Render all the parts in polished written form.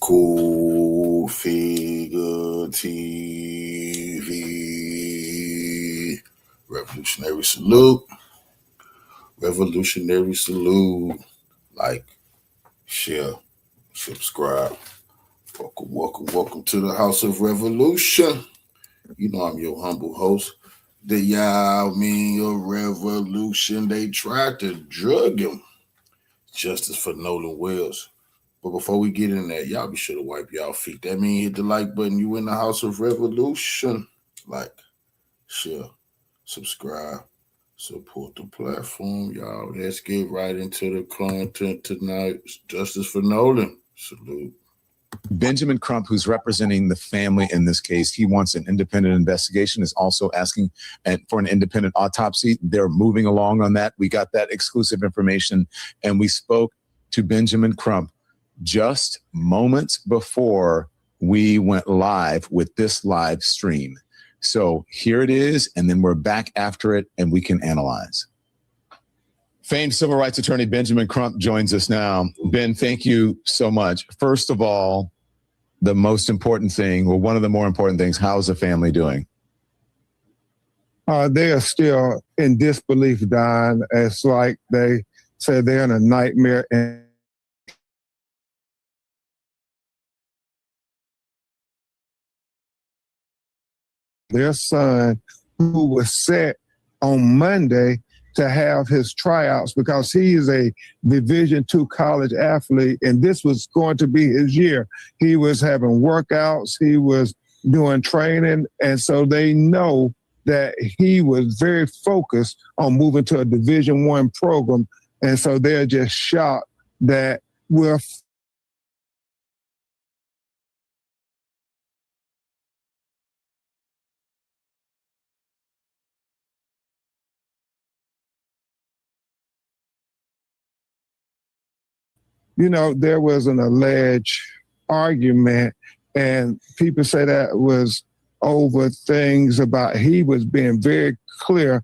Cool Figure TV. Revolutionary salute. Revolutionary salute. Like, share, subscribe. Welcome to the House of Revolution. You know I'm your humble host. The y'all mean your revolution. They tried to drug him. Justice for Nolan Wells. But before we get in that, y'all be sure to wipe y'all feet. That means hit the like button. You in the House of Revolution. Like, share, subscribe, support the platform, y'all. Let's get right into the content tonight. Justice for Nolan. Salute. Benjamin Crump, who's representing the family in this case, he wants an independent investigation, is also asking for an independent autopsy. They're moving along on that. We got that exclusive information, and we spoke to Benjamin Crump just moments before we went live with this live stream. So here it is, and then we're back after it, and we can analyze. Famed civil rights attorney Benjamin Crump joins us now. Ben, thank you so much. First of all, the most important thing, or one of the more important things, how's the family doing? They are still in disbelief, Don. It's like they say they're in a nightmare. And their son, who was set on Monday to have his tryouts because he is a Division II college athlete, and this was going to be his year. He was having workouts, he was doing training, and so they know that he was very focused on moving to a Division I program, and so they're just shocked that we're there was an alleged argument, and people say that was over things about he was being very clear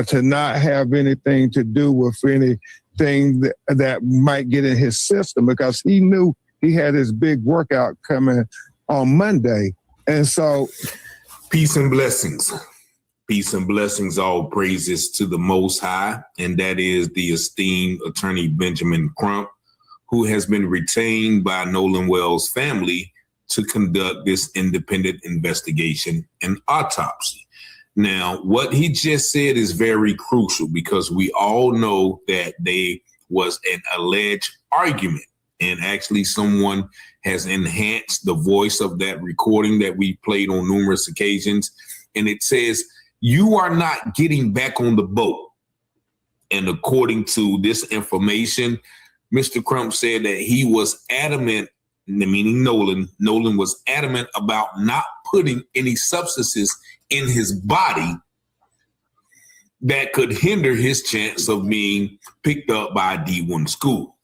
to not have anything to do with anything that might get in his system because he knew he had his big workout coming on Monday. And so... Peace and blessings. Peace and blessings, all praises to the Most High, and that is the esteemed attorney Benjamin Crump, who has been retained by Nolan Wells' family to conduct this independent investigation and autopsy. Now, what he just said is very crucial because we all know that there was an alleged argument, and actually someone has enhanced the voice of that recording that we played on numerous occasions. And it says, "You are not getting back on the boat." And according to this information, Mr. Crump said that he was adamant, meaning Nolan was adamant about not putting any substances in his body that could hinder his chance of being picked up by a D1 school.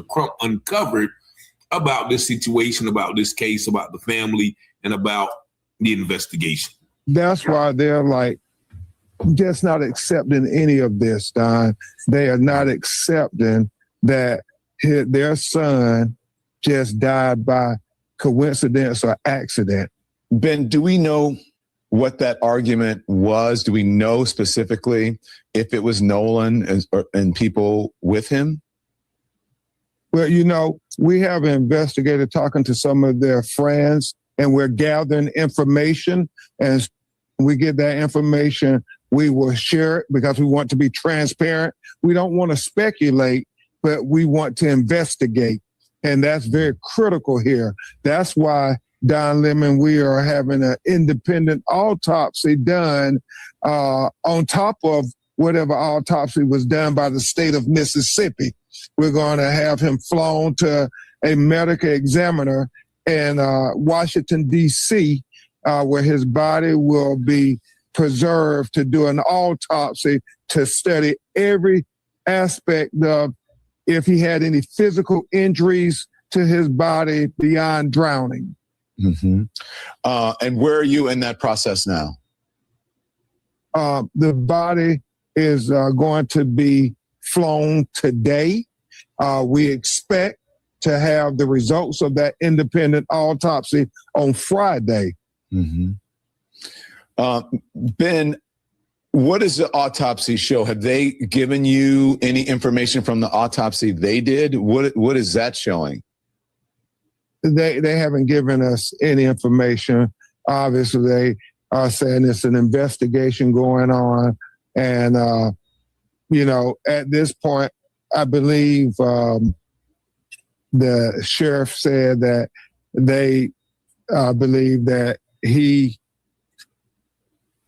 Mr. Crump uncovered about this situation, about this case, about the family, and about the investigation. That's why they're like just not accepting any of this, Don. They are not accepting that their son just died by coincidence or accident. Ben, do we know what that argument was? Do we know specifically if it was Nolan and people with him? Well, you know, we have an investigator talking to some of their friends, and we're gathering information. And we get that information, we will share it because we want to be transparent. We don't want to speculate, but we want to investigate. And that's very critical here. That's why, Don Lemon, we are having an independent autopsy done on top of whatever autopsy was done by the state of Mississippi. We're going to have him flown to a medical examiner in Washington, D.C., where his body will be preserved to do an autopsy to study every aspect of if he had any physical injuries to his body beyond drowning. Mm-hmm. And where are you in that process now? The body is going to be flown today. We expect to have the results of that independent autopsy on Friday. Mm-hmm. Ben, what does the autopsy show? Have they given you any information from the autopsy they did? What is that showing? They haven't given us any information. Obviously, they are saying it's an investigation going on. And, you know, at this point, I believe the sheriff said that they believe that he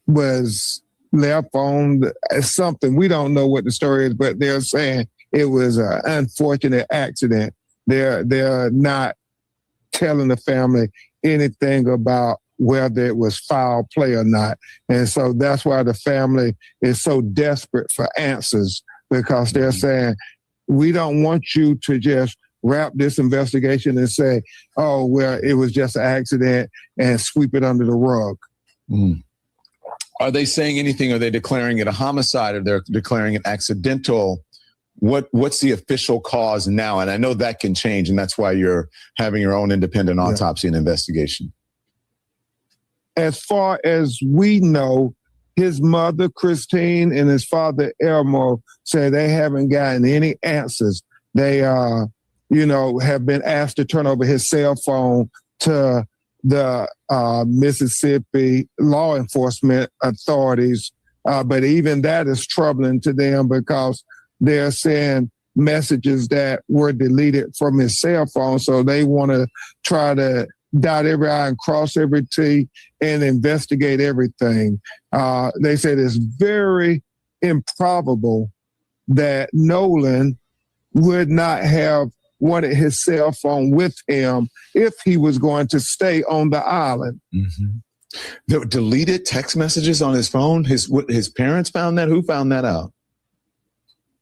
was left on something. We don't know what the story is, but they're saying it was an unfortunate accident. They're not telling the family anything about whether it was foul play or not. And so that's why the family is so desperate for answers, because they're saying, we don't want you to just wrap this investigation and say, oh, well, it was just an accident and sweep it under the rug. Mm. Are they saying anything? Are they declaring it a homicide, or they're declaring it accidental? What's the official cause now? And I know that can change, and that's why you're having your own independent autopsy and investigation. As far as we know, his mother, Christine, and his father, Elmo, say they haven't gotten any answers. They, have been asked to turn over his cell phone to the Mississippi law enforcement authorities. But even that is troubling to them, because they're saying messages that were deleted from his cell phone. So they want to try to dot every I and cross every T and investigate everything. They said it's very improbable that Nolan would not have wanted his cell phone with him if he was going to stay on the island. Mm-hmm. The deleted text messages on his phone, his parents found that? Who found that out?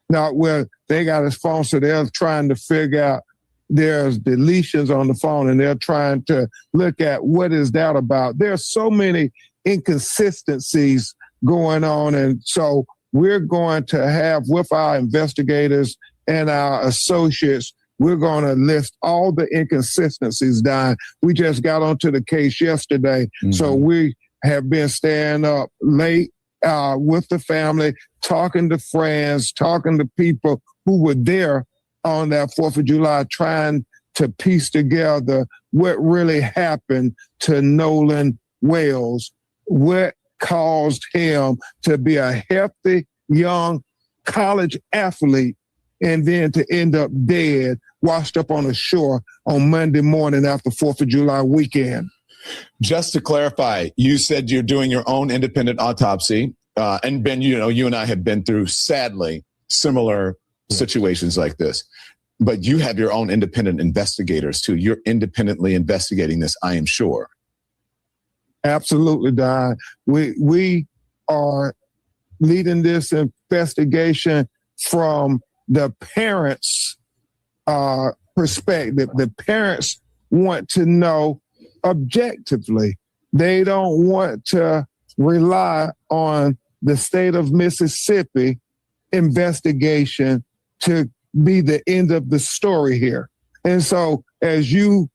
Now, well, they got his phone, so they're trying to figure out there's deletions on the phone, and they're trying to look at what is that about. There's so many inconsistencies going on, and so we're going to have, with our investigators and our associates, we're going to list all the inconsistencies down. We just got onto the case yesterday, so we have been staying up late with the family, talking to friends, talking to people who were there on that 4th of July, trying to piece together what really happened to Nolan Wales, what caused him to be a healthy, young college athlete and then to end up dead, washed up on the shore on Monday morning after 4th of July weekend. Just to clarify, you said you're doing your own independent autopsy. And Ben, you and I have been through, sadly, similar situations like this. But you have your own independent investigators, too. You're independently investigating this, I am sure. Absolutely, Don. We are leading this investigation from the parents perspective. The parents want to know objectively. They don't want to rely on the state of Mississippi investigation to be the end of the story here. And so as you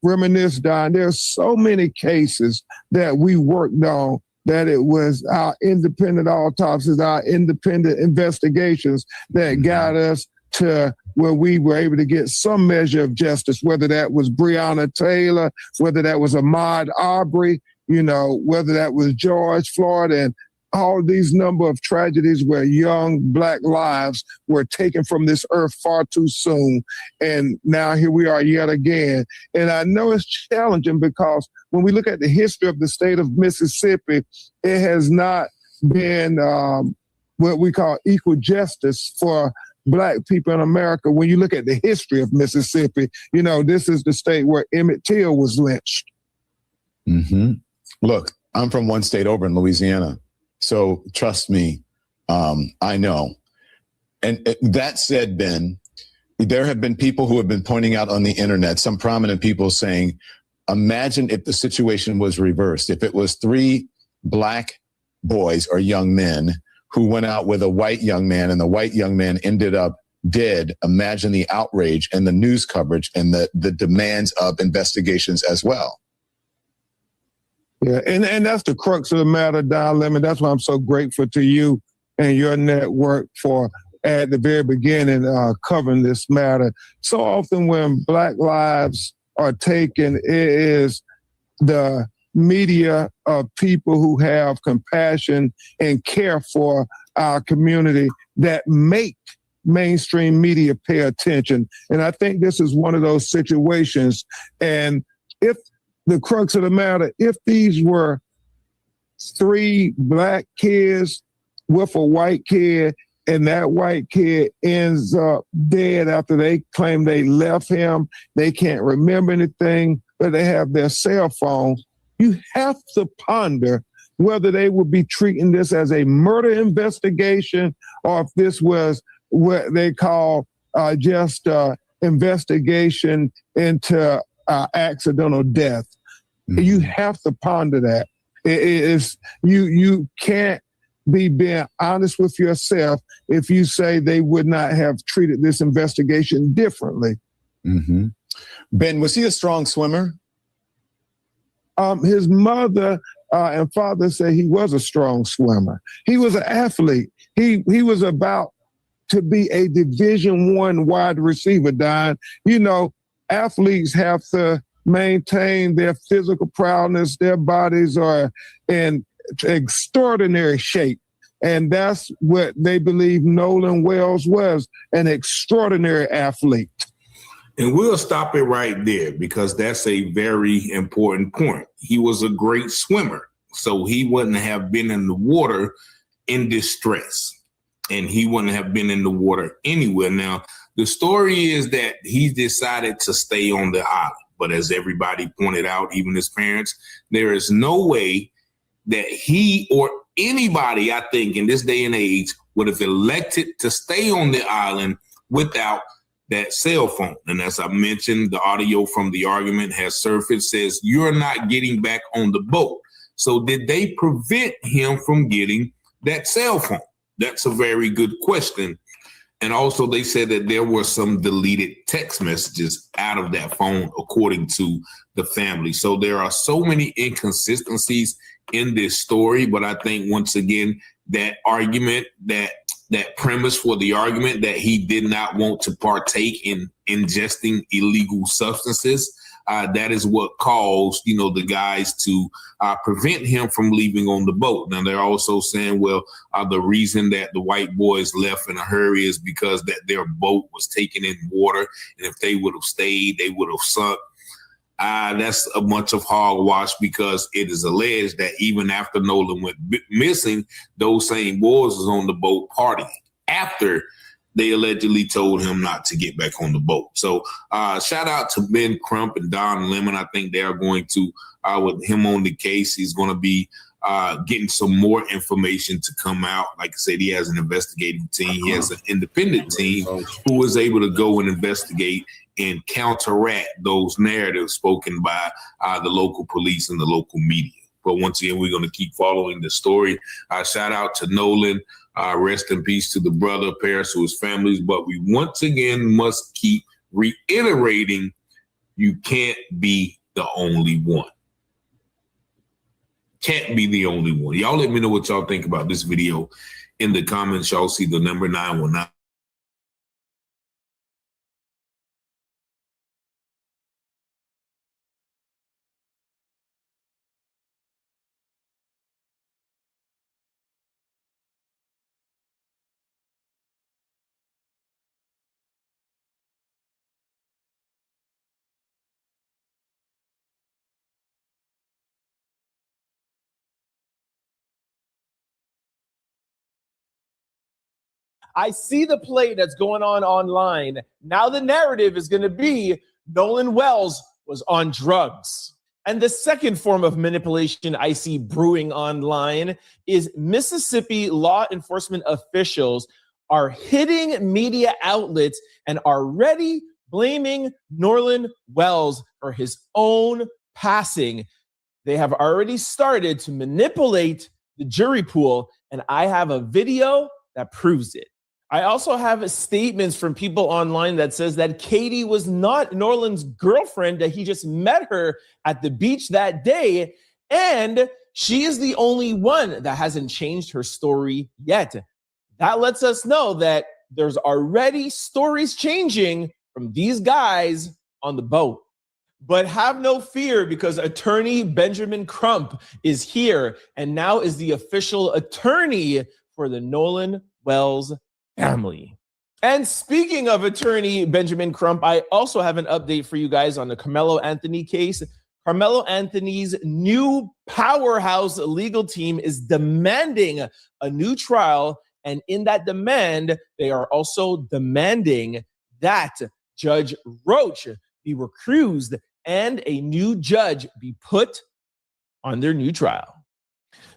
reminisce, Don, there's so many cases that we worked on that it was our independent autopsies, our independent investigations that got us to where we were able to get some measure of justice, whether that was Breonna Taylor, whether that was Ahmaud Arbery, whether that was George Floyd, and all these number of tragedies where young Black lives were taken from this earth far too soon. And now here we are yet again. And I know it's challenging because when we look at the history of the state of Mississippi, it has not been what we call equal justice for Black people in America. When you look at the history of Mississippi, this is the state where Emmett Till was lynched. Mm-hmm. Look, I'm from one state over in Louisiana. So trust me, I know. And that said, Ben, there have been people who have been pointing out on the internet, some prominent people saying, imagine if the situation was reversed. If it was 3 Black boys or young men who went out with a white young man and the white young man ended up dead, imagine the outrage and the news coverage and the demands of investigations as well. Yeah, and that's the crux of the matter, Don Lemon. That's why I'm so grateful to you and your network for, at the very beginning, covering this matter. So often when Black lives are taken, it is the media of people who have compassion and care for our community that make mainstream media pay attention. And I think this is one of those situations. And if the crux of the matter, if these were 3 Black kids with a white kid and that white kid ends up dead after they claim they left him, they can't remember anything, but they have their cell phone, you have to ponder whether they would be treating this as a murder investigation or if this was what they call just investigation into accidental death. Mm-hmm. You have to ponder that. You can't be being honest with yourself if you say they would not have treated this investigation differently. Mm-hmm. Ben, was he a strong swimmer? His mother and father say he was a strong swimmer. He was an athlete. He was about to be a Division I wide receiver, Don. Athletes have to maintain their physical prowess. Their bodies are in extraordinary shape. And that's what they believe Nolan Wells was, an extraordinary athlete. And we'll stop it right there because that's a very important point. He was a great swimmer, so he wouldn't have been in the water in distress, and he wouldn't have been in the water anywhere. Now, the story is that he decided to stay on the island. But as everybody pointed out, even his parents, there is no way that he or anybody, I think, in this day and age would have elected to stay on the island without that cell phone. And as I mentioned, the audio from the argument has surfaced, says you're not getting back on the boat. So did they prevent him from getting that cell phone? That's a very good question. And also they said that there were some deleted text messages out of that phone, according to the family. So there are so many inconsistencies in this story. But I think, once again, that argument, that premise for the argument that he did not want to partake in ingesting illegal substances, that is what caused, the guys to prevent him from leaving on the boat. Now, they're also saying, well, the reason that the white boys left in a hurry is because that their boat was taken in water. And if they would have stayed, they would have sunk. That's a bunch of hogwash, because it is alleged that even after Nolan went missing, those same boys was on the boat partying after they allegedly told him not to get back on the boat. So shout out to Ben Crump and Don Lemon. I think they are going to, with him on the case, he's going to be getting some more information to come out. Like I said, he has an investigative team. He has an independent team who was able to go and investigate and counteract those narratives spoken by the local police and the local media. But once again, we're going to keep following the story. Shout out to Nolan. Rest in peace to the brother, parents, to his families. But we once again must keep reiterating, you can't be the only one. Can't be the only one. Y'all let me know what y'all think about this video in the comments. Y'all see the number 919. I see the play that's going on online. Now the narrative is going to be Nolan Wells was on drugs. And the second form of manipulation I see brewing online is Mississippi law enforcement officials are hitting media outlets and already blaming Nolan Wells for his own passing. They have already started to manipulate the jury pool, and I have a video that proves it. I also have statements from people online that says that Katie was not Nolan's girlfriend, that he just met her at the beach that day, and she is the only one that hasn't changed her story yet. That lets us know that there's already stories changing from these guys on the boat. But have no fear, because attorney Benjamin Crump is here and now is the official attorney for the Nolan Wells family. And speaking of attorney Benjamin Crump, I also have an update for you guys on the Carmelo Anthony case. Carmelo Anthony's new powerhouse legal team is demanding a new trial. And in that demand, they are also demanding that Judge Roach be recused and a new judge be put on their new trial.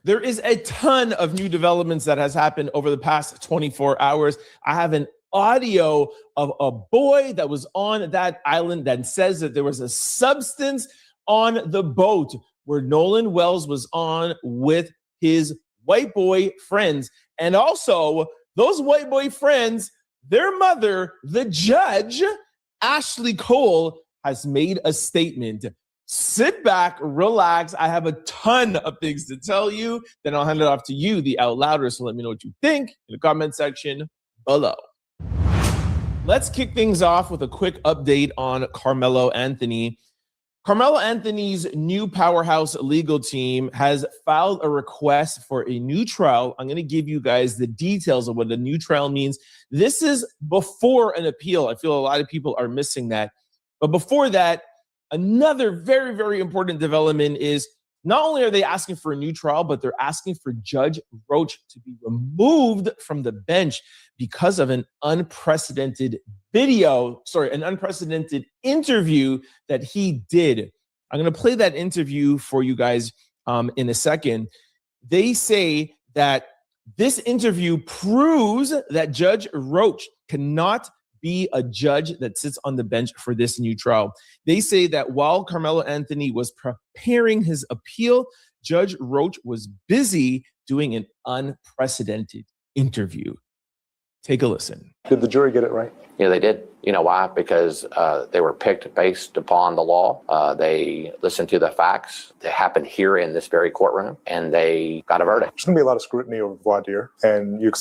There is a ton of new developments that has happened over the past 24 hours. I have an audio of a boy that was on that island that says that there was a substance on the boat where Nolan Wells was on with his white boy friends. And also, those white boy friends, their mother, the judge, Ashley Cole, has made a statement. Sit back, relax. I have a ton of things to tell you. Then I'll hand it off to you, the Out Louder. So let me know what you think in the comment section below. Let's kick things off with a quick update on Carmelo Anthony. Carmelo Anthony's new powerhouse legal team has filed a request for a new trial. I'm going to give you guys the details of what the new trial means. This is before an appeal. I feel a lot of people are missing that. But before that, another very, very important development is not only are they asking for a new trial, but they're asking for Judge Roach to be removed from the bench because of an unprecedented an unprecedented interview that he did. I'm going to play that interview for you guys in a second. They say that this interview proves that Judge Roach cannot be a judge that sits on the bench for this new trial. They say that while Carmelo Anthony was preparing his appeal, Judge Roach was busy doing an unprecedented interview. Take a listen. Did the jury get it right? Yeah, they did. You know why? Because they were picked based upon the law. They listened to the facts that happened here in this very courtroom, and they got a verdict. There's going to be a lot of scrutiny over voir dire, and you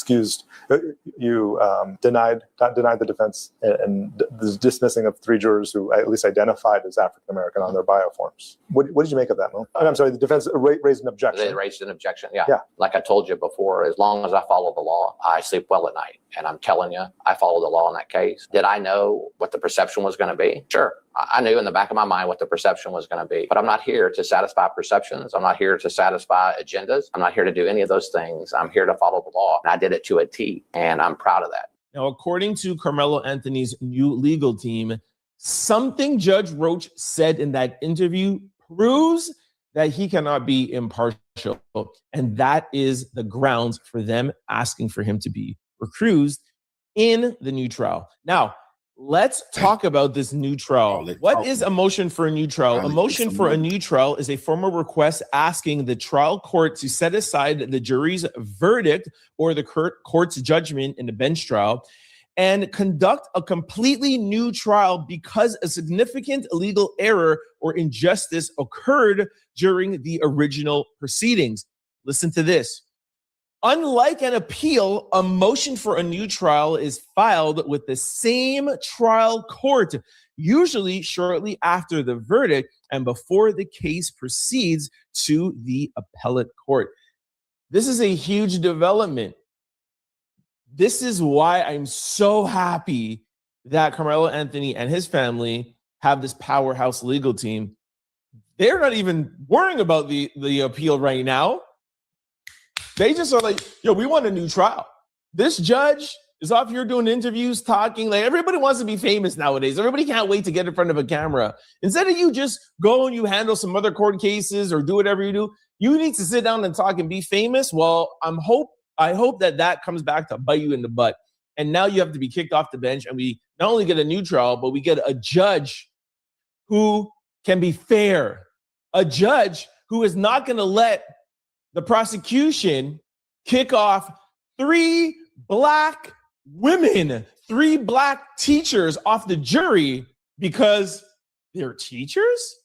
denied the defense and the dismissing of 3 jurors who at least identified as African American on their bioforms. What did you make of that, Mo? I'm sorry, the defense raised an objection. They raised an objection, yeah. Like I told you before, as long as I follow the law, I sleep well at night. And I'm telling you, I follow the law in that case. Did I know what the perception was going to be? Sure. I knew in the back of my mind what the perception was going to be. But I'm not here to satisfy perceptions. I'm not here to satisfy agendas. I'm not here to do any of those things. I'm here to follow the law. And I did it to a T. And I'm proud of that. Now, according to Carmelo Anthony's new legal team, something Judge Roach said in that interview proves that he cannot be impartial. And that is the grounds for them asking for him to be recused in the new trial. Now, let's talk about this new trial. What is a motion for a new trial? A motion for a new trial is a formal request asking the trial court to set aside the jury's verdict or the court's judgment in the bench trial and conduct a completely new trial because a significant legal error or injustice occurred during the original proceedings. Listen to this. Unlike an appeal, a motion for a new trial is filed with the same trial court, usually shortly after the verdict and before the case proceeds to the appellate court. This is a huge development. This is why I'm so happy that Carmelo Anthony and his family have this powerhouse legal team. They're not even worrying about the appeal right now. They just are like, yo, we want a new trial. This judge is off here doing interviews, talking. Like, everybody wants to be famous nowadays. Everybody can't wait to get in front of a camera. Instead of you just go and you handle some other court cases or do whatever you do, you need to sit down and talk and be famous. Well, I hope that comes back to bite you in the butt. And now you have to be kicked off the bench, and we not only get a new trial, but we get a judge who can be fair, a judge who is not going to let the prosecution kick off 3 black women, 3 black teachers off the jury because they're teachers?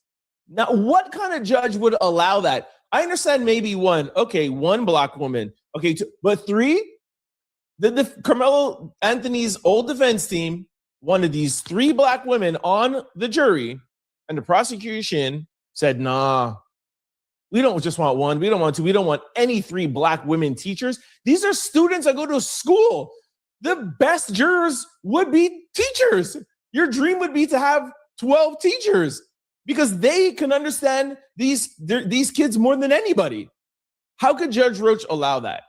Now, what kind of judge would allow that? I understand maybe one black woman. Okay, but 3? The Carmelo Anthony's old defense team wanted these 3 black women on the jury, and the prosecution said, nah, we don't just want one. We don't want 2. We don't want any 3 black women teachers. These are students that go to school. The best jurors would be teachers. Your dream would be to have 12 teachers because they can understand these kids more than anybody. How could Judge Roach allow that?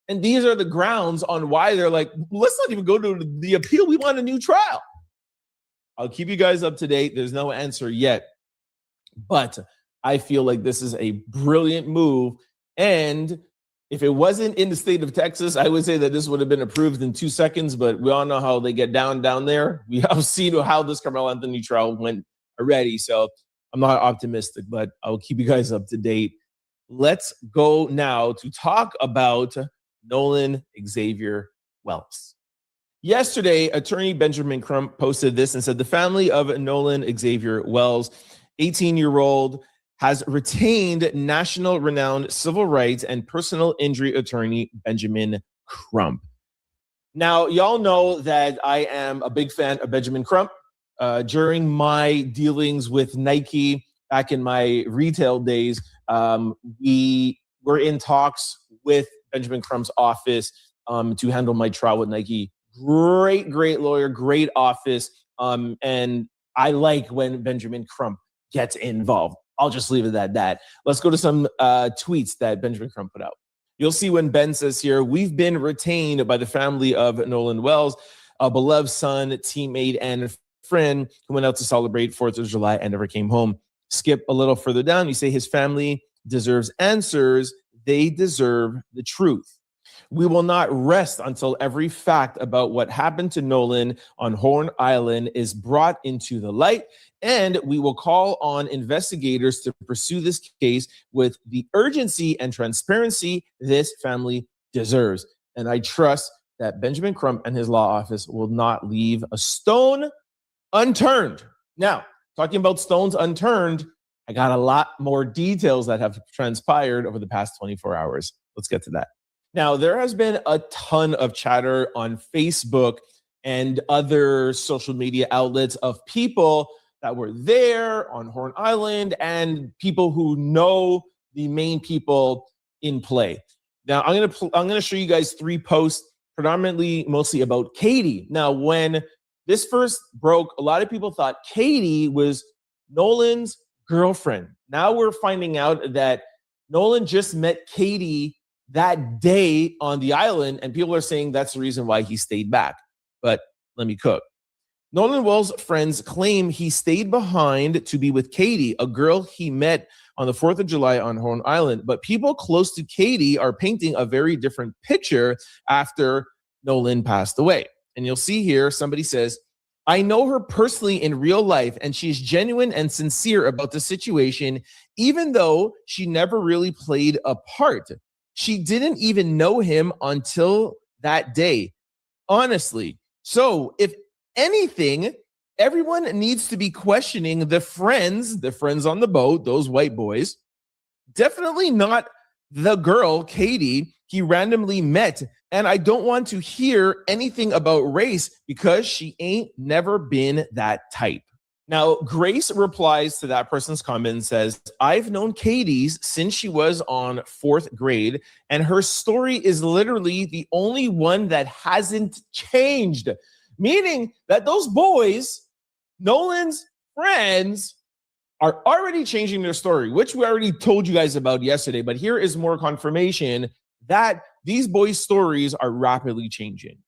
And these are the grounds on why they're like, let's not even go to the appeal. We want a new trial. I'll keep you guys up to date. There's no answer yet. But I feel like this is a brilliant move. And if it wasn't in the state of Texas, I would say that this would have been approved in 2 seconds. But we all know how they get down there. We have seen how this Carmelo Anthony trial went already. So I'm not optimistic, but I'll keep you guys up to date. Let's go now to talk about Nolan Xavier Wells. Yesterday, attorney Benjamin Crump posted this and said the family of Nolan Xavier Wells, 18-year-old, has retained national renowned civil rights and personal injury attorney Benjamin Crump. Now, y'all know that I am a big fan of Benjamin Crump. During my dealings with Nike back in my retail days, we were in talks with Benjamin Crump's office to handle my trial with Nike. Great lawyer, great office. And I like when Benjamin Crump gets involved. I'll just leave it at that. Let's go to some tweets that Benjamin Crump put out. You'll see when Ben says here, we've been retained by the family of Nolan Wells, a beloved son, teammate, and friend who went out to celebrate 4th of July and never came home. Skip a little further down. You say his family deserves answers. They deserve the truth. We will not rest until every fact about what happened to Nolan on Horn Island is brought into the light, and we will call on investigators to pursue this case with the urgency and transparency this family deserves. And I trust that Benjamin Crump and his law office will not leave a stone unturned. Now, talking about stones unturned, I got a lot more details that have transpired over the past 24 hours. Let's get to that. Now, there has been a ton of chatter on Facebook and other social media outlets of people that were there on Horn Island and people who know the main people in play. Now, I'm gonna show you guys 3 posts, mostly about Katie. Now, when this first broke, a lot of people thought Katie was Nolan's girlfriend. Now we're finding out that Nolan just met Katie that day on the island, and people are saying that's the reason why he stayed back. But let me cook. Nolan Wells' friends claim he stayed behind to be with Katie, a girl he met on the 4th of July on Horn Island. But people close to Katie are painting a very different picture after Nolan passed away. And you'll see here, somebody says, I know her personally in real life, and she's genuine and sincere about the situation, even though she never really played a part. She didn't even know him until that day, honestly. So if anything, everyone needs to be questioning the friends on the boat, those white boys. Definitely not the girl, Katie, he randomly met. And I don't want to hear anything about race because she ain't never been that type. Now, Grace replies to that person's comment and says, I've known Katie's since she was on 4th grade, and her story is literally the only one that hasn't changed. Meaning that those boys, Nolan's friends, are already changing their story, which we already told you guys about yesterday. But here is more confirmation that these boys' stories are rapidly changing.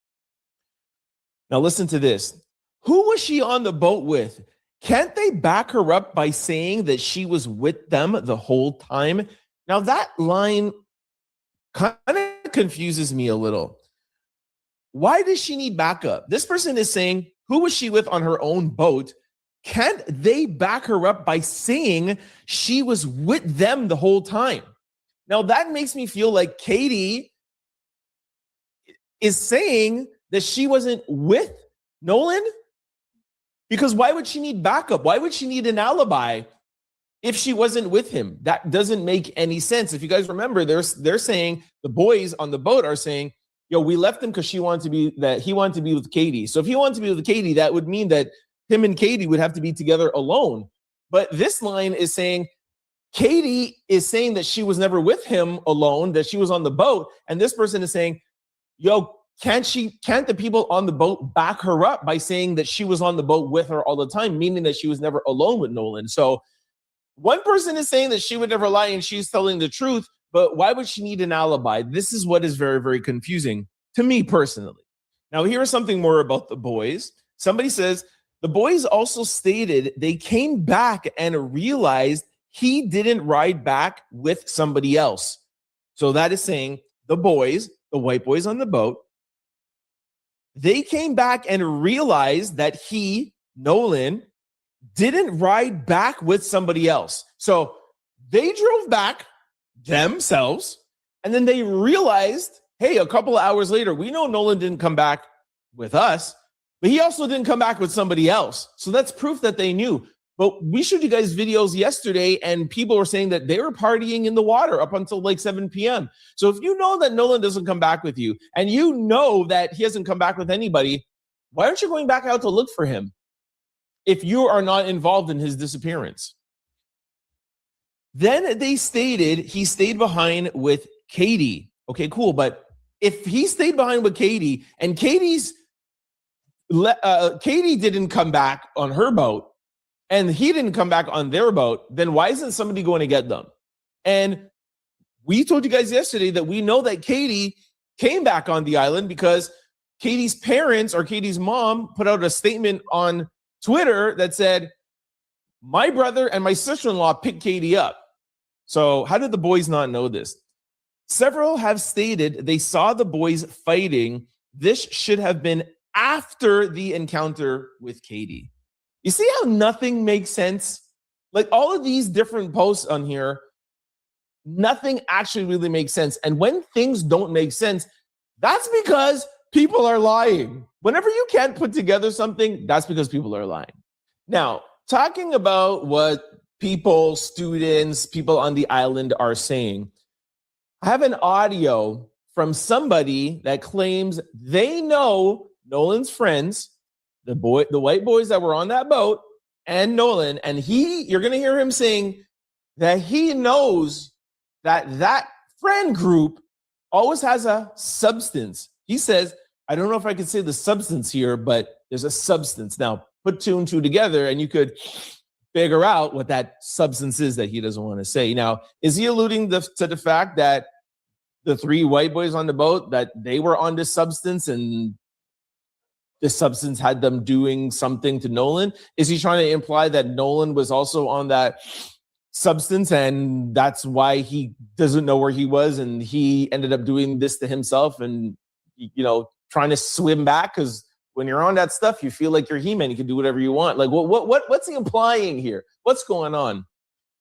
Now listen to this. Who was she on the boat with? Can't they back her up by saying that she was with them the whole time? Now that line kind of confuses me a little. Why does she need backup? This person is saying, who was she with on her own boat? Can't they back her up by saying she was with them the whole time? Now that makes me feel like Katie is saying that she wasn't with Nolan, because why would she need backup? Why would she need an alibi if she wasn't with him? That doesn't make any sense. If you guys remember, they're saying, the boys on the boat are saying, yo, we left him because he wanted to be with Katie. So if he wanted to be with Katie, that would mean that him and Katie would have to be together alone. But this line is saying Katie is saying that she was never with him alone, that she was on the boat. And this person is saying, yo, can't the people on the boat back her up by saying that she was on the boat with her all the time, meaning that she was never alone with Nolan? So one person is saying that she would never lie and she's telling the truth, but why would she need an alibi? This is what is very, very confusing to me personally. Now, here's something more about the boys. Somebody says, the boys also stated they came back and realized he didn't ride back with somebody else. So that is saying the boys, the white boys on the boat, they came back and realized that he, Nolan, didn't ride back with somebody else. So they drove back themselves, and then they realized, hey, a couple of hours later, we know Nolan didn't come back with us, but he also didn't come back with somebody else. So that's proof that they knew. But we showed you guys videos yesterday, and people were saying that they were partying in the water up until like 7 p.m. So if you know that Nolan doesn't come back with you, and you know that he hasn't come back with anybody, why aren't you going back out to look for him if you are not involved in his disappearance? Then they stated he stayed behind with Katie. Okay, cool. But if he stayed behind with Katie and Katie didn't come back on her boat, and he didn't come back on their boat, then why isn't somebody going to get them? And we told you guys yesterday that we know that Katie came back on the island because Katie's parents or Katie's mom put out a statement on Twitter that said, my brother and my sister-in-law picked Katie up. So how did the boys not know this? Several have stated they saw the boys fighting. This should have been after the encounter with Katie. You see how nothing makes sense? Like all of these different posts on here, nothing actually really makes sense. And when things don't make sense, that's because people are lying. Whenever you can't put together something, that's because people are lying. Now, talking about what people, students, people on the island are saying, I have an audio from somebody that claims they know Nolan's friends, the white boys that were on that boat, and Nolan, and you're going to hear him saying that he knows that friend group always has a substance. He says, I don't know if I can say the substance here, but there's a substance. Now, put two and two together, and you could figure out what that substance is that he doesn't want to say. Now, is he alluding to the fact that the three white boys on the boat, that they were on this substance and this substance had them doing something to Nolan? Is he trying to imply that Nolan was also on that substance, and that's why he doesn't know where he was, and he ended up doing this to himself and, you know, trying to swim back, because when you're on that stuff, you feel like you're He-Man. You can do whatever you want. Like, what's he implying here? What's going on?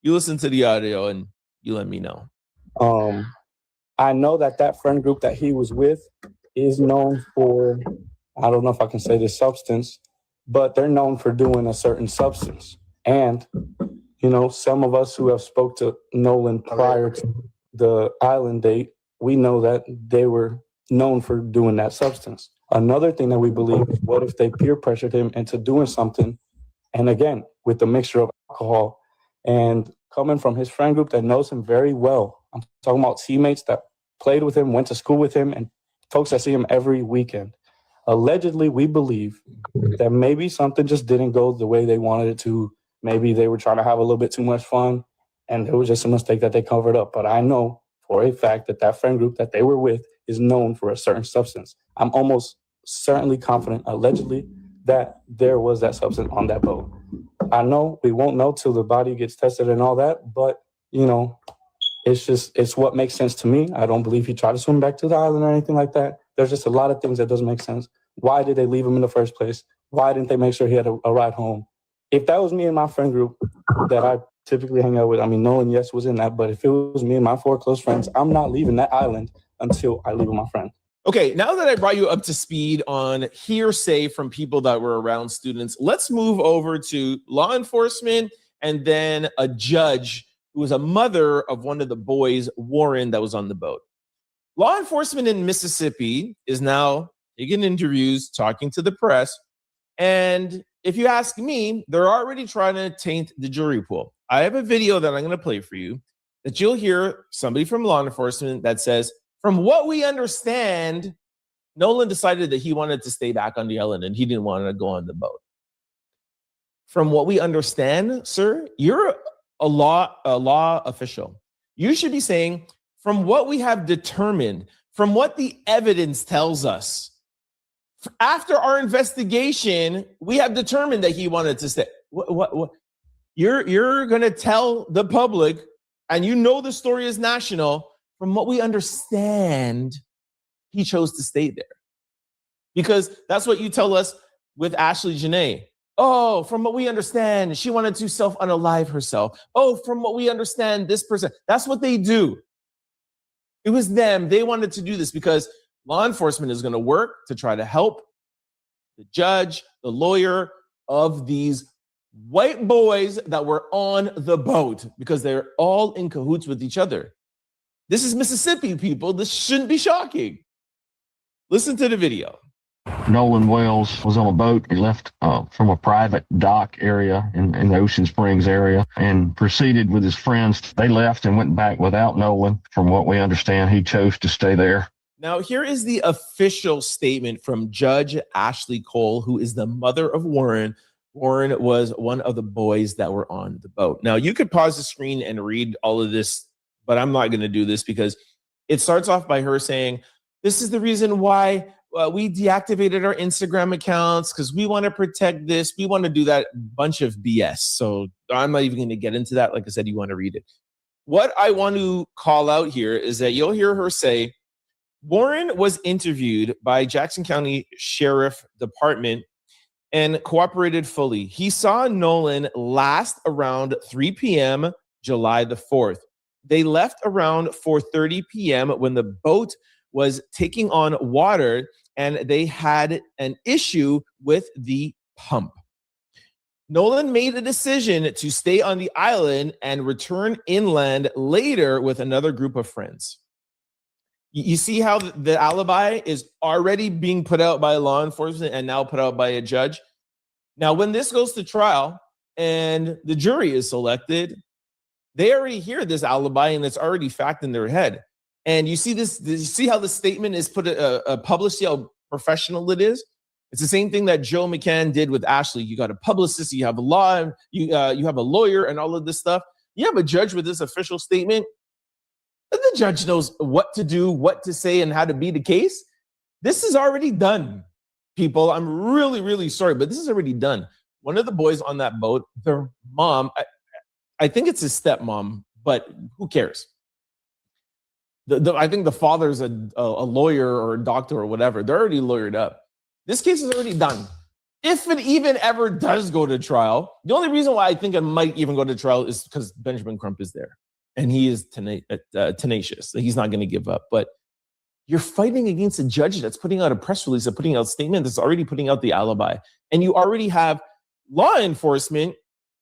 You listen to the audio and you let me know. I know that friend group that he was with is known for, I don't know if I can say this substance, but they're known for doing a certain substance. And, you know, some of us who have spoke to Nolan prior to the island date, we know that they were known for doing that substance. Another thing that we believe is, what if they peer pressured him into doing something? And again, with the mixture of alcohol, and coming from his friend group that knows him very well. I'm talking about teammates that played with him, went to school with him, and folks that see him every weekend. Allegedly, we believe that maybe something just didn't go the way they wanted it to. Maybe they were trying to have a little bit too much fun, and it was just a mistake that they covered up. But I know for a fact that friend group that they were with is known for a certain substance. I'm almost certainly confident, allegedly, that there was that substance on that boat. I know we won't know till the body gets tested and all that, but, you know, it's what makes sense to me. I don't believe he tried to swim back to the island or anything like that. There's just a lot of things that doesn't make sense. Why did they leave him in the first place? Why didn't they make sure he had a ride home? If that was me and my friend group that I typically hang out with, I mean, Nolan, yes, was in that, but if it was me and my 4 close friends, I'm not leaving that island until I leave with my friend. Okay, now that I brought you up to speed on hearsay from people that were around students, let's move over to law enforcement and then a judge who was a mother of one of the boys, Warren, that was on the boat. Law enforcement in Mississippi is now taking interviews, talking to the press. And if you ask me, they're already trying to taint the jury pool. I have a video that I'm going to play for you that you'll hear somebody from law enforcement that says, from what we understand, Nolan decided that he wanted to stay back on the island and he didn't want to go on the boat. From what we understand, sir, you're a law official. You should be saying, from what we have determined, from what the evidence tells us, after our investigation, we have determined that he wanted to stay. What? You're going to tell the public, and you know the story is national. From what we understand, he chose to stay there. Because that's what you tell us with Ashley Janae. Oh, from what we understand, she wanted to self-unalive herself. Oh, from what we understand, this person. That's what they do. It was them. They wanted to do this because law enforcement is going to work to try to help the judge, the lawyer of these white boys that were on the boat, because they're all in cahoots with each other. This is Mississippi, people. This shouldn't be shocking. Listen to the video. Nolan Wells was on a boat. He left from a private dock area in the Ocean Springs area and proceeded with his friends. They left and went back without Nolan. From what we understand, he chose to stay there. Now, here is the official statement from Judge Ashley Cole, who is the mother of Warren. Warren was one of the boys that were on the boat. Now, you could pause the screen and read all of this, but I'm not going to do this because it starts off by her saying, this is the reason why we deactivated our Instagram accounts, because we want to protect this. We want to do that bunch of BS. So I'm not even going to get into that. Like I said, you want to read it. What I want to call out here is that you'll hear her say, Warren was interviewed by Jackson County Sheriff Department and cooperated fully. He saw Nolan last around 3 p.m. July the 4th. They left around 4:30 p.m. when the boat was taking on water and they had an issue with the pump. Nolan made a decision to stay on the island and return inland later with another group of friends. You see how the alibi is already being put out by law enforcement and now put out by a judge? Now, when this goes to trial and the jury is selected, they already hear this alibi and it's already fact in their head. And you see this, you see how the statement is put published, how professional it is? It's the same thing that Joe McCann did with Ashley. You got a publicist, you have a law, you have a lawyer and all of this stuff. You have a judge with this official statement. And the judge knows what to do, what to say, and how to beat the case. This is already done, people. I'm really, really sorry, but this is already done. One of the boys on that boat, their mom, I think it's his stepmom, but who cares? I think the father's a lawyer or a doctor or whatever. They're already lawyered up. This case is already done. If it even ever does go to trial, the only reason why I think it might even go to trial is because Benjamin Crump is there. And he is tenacious. He's not going to give up. But you're fighting against a judge that's putting out a press release, that's putting out a statement, that's already putting out the alibi. And you already have law enforcement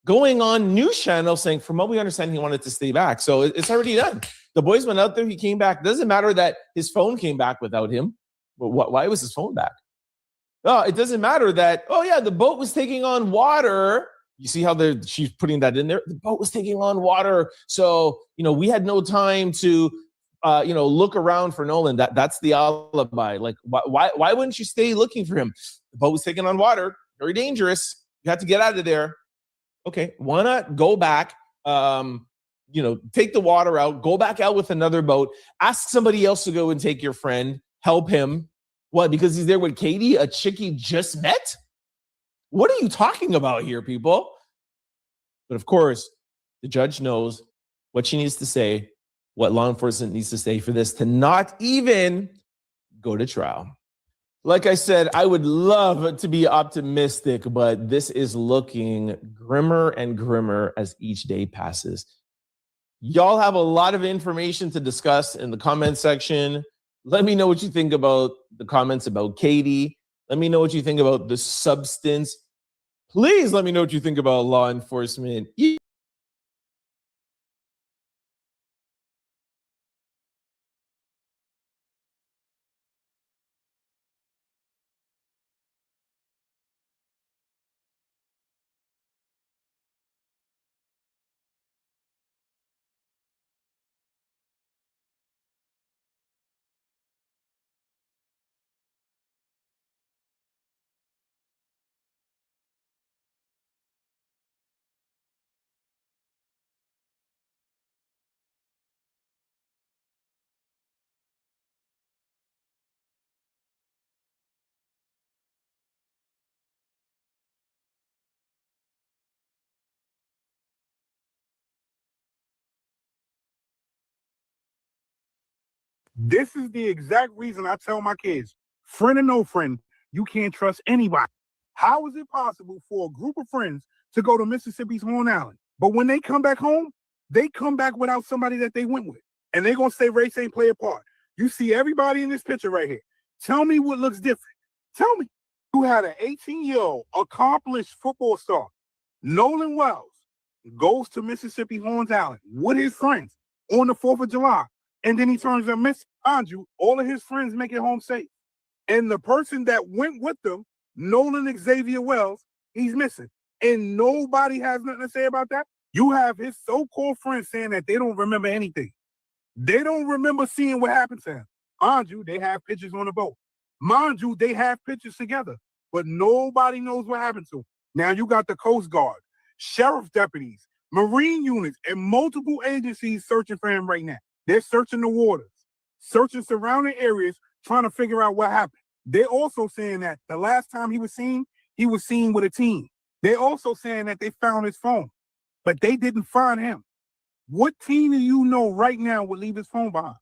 going on news channels saying, from what we understand, he wanted to stay back. So it's already done. The boys went out there, he came back. Doesn't matter that his phone came back without him. But why was his phone back? Oh, it doesn't matter that, oh yeah, the boat was taking on water. You see how she's putting that in there? The boat was taking on water. So, we had no time to, look around for Nolan. That's the alibi. Like, why wouldn't you stay looking for him? The boat was taking on water. Very dangerous. You had to get out of there. Okay, why not go back, take the water out, go back out with another boat, ask somebody else to go and take your friend, help him. What, because he's there with Katie, a chick he just met? What are you talking about here, people? But of course, the judge knows what she needs to say, what law enforcement needs to say for this to not even go to trial. Like I said, I would love to be optimistic, but this is looking grimmer and grimmer as each day passes. Y'all have a lot of information to discuss in the comment section. Let me know what you think about the comments about Katie. Let me know what you think about the substance. Please let me know what you think about law enforcement. This is the exact reason I tell my kids, friend or no friend, you can't trust anybody. How is it possible for a group of friends to go to Mississippi's Horn Island, but when they come back home, they come back without somebody that they went with, and they're going to say race ain't play a part? You see everybody in this picture right here. Tell me what looks different. Tell me. You had an 18-year-old accomplished football star, Nolan Wells, goes to Mississippi Horns Island with his friends on the 4th of July. And then he turns up missing. Mind you, all of his friends make it home safe. And the person that went with them, Nolan Xavier Wells, he's missing. And nobody has nothing to say about that. You have his so-called friends saying that they don't remember anything. They don't remember seeing what happened to him. Mind you, they have pictures on the boat. Mind you, they have pictures together. But nobody knows what happened to him. Now you got the Coast Guard, sheriff deputies, Marine units, and multiple agencies searching for him right now. They're searching the waters, searching surrounding areas, trying to figure out what happened. They're also saying that the last time he was seen with a team. They're also saying that they found his phone, but they didn't find him. What team do you know right now would leave his phone behind?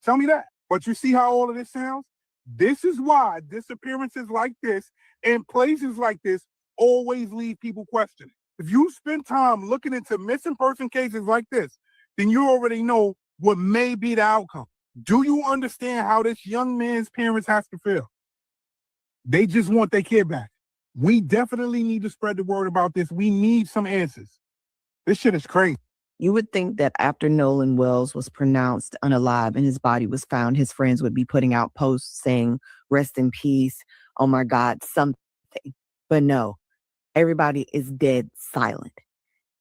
Tell me that. But you see how all of this sounds? This is why disappearances like this and places like this always leave people questioning. If you spend time looking into missing person cases like this, then you already know what may be the outcome. Do you understand how this young man's parents have to feel? They just want their kid back. We definitely need to spread the word about this. We need some answers. This shit is crazy. You would think that after Nolan Wells was pronounced unalive and his body was found, his friends would be putting out posts saying, rest in peace, oh my God, something. But no, everybody is dead silent.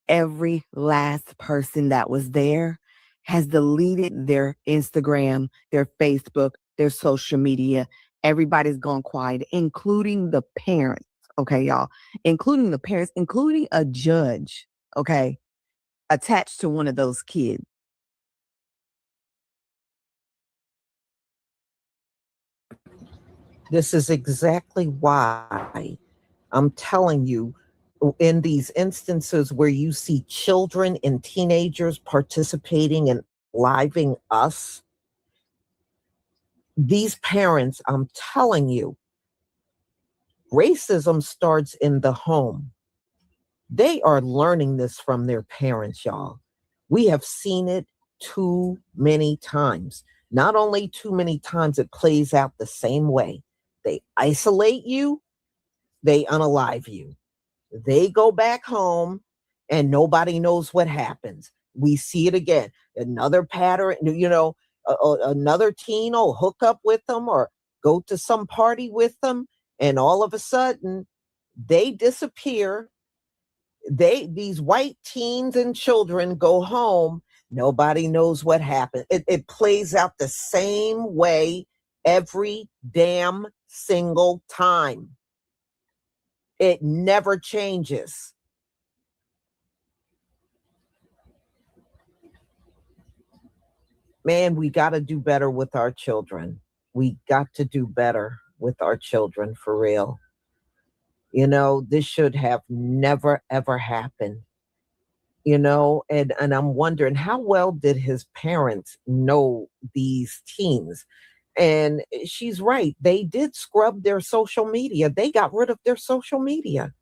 Every last person that was there has deleted their Instagram, their Facebook, their social media. Everybody's gone quiet, including the parents. Okay, y'all, including the parents, including a judge. Okay, attached to one of those kids. This is exactly why I'm telling you, in these instances where you see children and teenagers participating in living us, these parents, I'm telling you, racism starts in the home. They are learning this from their parents, y'all. We have seen it too many times. Not only too many times, it plays out the same way. They isolate you, they unalive you. They go back home and nobody knows what happens. We see it again. Another pattern, another teen will hook up with them or go to some party with them, and all of a sudden they disappear. These white teens and children go home. Nobody knows what happened. It plays out the same way every damn single time. It never changes. Man, we got to do better with our children. We got to do better with our children, for real. This should have never, ever happened. And I'm wondering, how well did his parents know these teens? And she's right. They did scrub their social media. They got rid of their social media.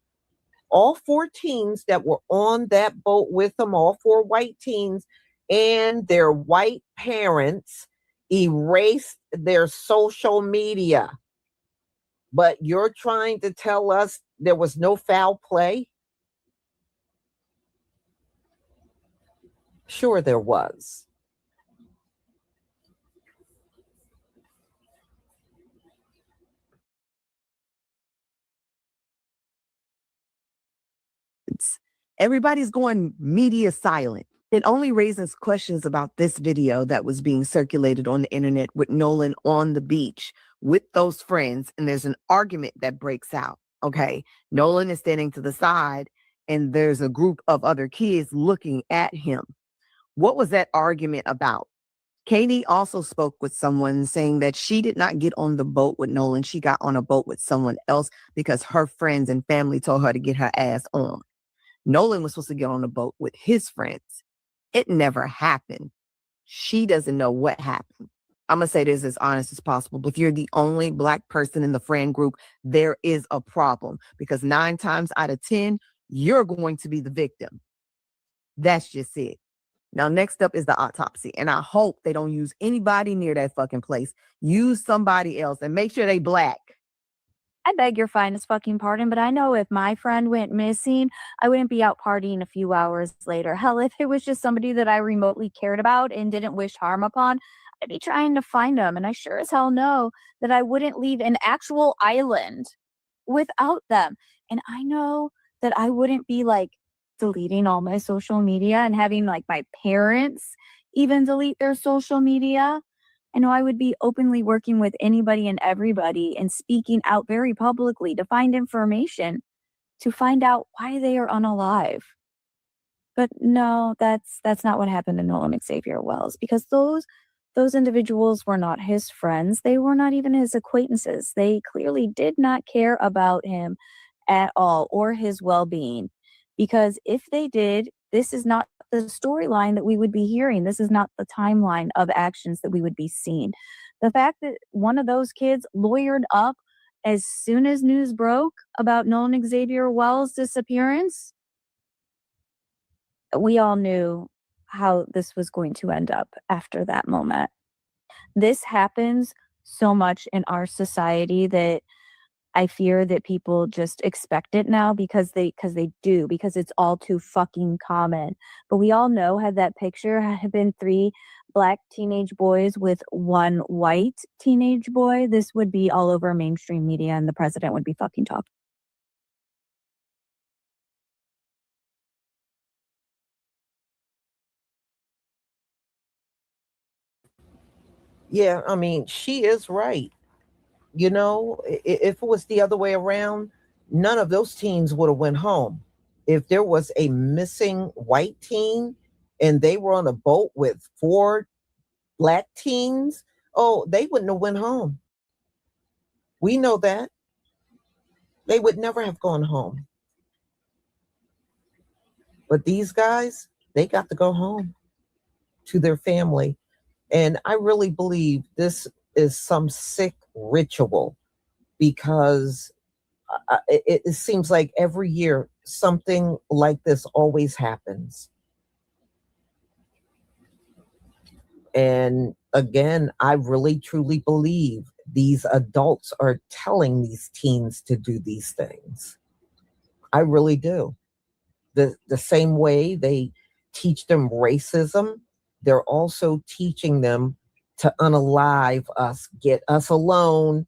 All 4 teens that were on that boat with them, all 4 white teens, and their white parents erased their social media. But you're trying to tell us there was no foul play? Sure, there was. Everybody's going media silent. It only raises questions about this video that was being circulated on the internet with Nolan on the beach with those friends, and there's an argument that breaks out. Okay, Nolan is standing to the side, and there's a group of other kids looking at him. What was that argument about? Katie also spoke with someone saying that she did not get on the boat with Nolan. She got on a boat with someone else because her friends and family told her to get her ass on. Nolan was supposed to get on a boat with his friends. It never happened. She doesn't know what happened. I'm going to say this as honest as possible. But if you're the only Black person in the friend group, there is a problem, because 9 times out of 10, you're going to be the victim. That's just it. Now, next up is the autopsy. And I hope they don't use anybody near that fucking place. Use somebody else and make sure they Black. I beg your finest fucking pardon, but I know if my friend went missing, I wouldn't be out partying a few hours later. Hell, if it was just somebody that I remotely cared about and didn't wish harm upon, I'd be trying to find them. And I sure as hell know that I wouldn't leave an actual island without them. And I know that I wouldn't be like deleting all my social media and having like my parents even delete their social media. I know I would be openly working with anybody and everybody and speaking out very publicly to find information, to find out why they are unalive. But no, that's not what happened to Nolan Xavier Wells, because those individuals were not his friends. They were not even his acquaintances. They clearly did not care about him at all or his well-being, because if they did, this is not the storyline that we would be hearing. This is not the timeline of actions that we would be seeing. The fact that one of those kids lawyered up as soon as news broke about Nolan Xavier Wells' disappearance, we all knew how this was going to end up after that moment. This happens so much in our society that I fear that people just expect it now because it's all too fucking common. But we all know, had that picture had been 3 Black teenage boys with 1 white teenage boy, this would be all over mainstream media and the president would be fucking talking. Yeah, I mean, she is right. If it was the other way around, none of those teens would have went home. If there was a missing white teen and they were on a boat with 4 Black teens, oh, they wouldn't have went home. We know that. They would never have gone home. But these guys, they got to go home to their family. And I really believe this is some sick ritual because it seems like every year something like this always happens. And again, I really truly believe these adults are telling these teens to do these things. I really do. The same way they teach them racism, they're also teaching them to unalive us, get us alone,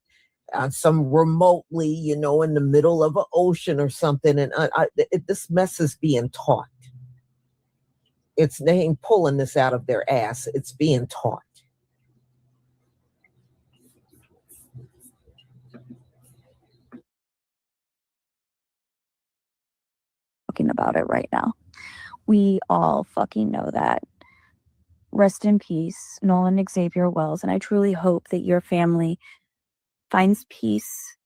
some remotely, in the middle of an ocean or something. And this mess is being taught. They ain't pulling this out of their ass. It's being taught. Talking about it right now. We all fucking know that. Rest in peace, Nolan Xavier Wells. And I truly hope that your family finds peace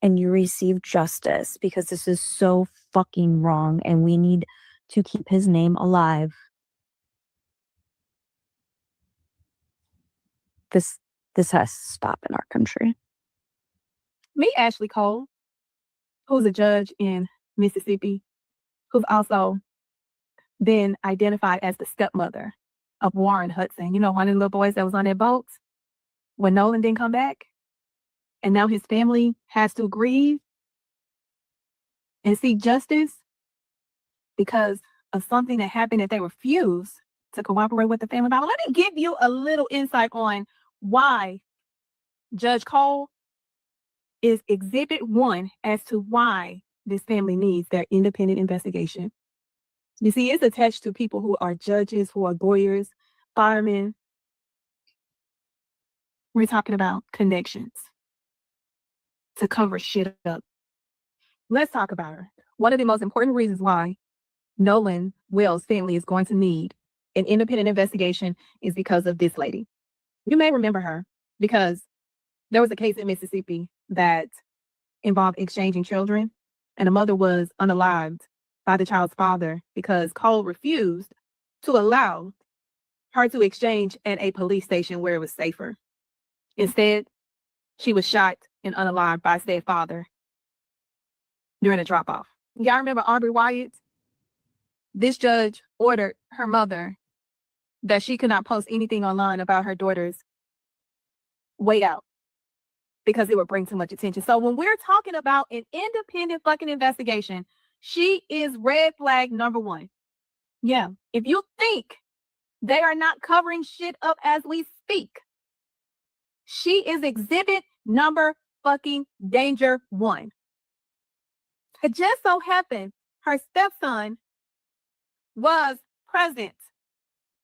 and you receive justice, because this is so fucking wrong and we need to keep his name alive. This has to stop in our country. Me, Ashley Cole, who's a judge in Mississippi, who's also been identified as the stepmother of Warren Hudson. One of the little boys that was on that boat when Nolan didn't come back. And now his family has to grieve and seek justice because of something that happened that they refused to cooperate with the family about. Let me give you a little insight on why Judge Cole is Exhibit 1 as to why this family needs their independent investigation. You see, it's attached to people who are judges, who are lawyers, firemen. We're talking about connections to cover shit up. Let's talk about her. One of the most important reasons why Nolan Wells' family is going to need an independent investigation is because of this lady. You may remember her because there was a case in Mississippi that involved exchanging children, and the mother was unalived by the child's father because Cole refused to allow her to exchange at a police station where it was safer. Instead, she was shot and unalived by said father during a drop-off. Y'all remember Aubrey Wyatt? This judge ordered her mother that she could not post anything online about her daughter's way out because it would bring too much attention. So when we're talking about an independent fucking investigation, she is red flag number 1. Yeah. If you think they are not covering shit up as we speak, she is exhibit number fucking danger 1. It just so happened her stepson was present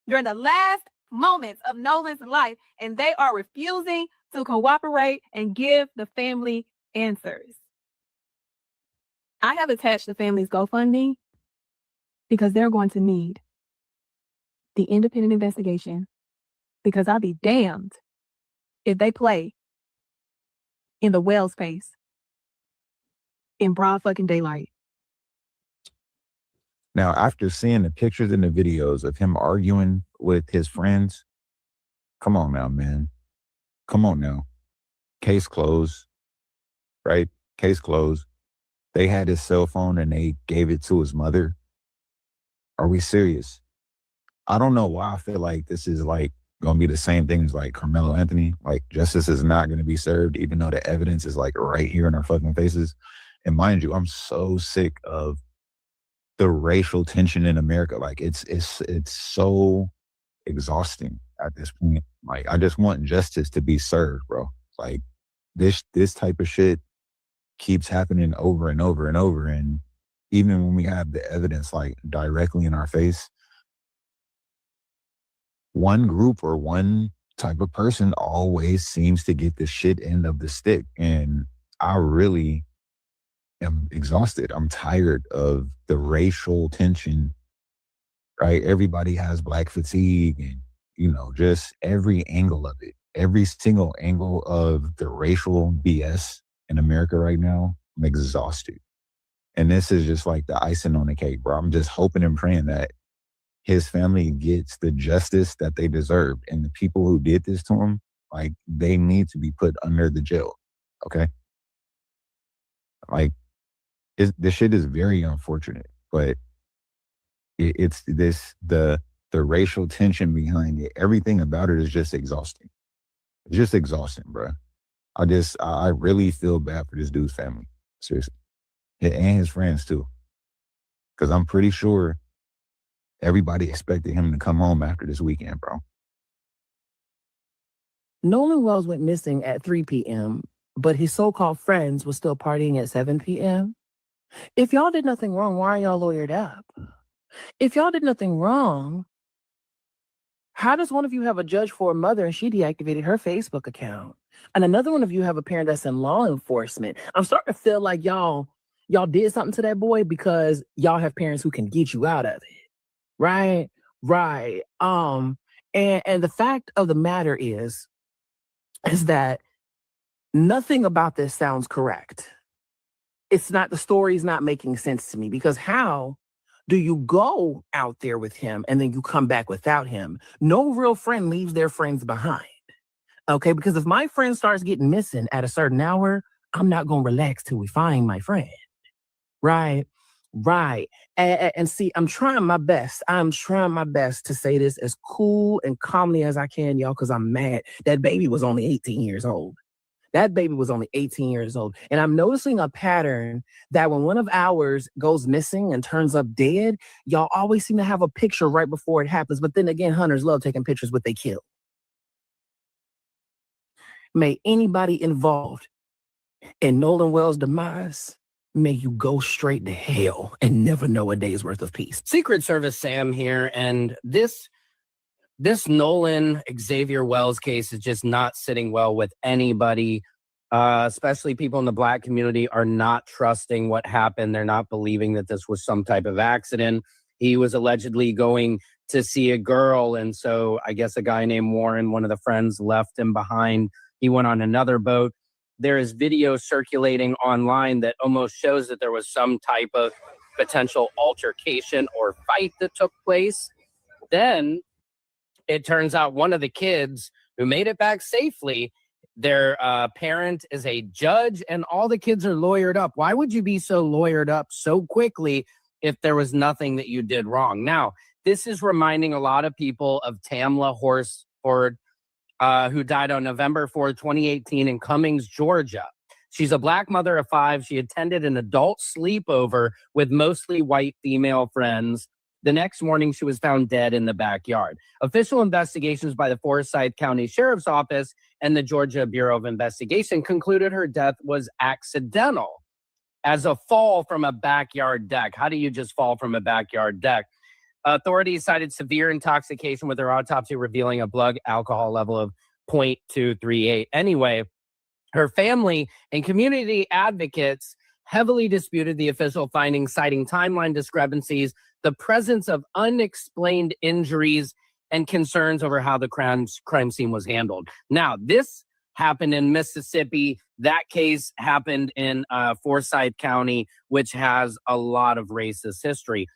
during the last moments of Nolan's life, and they are refusing to cooperate and give the family answers. I have attached the family's GoFundMe because they're going to need the independent investigation, because I'll be damned if they play in the Wells face in broad fucking daylight. Now, after seeing the pictures and the videos of him arguing with his friends, come on now, man. Come on now. Case closed, right? Case closed. They had his cell phone and they gave it to his mother. Are we serious? I don't know why I feel like this is like going to be the same thing as like Carmelo Anthony. Like, justice is not going to be served, even though the evidence is like right here in our fucking faces. And mind you, I'm so sick of the racial tension in America. Like, it's so exhausting at this point. Like, I just want justice to be served, bro. Like, this type of shit keeps happening over and over and over. And even when we have the evidence like directly in our face, one group or one type of person always seems to get the shit end of the stick. And I really am exhausted. I'm tired of the racial tension, right? Everybody has black fatigue and, just every angle of it, every single angle of the racial BS in America right now. I'm exhausted. And this is just like the icing on the cake, bro. I'm just hoping and praying that his family gets the justice that they deserve. And the people who did this to him, like, they need to be put under the jail. Okay? Like, this shit is very unfortunate, but it's the racial tension behind it. Everything about it is just exhausting. It's just exhausting, bro. I really feel bad for this dude's family. Seriously. And his friends too. Because I'm pretty sure everybody expected him to come home after this weekend, bro. Nolan Wells went missing at 3 p.m., but his so-called friends were still partying at 7 p.m. If y'all did nothing wrong, why are y'all lawyered up? If y'all did nothing wrong, how does one of you have a judge for a mother and she deactivated her Facebook account? And another one of you have a parent that's in law enforcement. I'm starting to feel like y'all did something to that boy because y'all have parents who can get you out of it. Right? Right. And the fact of the matter is that nothing about this sounds correct. The story's not making sense to me, because how do you go out there with him and then you come back without him? No real friend leaves their friends behind. Okay, because if my friend starts getting missing at a certain hour, I'm not going to relax till we find my friend. Right? Right. And see, I'm trying my best. To say this as cool and calmly as I can, y'all, because I'm mad. That baby was only 18 years old. And I'm noticing a pattern that when one of ours goes missing and turns up dead, y'all always seem to have a picture right before it happens. But then again, hunters love taking pictures with they kill. May anybody involved in Nolan Wells' demise, may you go straight to hell and never know a day's worth of peace. Secret Service Sam here, and this Nolan Xavier Wells case is just not sitting well with anybody, especially people in the Black community are not trusting what happened. They're not believing that this was some type of accident. He was allegedly going to see a girl, and so I guess a guy named Warren, one of the friends, left him behind. He went on another boat. There is video circulating online that almost shows that there was some type of potential altercation or fight that took place. Then it turns out one of the kids who made it back safely, their parent is a judge, and all the kids are lawyered up. Why would you be so lawyered up so quickly if there was nothing that you did wrong? Now, this is reminding a lot of people of Tamla Horsford, who died on November 4th, 2018 in Cummings, Georgia. She's a Black mother of 5. She attended an adult sleepover with mostly white female friends. The next morning, she was found dead in the backyard. Official investigations by the Forsyth County Sheriff's Office and the Georgia Bureau of Investigation concluded her death was accidental as a fall from a backyard deck. How do you just fall from a backyard deck? Authorities cited severe intoxication, with her autopsy revealing a blood alcohol level of 0.238. Anyway, her family and community advocates heavily disputed the official findings, citing timeline discrepancies, the presence of unexplained injuries, and concerns over how the crime scene was handled. Now, this happened in Mississippi. That case happened in Forsyth County, which has a lot of racist history.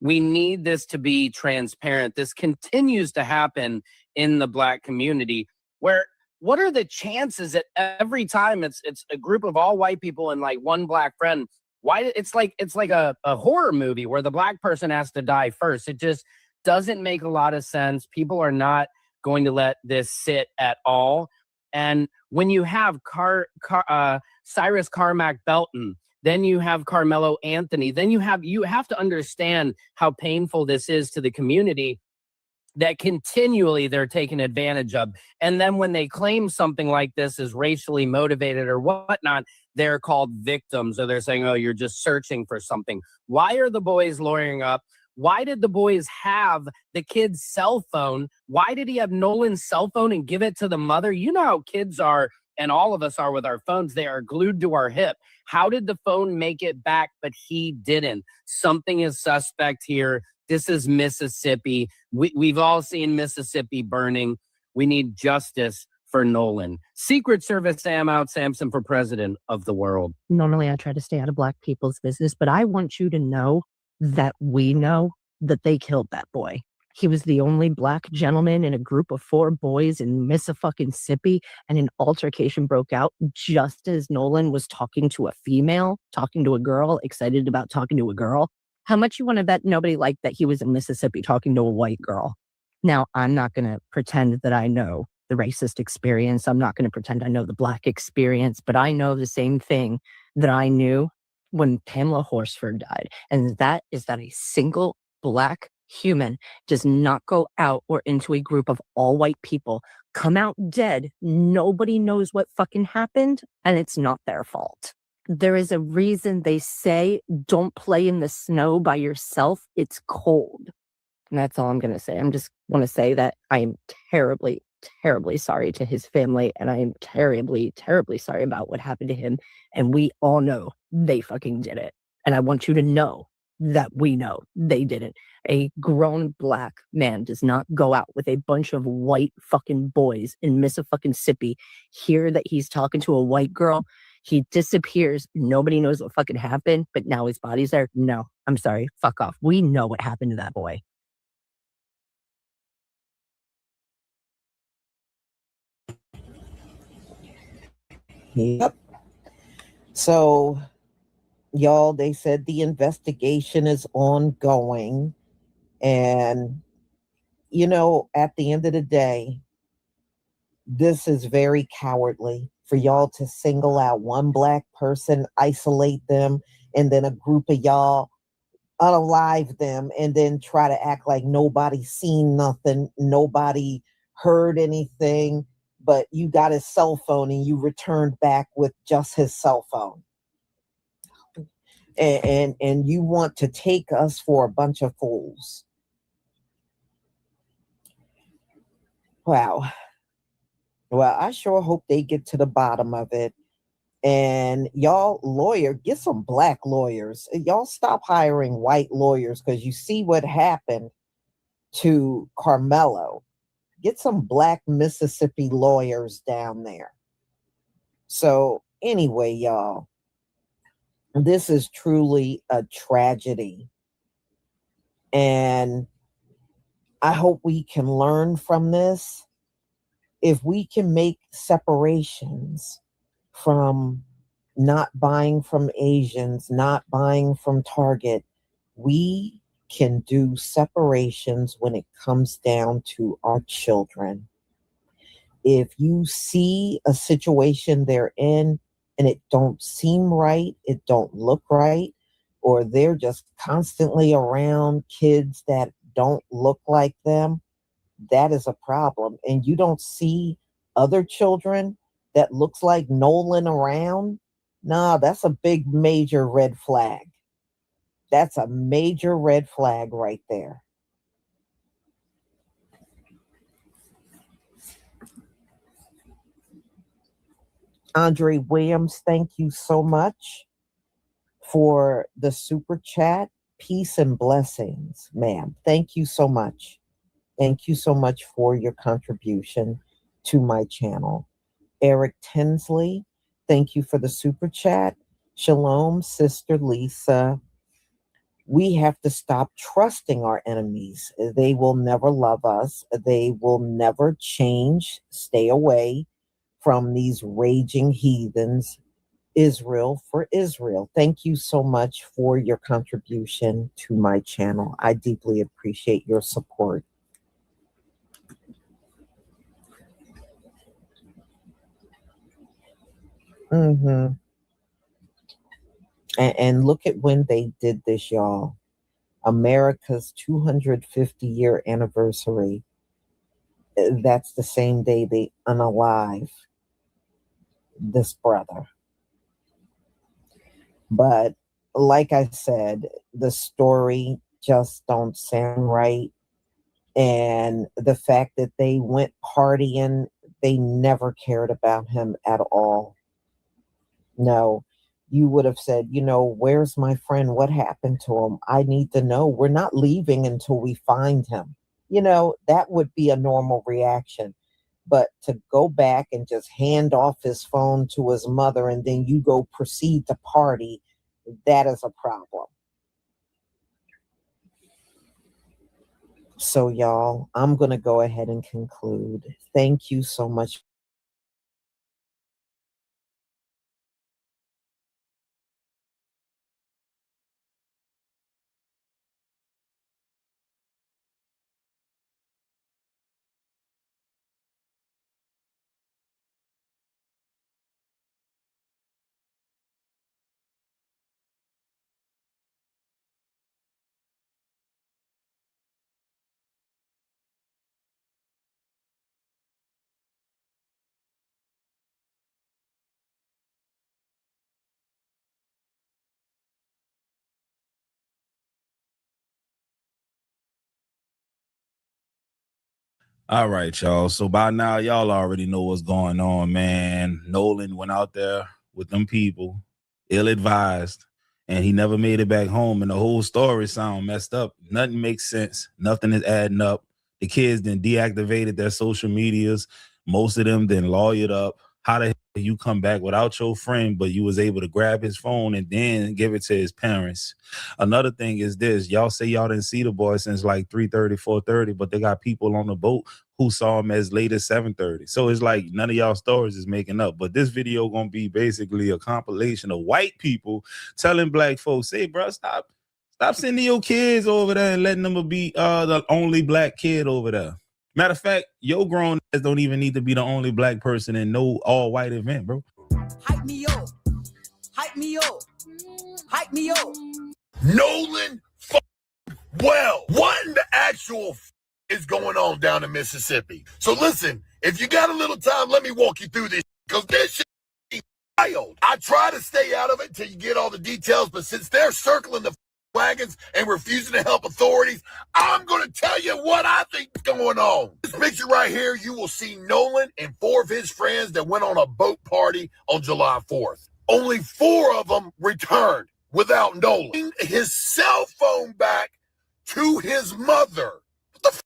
We need this to be transparent. This continues to happen in the Black community, where what are the chances that every time it's a group of all white people and like one Black friend? Why it's like a horror movie where the Black person has to die first. It just doesn't make a lot of sense. People are not going to let this sit at all. And when you have Cyrus Carmack Belton, then you have Carmelo Anthony, then you have to understand how painful this is to the community, that continually they're taken advantage of. And then when they claim something like this is racially motivated or whatnot, they're called victims, or they're saying, oh, you're just searching for something. Why are the boys lawyering up? Why did the boys have the kid's cell phone? Why did he have Nolan's cell phone and give it to the mother? You know how kids are, and all of us are with our phones. They are glued to our hip. How did the phone make it back, but he didn't? Something is suspect here. This is Mississippi. We've all seen Mississippi burning. We need justice for Nolan. Secret Service Sam out Samson for president of the world. Normally, I try to stay out of Black people's business, but I want you to know that we know that they killed that boy. He was the only Black gentleman in a group of 4 boys in Mississippi, and an altercation broke out just as Nolan was talking to a female, talking to a girl, excited about talking to a girl. How much you want to bet nobody liked that he was in Mississippi talking to a white girl? Now, I'm not going to pretend that I know the racist experience. I'm not going to pretend I know the Black experience, but I know the same thing that I knew when Pamela Horsford died. And that is that a single Black human does not go out or into a group of all white people, come out dead. Nobody knows what fucking happened, and it's not their fault. There is a reason they say, don't play in the snow by yourself. It's cold. And that's all I'm going to say. I'm just want to say that I am terribly, terribly sorry to his family. And I am terribly, terribly sorry about what happened to him. And we all know they fucking did it. And I want you to know that we know they didn't. A grown Black man does not go out with a bunch of white fucking boys in Mississippi, hear that he's talking to a white girl. He disappears. Nobody knows what fucking happened, but now his body's there. No, I'm sorry. Fuck off. We know what happened to that boy. Yep. So, y'all, they said the investigation is ongoing. And, you know, at the end of the day, this is very cowardly for y'all to single out one Black person, isolate them, and then a group of y'all unalive them and then try to act like nobody seen nothing, nobody heard anything, but you got his cell phone and you returned back with just his cell phone. And you want to take us for a bunch of fools. Wow. Well, I sure hope they get to the bottom of it. And y'all get some Black lawyers. Y'all stop hiring white lawyers because you see what happened to Carmelo. Get some Black Mississippi lawyers down there. So anyway, y'all, this is truly a tragedy. And I hope we can learn from this. If we can make separations from not buying from Asians, not buying from Target, we can do separations when it comes down to our children. If you see a situation they're in and it don't seem right, it don't look right, or they're just constantly around kids that don't look like them, that is a problem. And you don't see other children that looks like Nolan around, nah, that's a big major red flag. That's a major red flag right there. Andre Williams, thank you so much for the super chat. Peace and blessings, ma'am. Thank you so much. Thank you so much for your contribution to my channel. Eric Tinsley, thank you for the super chat. Shalom, Sister Lisa. We have to stop trusting our enemies. They will never love us. They will never change. Stay away from these raging heathens. Israel for Israel. Thank you so much for your contribution to my channel. I deeply appreciate your support. Mm-hmm. And look at when they did this, y'all. America's 250-year anniversary. That's the same day they unalive this brother. But like I said, the story just don't sound right. And the fact that they went partying, they never cared about him at all. No, you would have said, you know, where's my friend? What happened to him? I need to know. We're not leaving until we find him. You know, that would be a normal reaction. But to go back and just hand off his phone to his mother and then you go proceed to party, that is a problem. So, y'all, I'm going to go ahead and conclude. Thank you so much. All right, y'all. So by now, y'all already know what's going on, man. Nolan went out there with them people, ill-advised, and he never made it back home. And the whole story sound messed up. Nothing makes sense. Nothing is adding up. The kids then deactivated their social medias. Most of them then lawyered up. How the hell you come back without your friend, but you was able to grab his phone and then give it to his parents? Another thing is this. Y'all say y'all didn't see the boy since like 3:30, 4:30, but they got people on the boat who saw him as late as 7:30. So it's like none of y'all stories is making up. But this video gonna be basically a compilation of white people telling black folks, hey, bro, stop sending your kids over there and letting them be the only black kid over there. Matter of fact, your grown ass don't even need to be the only black person in no all-white event, bro. Hype me up. Hype me up. Hype me up. Nolan well. What in the actual is going on down in Mississippi? So listen, if you got a little time, let me walk you through this, because this shit is wild. I try to stay out of it until you get all the details, but since they're circling the wagons and refusing to help authorities, I'm going to tell you what I think is going on. This picture right here, you will see Nolan and 4 of his friends that went on a boat party on July 4th. Only 4 of them returned without Nolan. His cell phone back to his mother. What the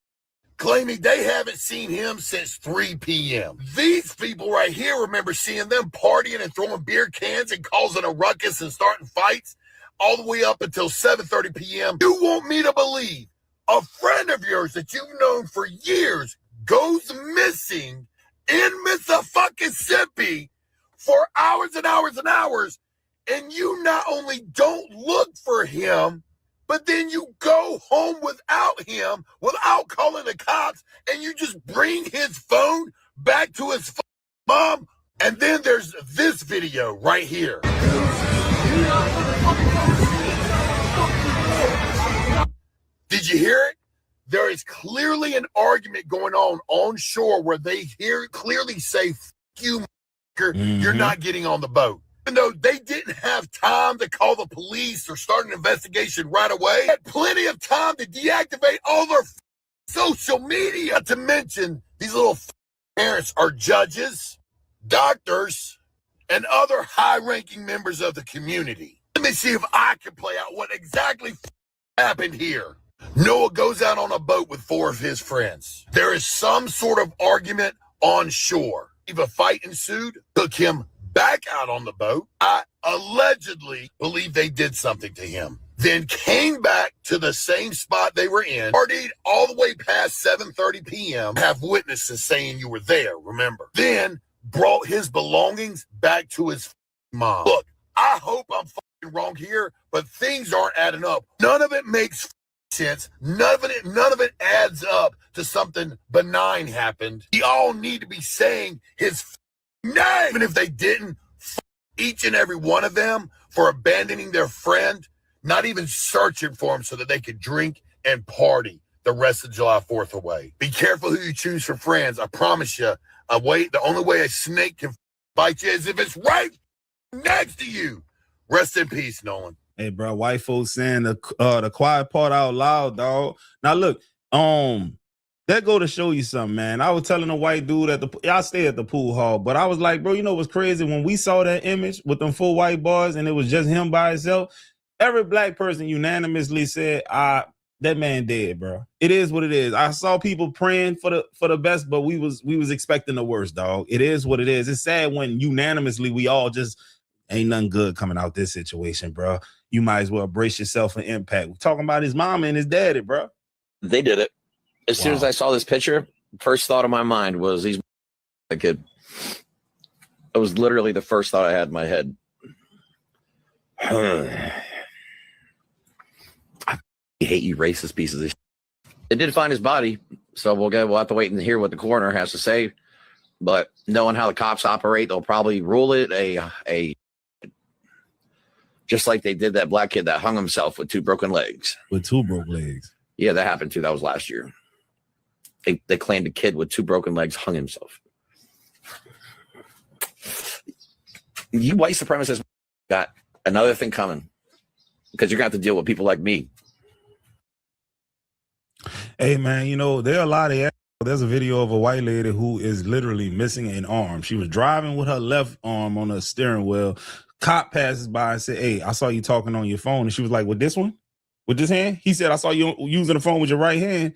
claiming they haven't seen him since 3 p.m. These people right here remember seeing them partying and throwing beer cans and causing a ruckus and starting fights all the way up until 7:30 p.m. You want me to believe a friend of yours that you've known for years goes missing in Mississippi for hours and hours and hours, and you not only don't look for him, but then you go home without him, without calling the cops, and you just bring his phone back to his mom. And then there's this video right here. Did you hear it? There is clearly an argument going on shore where they clearly say, "F you, you're not getting on the boat." Even though they didn't have time to call the police or start an investigation right away, they had plenty of time to deactivate all their social media. Not to mention, these little parents are judges, doctors, and other high-ranking members of the community. Let me see if I can play out what exactly happened here. Noah goes out on a boat with 4 of his friends. There is some sort of argument on shore. If a fight ensued, took him back out on the boat. I allegedly believe they did something to him. Then came back to the same spot they were in, partied all the way past 7:30 p.m. Have witnesses saying you were there, remember. Then brought his belongings back to his mom. Look, I hope I'm fucking wrong here, but things aren't adding up. None of it makes sense. None of it adds up to something benign happened. We all need to be saying his name. Even if they didn't, each and every one of them for abandoning their friend, not even searching for him so that they could drink and party the rest of July 4th away. Be careful who you choose for friends. I promise you, the only way a snake can bite you is if it's right next to you. Rest in peace, Nolan. Hey, bro, white folks saying the quiet part out loud, dog. Now, look, that go to show you something, man. I was telling a white dude I stay at the pool hall, but I was like, bro, you know what's crazy? When we saw that image with them 4 white boys and it was just him by himself, every black person unanimously said, that man dead, bro. It is what it is. I saw people praying for the best, but we was expecting the worst, dog. It is what it is. It's sad when unanimously we all just ain't nothing good coming out this situation, bro. You might as well brace yourself for impact. We're talking about his mama and his daddy, bro. They did it. As soon as I saw this picture, first thought of my mind was these a kid. It was literally the first thought I had in my head. I hate you racist pieces of shit. They did find his body, so we'll have to wait and hear what the coroner has to say. But knowing how the cops operate, they'll probably rule it a just like they did that black kid that hung himself with 2 broken legs. With 2 broke legs. Yeah, that happened too. That was last year. They claimed a kid with 2 broken legs hung himself. You white supremacists got another thing coming because you're going to have to deal with people like me. Hey, man, there are a lot of. There's a video of a white lady who is literally missing an arm. She was driving with her left arm on the steering wheel. Cop passes by and said, "Hey, I saw you talking on your phone." And she was like, "With this one? With this hand?" He said, "I saw you using the phone with your right hand."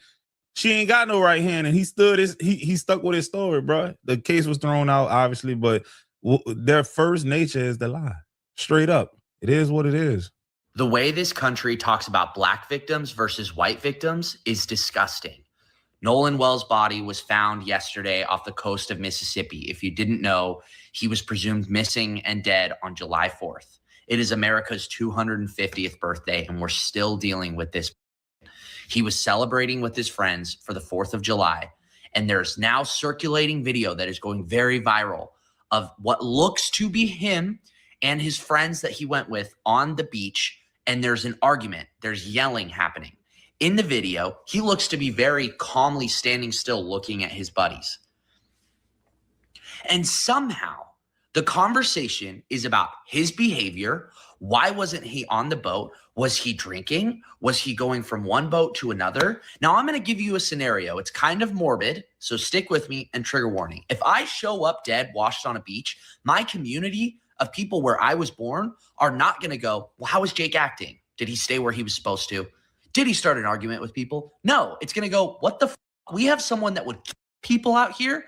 She ain't got no right hand, and he stuck with his story, bro. The case was thrown out, obviously, but their first nature is to lie. Straight up. It is what it is. The way this country talks about black victims versus white victims is disgusting. Nolan Wells' body was found yesterday off the coast of Mississippi. If you didn't know, he was presumed missing and dead on July 4th. It is America's 250th birthday, and we're still dealing with this. He was celebrating with his friends for the 4th of July, and there's now circulating video that is going very viral of what looks to be him and his friends that he went with on the beach, and there's an argument. There's yelling happening. In the video, he looks to be very calmly standing still looking at his buddies. And somehow, the conversation is about his behavior. Why wasn't he on the boat? Was he drinking? Was he going from one boat to another? Now, I'm going to give you a scenario. It's kind of morbid, so stick with me and trigger warning. If I show up dead, washed on a beach, my community of people where I was born are not going to go, well, how was Jake acting? Did he stay where he was supposed to? Did he start an argument with people? No, it's going to go, what the f***? We have someone that would kill people out here?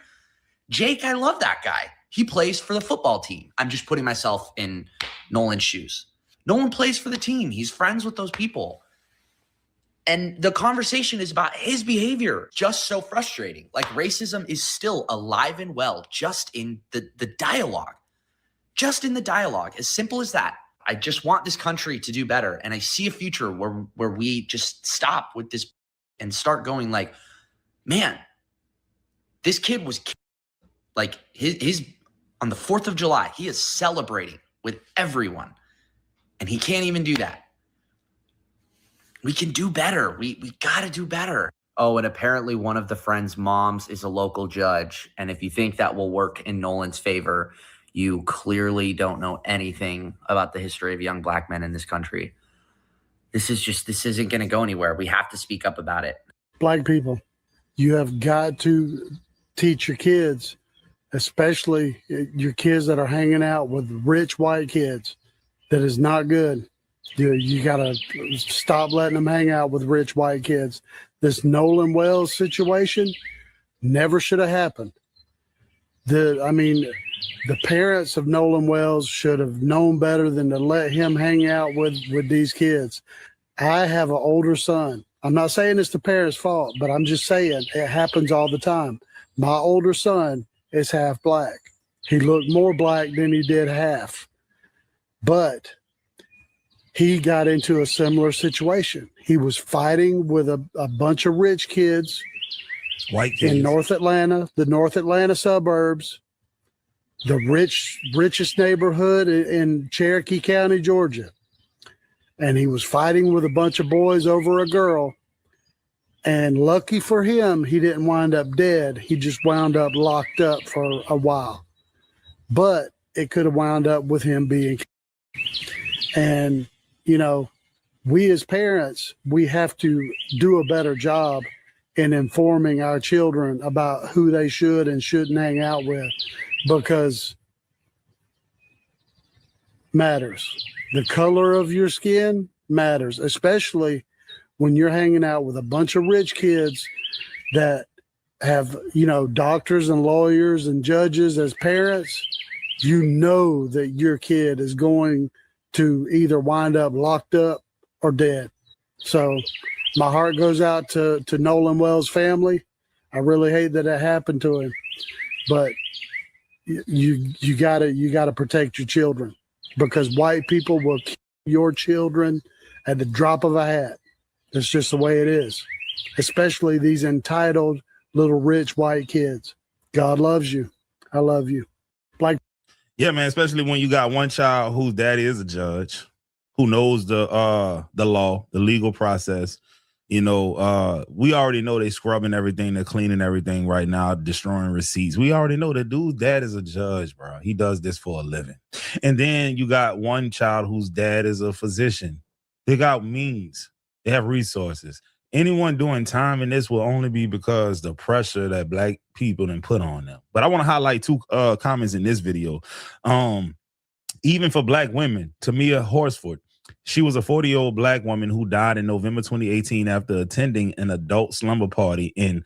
Jake, I love that guy. He plays for the football team. I'm just putting myself in Nolan's shoes. Nolan plays for the team. He's friends with those people. And the conversation is about his behavior. Just so frustrating. Like racism is still alive and well just in the dialogue. Just in the dialogue. As simple as that. I just want this country to do better. And I see a future where we just stop with this and start going like, man, this kid was like his on the 4th of July, he is celebrating with everyone. And he can't even do that. We can do better. We got to do better. Oh, and apparently one of the friends' moms is a local judge. And if you think that will work in Nolan's favor, you clearly don't know anything about the history of young black men in this country. This isn't going to go anywhere. We have to speak up about it. Black people, you have got to teach your kids, especially your kids that are hanging out with rich white kids. That is not good. You got to stop letting them hang out with rich white kids. This Nolan Wells situation never should have happened. The parents of Nolan Wells should have known better than to let him hang out with these kids. I have an older son. I'm not saying it's the parents' fault, but I'm just saying it happens all the time. My older son is half black. He looked more black than he did half. But he got into a similar situation. He was fighting with a bunch of rich kids, white kids, in North Atlanta, the North Atlanta suburbs, the richest neighborhood in Cherokee County, Georgia. And he was fighting with a bunch of boys over a girl. And lucky for him, he didn't wind up dead. He just wound up locked up for a while. But it could have wound up with him being killed. And, we as parents, we have to do a better job in informing our children about who they should and shouldn't hang out with, because matters. The color of your skin matters, especially when you're hanging out with a bunch of rich kids that have, you know, doctors and lawyers and judges as parents, you know that your kid is going to either wind up locked up or dead. So my heart goes out to Nolan Wells' family. I really hate that it happened to him, but you gotta protect your children, because white people will kill your children at the drop of a hat. That's just the way it is, especially these entitled little rich white kids. God loves you. I love you. Like, Yeah, man, especially when you got one child whose daddy is a judge, who knows the law, the legal process. You know, we already know they scrubbing everything, they're cleaning everything right now, destroying receipts. We already know the dude's dad is a judge, bro. He does this for a living. And then you got one child whose dad is a physician. They got means, they have resources. Anyone doing time in this will only be because the pressure that black people then put on them. But I want to highlight two comments in this video. Even for black women, Tamia Horsford, she was a 40-year-old black woman who died in November 2018 after attending an adult slumber party in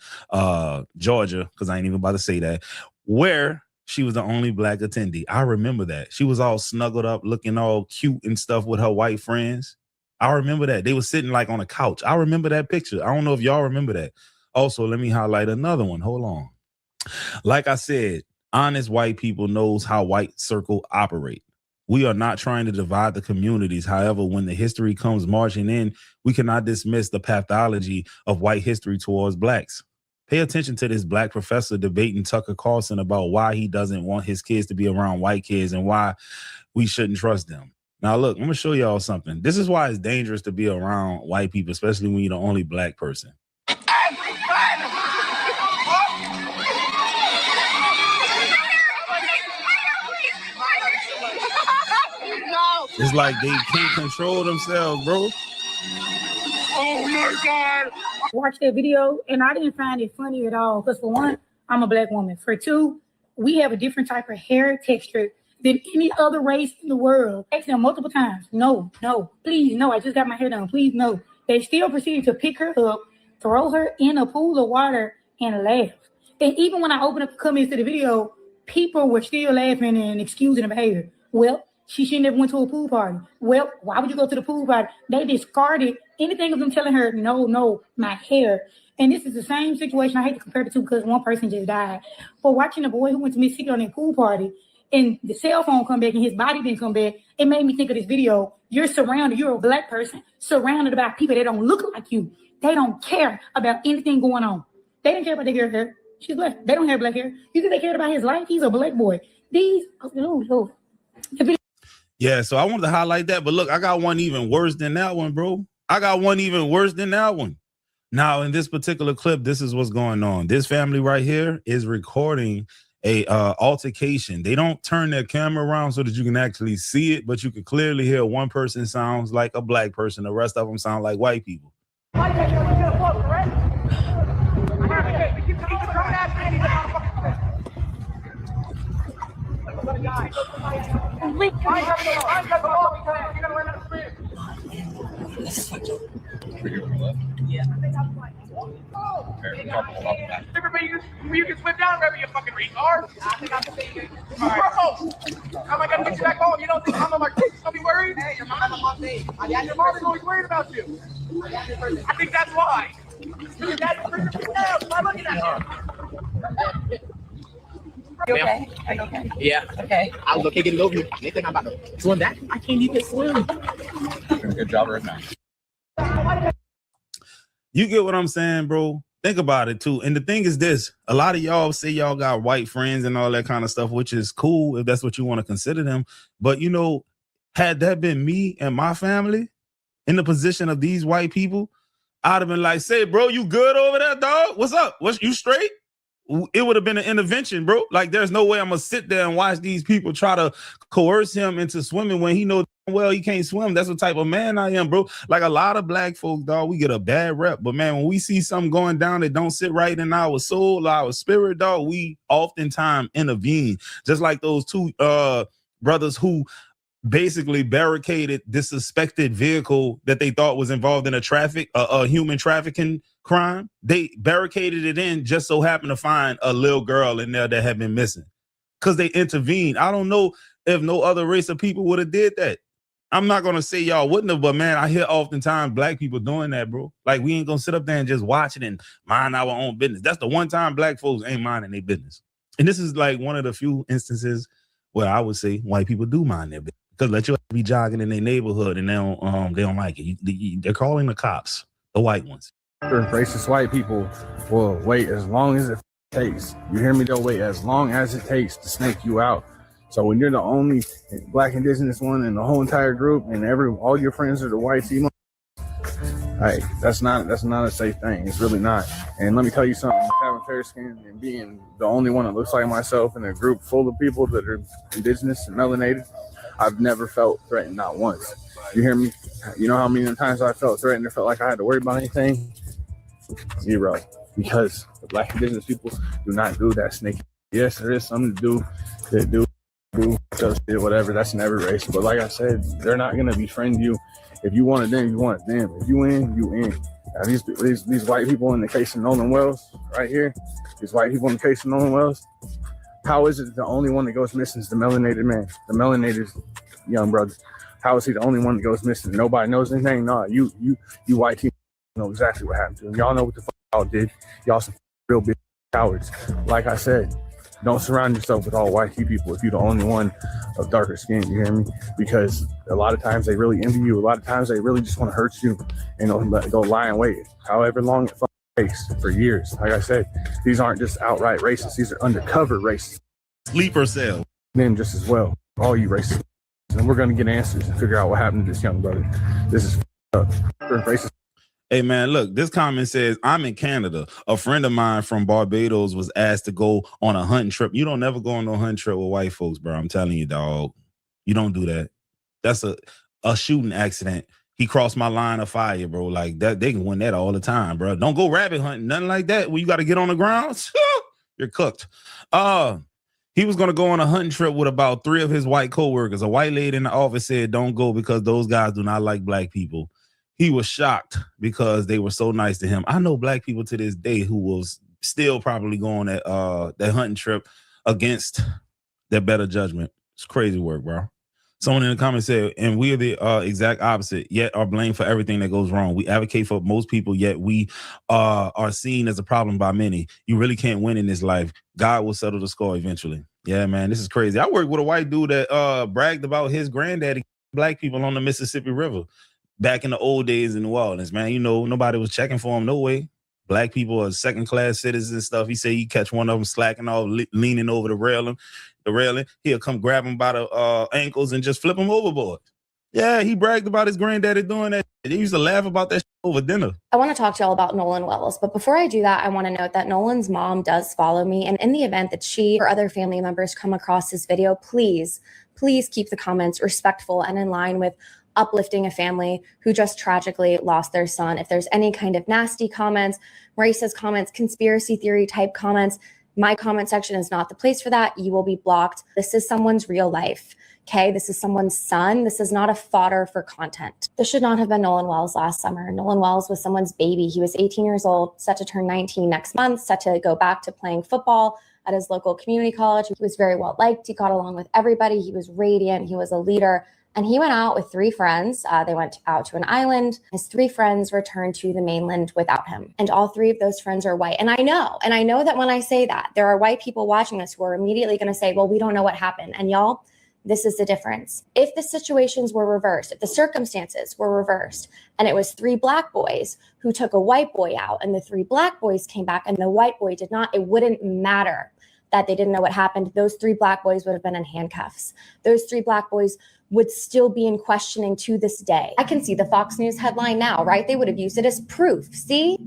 Georgia, because I ain't even about to say that, where she was the only black attendee. I remember that. She was all snuggled up, looking all cute and stuff with her white friends. I remember that. They were sitting like on a couch. I remember that picture. I don't know if y'all remember that. Also, let me highlight another one. Hold on. Like I said, honest white people knows how white circle operate. We are not trying to divide the communities. However, when the history comes marching in, we cannot dismiss the pathology of white history towards blacks. Pay attention to this black professor debating Tucker Carlson about why he doesn't want his kids to be around white kids and why we shouldn't trust them. Now, look, I'm going to show y'all something. This is why it's dangerous to be around white people, especially when you're the only black person. It's like they can't control themselves, bro. Oh my God. Watched that video and I didn't find it funny at all. Because for one, I'm a black woman. For two, we have a different type of hair texture than any other race in the world. I asked them multiple times, no, please, no, I just got my hair done, please, no. They still proceeded to pick her up, throw her in a pool of water, and laugh. And even when I opened up the comments to the video, people were still laughing and excusing the behavior. Well, she shouldn't have went to a pool party. Well, why would you go to the pool party? They discarded anything of them telling her, no, my hair. And this is the same situation. I hate to compare the two because one person just died. But watching a boy who went to Mississippi on a pool party and the cell phone come back and his body didn't come back, it made me think of this video. You're a black person surrounded by people that don't look like you. They don't care about anything going on. They didn't care about their hair. She's black. They don't have black hair. You think they cared about his life? He's a black boy. Yeah, so I wanted to highlight that. But look, I got one even worse than that one, bro. I got one even worse than that one. Now, in this particular clip, this is what's going on. This family right here is recording a altercation. They don't turn their camera around so that you can actually see it, but you can clearly hear one person sounds like a black person. The rest of them sound like white people. Yeah. You can swim down, Remy, you fucking retard. I think I'm thinking. Bro, how am I gonna get you back home? You don't think I'm like gonna be worried? Hey, your mom is always worried about you. I think that's why. Your dad's I'm looking at you. You okay? Are you okay? Yeah. Okay. I was okay getting over here. They think I'm about to swim back. I can't even swim. Good job right now. You get what I'm saying, bro? Think about it too. And the thing is this, a lot of y'all say y'all got white friends and all that kind of stuff, which is cool if that's what you want to consider them. But you know, had that been me and my family in the position of these white people, I'd have been like, say, bro, you good over there, dog? What's up? You straight? It would have been an intervention, bro. Like, there's no way I'm gonna sit there and watch these people try to coerce him into swimming when he knows well he can't swim. That's what type of man I am, bro. Like, a lot of black folks, dog, we get a bad rep. But man, when we see something going down that don't sit right in our soul, our spirit, dog, we oftentimes intervene. Just like those two brothers who basically barricaded this suspected vehicle that they thought was involved in a human trafficking crime. They barricaded it in, just so happened to find a little girl in there that had been missing because they intervened. I don't know if no other race of people would have did that. I'm not going to say y'all wouldn't have, but man, I hear oftentimes black people doing that, bro. Like, we ain't going to sit up there and just watch it and mind our own business. That's the one time black folks ain't minding their business. And this is like one of the few instances where I would say white people do mind their business. Because let you be jogging in their neighborhood and they don't like it. They're calling the cops, the white ones. Racist white people will wait as long as it takes. You hear me? They'll wait as long as it takes to snake you out. So when you're the only black indigenous one in the whole entire group, and all your friends are the whites, hey, that's not a safe thing. It's really not. And let me tell you something: having fair skin and being the only one that looks like myself in a group full of people that are indigenous and melanated, I've never felt threatened, not once. You hear me? You know how many times I felt threatened or felt like I had to worry about anything? 0. Because the black indigenous people do not do that sneaky. Yes, there is something to do that do whatever. That's in every race. But like I said, they're not gonna befriend you. If you wanted them, you wanted them. If you in, you in. Now these white people in the case of Nolan Wells, right here, these white people in the case of Nolan Wells, how is it the only one that goes missing is the melanated man, the melanated young brother? How is he the only one that goes missing? Nobody knows anything. No, you white people know exactly what happened to him. Y'all know what the fuck y'all did. Y'all some real big cowards. Like I said, don't surround yourself with all white people if you're the only one of darker skin. You hear me? Because a lot of times they really envy you. A lot of times they really just want to hurt you and go lie in wait. However long it takes, for years. Like I said, these aren't just outright racists. These are undercover racists. Sleeper cell. Them just as well. All you racists. And we're going to get answers and figure out what happened to this young brother. This is up. Racist. Hey, man, look, this comment says, I'm in Canada. A friend of mine from Barbados was asked to go on a hunting trip. You don't never go on no hunting trip with white folks, bro. I'm telling you, dog. You don't do that. That's a shooting accident. He crossed my line of fire, bro. Like that, they can win that all the time, bro. Don't go rabbit hunting, nothing like that. When you got to get on the ground, you're cooked. He was going to go on a hunting trip with about 3 of his white coworkers. A white lady in the office said, don't go because those guys do not like black people. He was shocked because they were so nice to him. I know black people to this day who will still probably go on that hunting trip against their better judgment. It's crazy work, bro. Someone in the comments said, and we are the exact opposite, yet are blamed for everything that goes wrong. We advocate for most people, yet we are seen as a problem by many. You really can't win in this life. God will settle the score eventually. Yeah, man, this is crazy. I worked with a white dude that bragged about his granddaddy, black people on the Mississippi River. Back in the old days in New Orleans, man, you know, nobody was checking for him. No way. Black people are second-class citizens and stuff. He said you catch one of them slacking off, leaning over the railing. He'll come grab him by the ankles and just flip him overboard. Yeah, he bragged about his granddaddy doing that. He used to laugh about that over dinner. I want to talk to y'all about Nolan Wells, but before I do that, I want to note that Nolan's mom does follow me, and in the event that she or other family members come across this video, please keep the comments respectful and in line with uplifting a family who just tragically lost their son. If there's any kind of nasty comments, racist comments, conspiracy theory type comments, my comment section is not the place for that. You will be blocked. This is someone's real life. Okay, this is someone's son. This is not a fodder for content. This should not have been Nolan Wells last summer. Nolan Wells was someone's baby. He was 18 years old, set to turn 19 next month, set to go back to playing football at his local community college. He was very well liked. He got along with everybody. He was radiant. He was a leader. And he went out with 3 friends. They went out to an island. His 3 friends returned to the mainland without him. And all 3 of those friends are white. And I know that when I say that, there are white people watching this who are immediately going to say, well, we don't know what happened. And y'all, this is the difference. If the situations were reversed, if the circumstances were reversed, and it was 3 black boys who took a white boy out, and the 3 black boys came back and the white boy did not, it wouldn't matter that they didn't know what happened. Those 3 black boys would have been in handcuffs. Those 3 black boys would still be in questioning to this day. I can see the Fox News headline now, right? They would have used it as proof. See,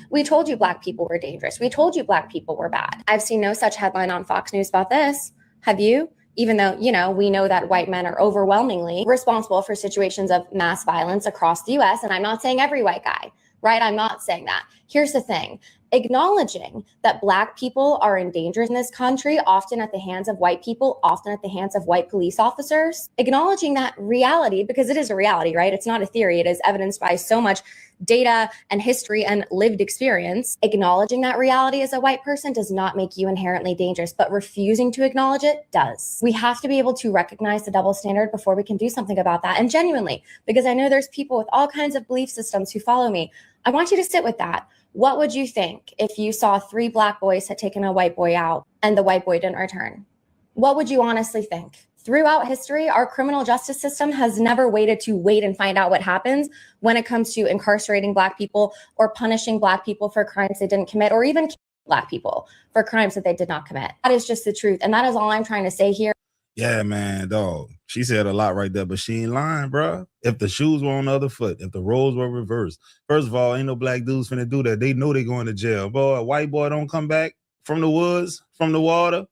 we told you black people were dangerous. We told you black people were bad. I've seen no such headline on Fox News about this. Have you? Even though, you know, we know that white men are overwhelmingly responsible for situations of mass violence across the US. And I'm not saying every white guy, right? I'm not saying that. Here's the thing. Acknowledging that Black people are in danger in this country, often at the hands of white people, often at the hands of white police officers. Acknowledging that reality, because it is a reality, right? It's not a theory. It is evidenced by so much data and history and lived experience. Acknowledging that reality as a white person does not make you inherently dangerous, but refusing to acknowledge it does. We have to be able to recognize the double standard before we can do something about that. And genuinely, because I know there's people with all kinds of belief systems who follow me, I want you to sit with that. What would you think if you saw 3 Black boys had taken a white boy out and the white boy didn't return? What would you honestly think? Throughout history, our criminal justice system has never waited to wait and find out what happens when it comes to incarcerating Black people or punishing Black people for crimes they didn't commit, or even Black people for crimes that they did not commit. That is just the truth. And that is all I'm trying to say here. Yeah, man, dog. She said a lot right there, but she ain't lying, bro. If the shoes were on the other foot, if the roles were reversed, first of all, ain't no Black dudes finna do that. They know they going to jail. Boy, a white boy don't come back from the woods, from the water.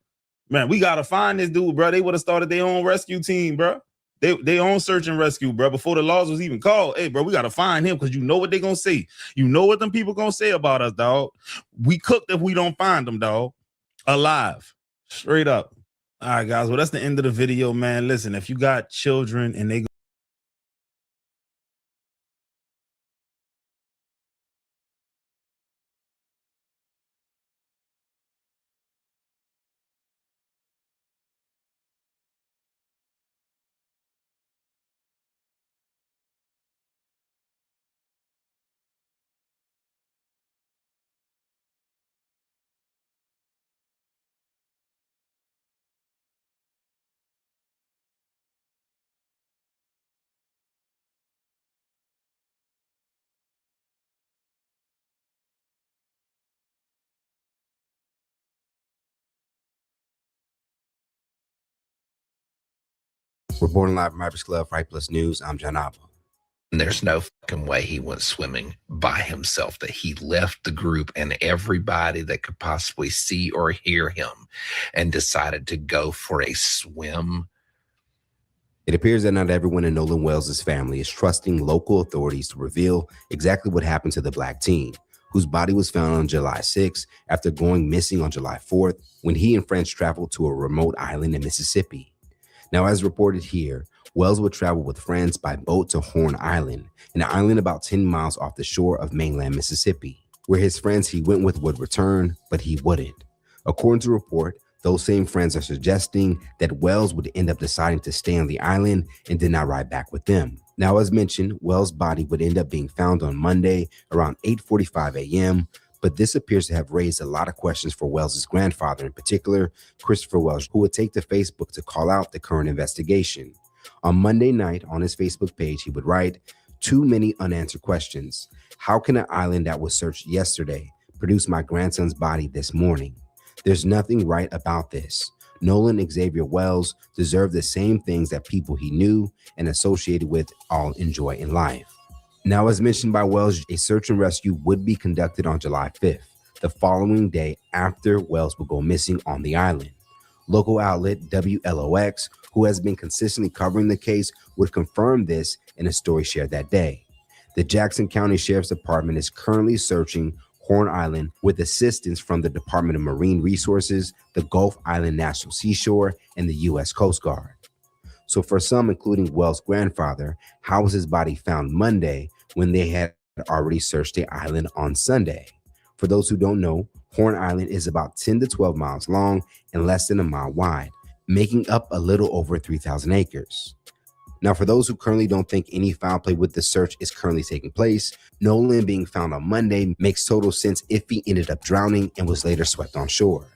Man, we gotta find this dude, bro. They would have started their own rescue team, bro. They own search and rescue, bro. Before the laws was even called. Hey, bro, we gotta find him because you know what they gonna say. You know what them people gonna say about us, dog. We cooked if we don't find them, dog. Alive, straight up. All right, guys. Well, that's the end of the video, man. Listen, if you got children and they Reporting live from Hypers Club, Fight Plus News, I'm John Appa. There's no fucking way he went swimming by himself, that he left the group and everybody that could possibly see or hear him and decided to go for a swim. It appears that not everyone in Nolan Wells' family is trusting local authorities to reveal exactly what happened to the Black teen, whose body was found on July 6th after going missing on July 4th when he and friends traveled to a remote island in Mississippi. Now, as reported here, Wells would travel with friends by boat to Horn Island, an island about 10 miles off the shore of mainland Mississippi, where his friends he went with would return, but he wouldn't. According to report, those same friends are suggesting that Wells would end up deciding to stay on the island and did not ride back with them. Now, as mentioned, Wells' body would end up being found on Monday around 8:45 a.m., but this appears to have raised a lot of questions for Wells' grandfather, in particular, Christopher Wells, who would take to Facebook to call out the current investigation. On Monday night, on his Facebook page, he would write, "Too many unanswered questions. How can an island that was searched yesterday produce my grandson's body this morning? There's nothing right about this. Nolan Xavier Wells deserved the same things that people he knew and associated with all enjoy in life." Now, as mentioned by Wells, a search and rescue would be conducted on July 5th, the following day after Wells would go missing on the island. Local outlet WLOX, who has been consistently covering the case, would confirm this in a story shared that day. The Jackson County Sheriff's Department is currently searching Horn Island with assistance from the Department of Marine Resources, the Gulf Island National Seashore, and the U.S. Coast Guard. So for some, including Wells' grandfather, how was his body found Monday when they had already searched the island on Sunday? For those who don't know, Horn Island is about 10 to 12 miles long and less than a mile wide, making up a little over 3,000 acres. Now, for those who currently don't think any foul play with the search is currently taking place, Nolan being found on Monday makes total sense if he ended up drowning and was later swept on shore.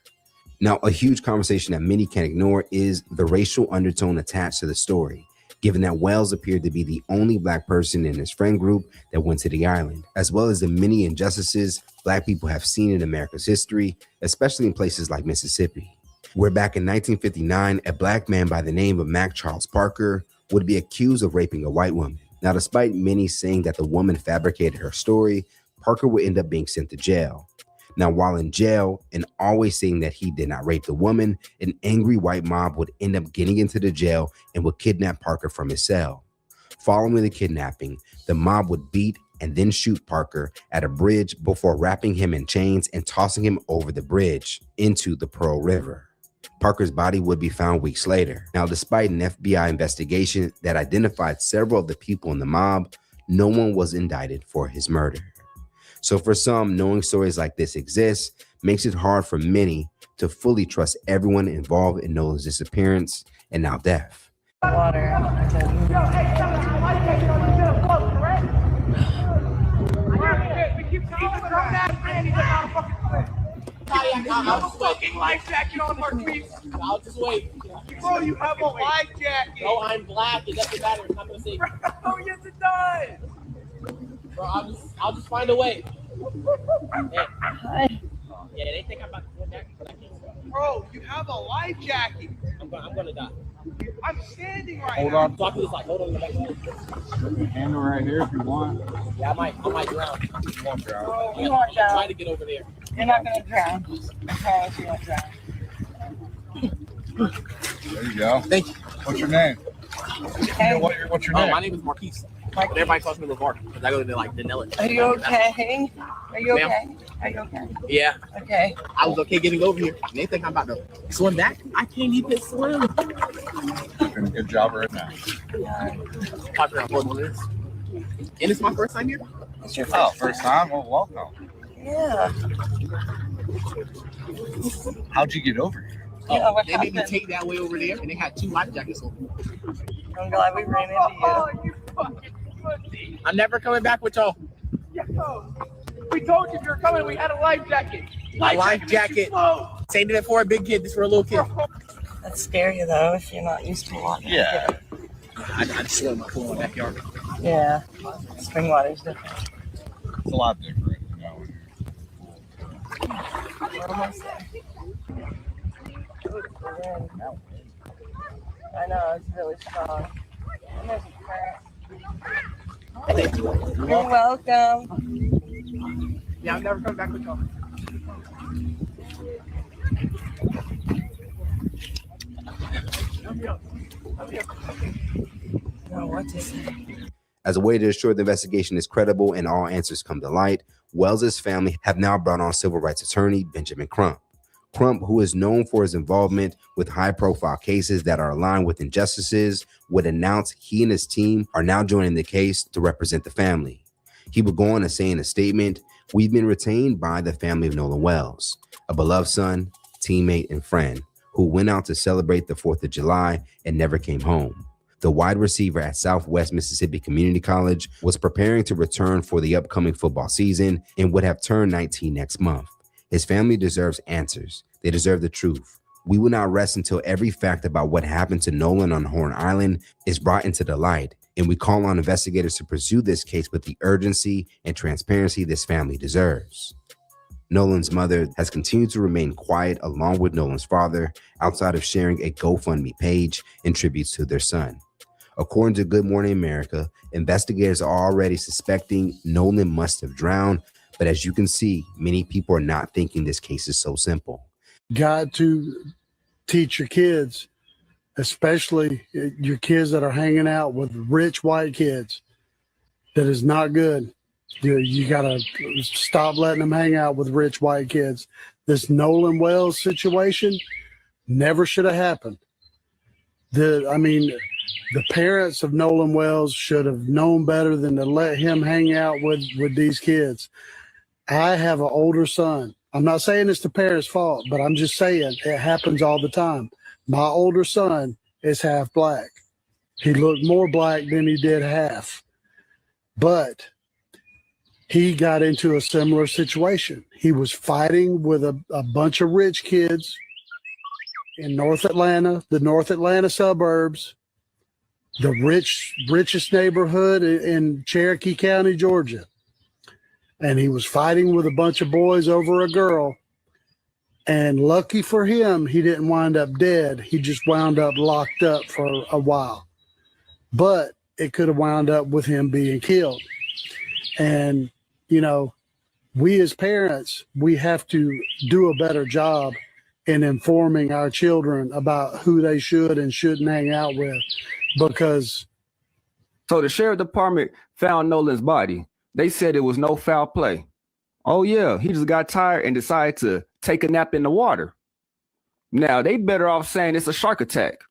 Now, a huge conversation that many can't ignore is the racial undertone attached to the story, given that Wells appeared to be the only Black person in his friend group that went to the island, as well as the many injustices Black people have seen in America's history, especially in places like Mississippi, where back in 1959, a Black man by the name of Mac Charles Parker would be accused of raping a white woman. Now, despite many saying that the woman fabricated her story, Parker would end up being sent to jail. Now, while in jail and always saying that he did not rape the woman, an angry white mob would end up getting into the jail and would kidnap Parker from his cell. Following the kidnapping, the mob would beat and then shoot Parker at a bridge before wrapping him in chains and tossing him over the bridge into the Pearl River. Parker's body would be found weeks later. Now, despite an FBI investigation that identified several of the people in the mob, no one was indicted for his murder. So for some, knowing stories like this exist makes it hard for many to fully trust everyone involved in Nolan's disappearance and now death. Water. I'm a fucking life jacket on, Marquise. I'll just wait. Bro, you have a life jacket. Bro, I'm black. It doesn't matter. It's not gonna save me. Oh, yes, it does. Bro, I'll just find a way. Hey. Yeah, they think I'm about to go back. Bro, you have a life jacket. I'm gonna die. I'm standing right now. Hold on. Talk to this like, hold on. Put your handle right here if you want. Yeah, I might drown. You won't drown. Bro, you won't drown. Try to get over there. You're not gonna drown. I promise you won't drown. There you go. Thank you. What's your name? Hey. What's your name? My name is Marquise. But everybody calls me LeVar because I go to like Danella. Are you okay? Are you okay? Ma'am? Are you okay? Yeah. Okay. I was okay getting over here. And they think I'm about to swim back. I can't even swim. Doing a good job right now. Talk around for this. And it's my first time here. It's your First time? Well, welcome. Yeah. How'd you get over here? Yeah, what They made me happened? take that way over there, and they had 2 life jackets on. I'm glad we ran into you. I'm never coming back with y'all. We told you if you were coming, we had a life jacket. A life jacket. Same thing for a big kid. This for a little kid. That's scary though if you're not used to water. Yeah. I just swim my pool in my backyard. Yeah. Spring water's different. It's a lot different. You know. We're almost there. I know, it's really strong. And there's a current. You're welcome. Yeah, I'm never coming back with y'all. No, what to say? As a way to ensure the investigation is credible and all answers come to light, Wells's family have now brought on civil rights attorney Benjamin Crump. Crump, who is known for his involvement with high-profile cases that are aligned with injustices, would announce he and his team are now joining the case to represent the family. He would go on to say in a statement, "We've been retained by the family of Nolan Wells, a beloved son, teammate, and friend who went out to celebrate the 4th of July and never came home. The wide receiver at Southwest Mississippi Community College was preparing to return for the upcoming football season and would have turned 19 next month. His family deserves answers. They deserve the truth. We will not rest until every fact about what happened to Nolan on Horn Island is brought into the light, and we call on investigators to pursue this case with the urgency and transparency this family deserves." Nolan's mother has continued to remain quiet along with Nolan's father outside of sharing a GoFundMe page in tributes to their son. According to Good Morning America, investigators are already suspecting Nolan must have drowned, but as you can see, many people are not thinking this case is so simple. Got to teach your kids, especially your kids that are hanging out with rich white kids, that is not good. You got to stop letting them hang out with rich white kids. This Nolan Wells situation never should have happened. The parents of Nolan Wells should have known better than to let him hang out with these kids. I have an older son. I'm not saying it's the parents' fault, but I'm just saying it happens all the time. My older son is half black. He looked more black than he did half. But he got into a similar situation. He was fighting with a bunch of rich kids in North Atlanta, the North Atlanta suburbs, the richest neighborhood in Cherokee County, Georgia. And he was fighting with a bunch of boys over a girl. And lucky for him, he didn't wind up dead. He just wound up locked up for a while. But it could have wound up with him being killed. And, you know, we as parents, we have to do a better job in informing our children about who they should and shouldn't hang out with. Because so the sheriff department found Nolan's body, They said it was no foul play. Oh yeah, he just got tired and decided to take a nap in the water. Now they better off saying it's a shark attack,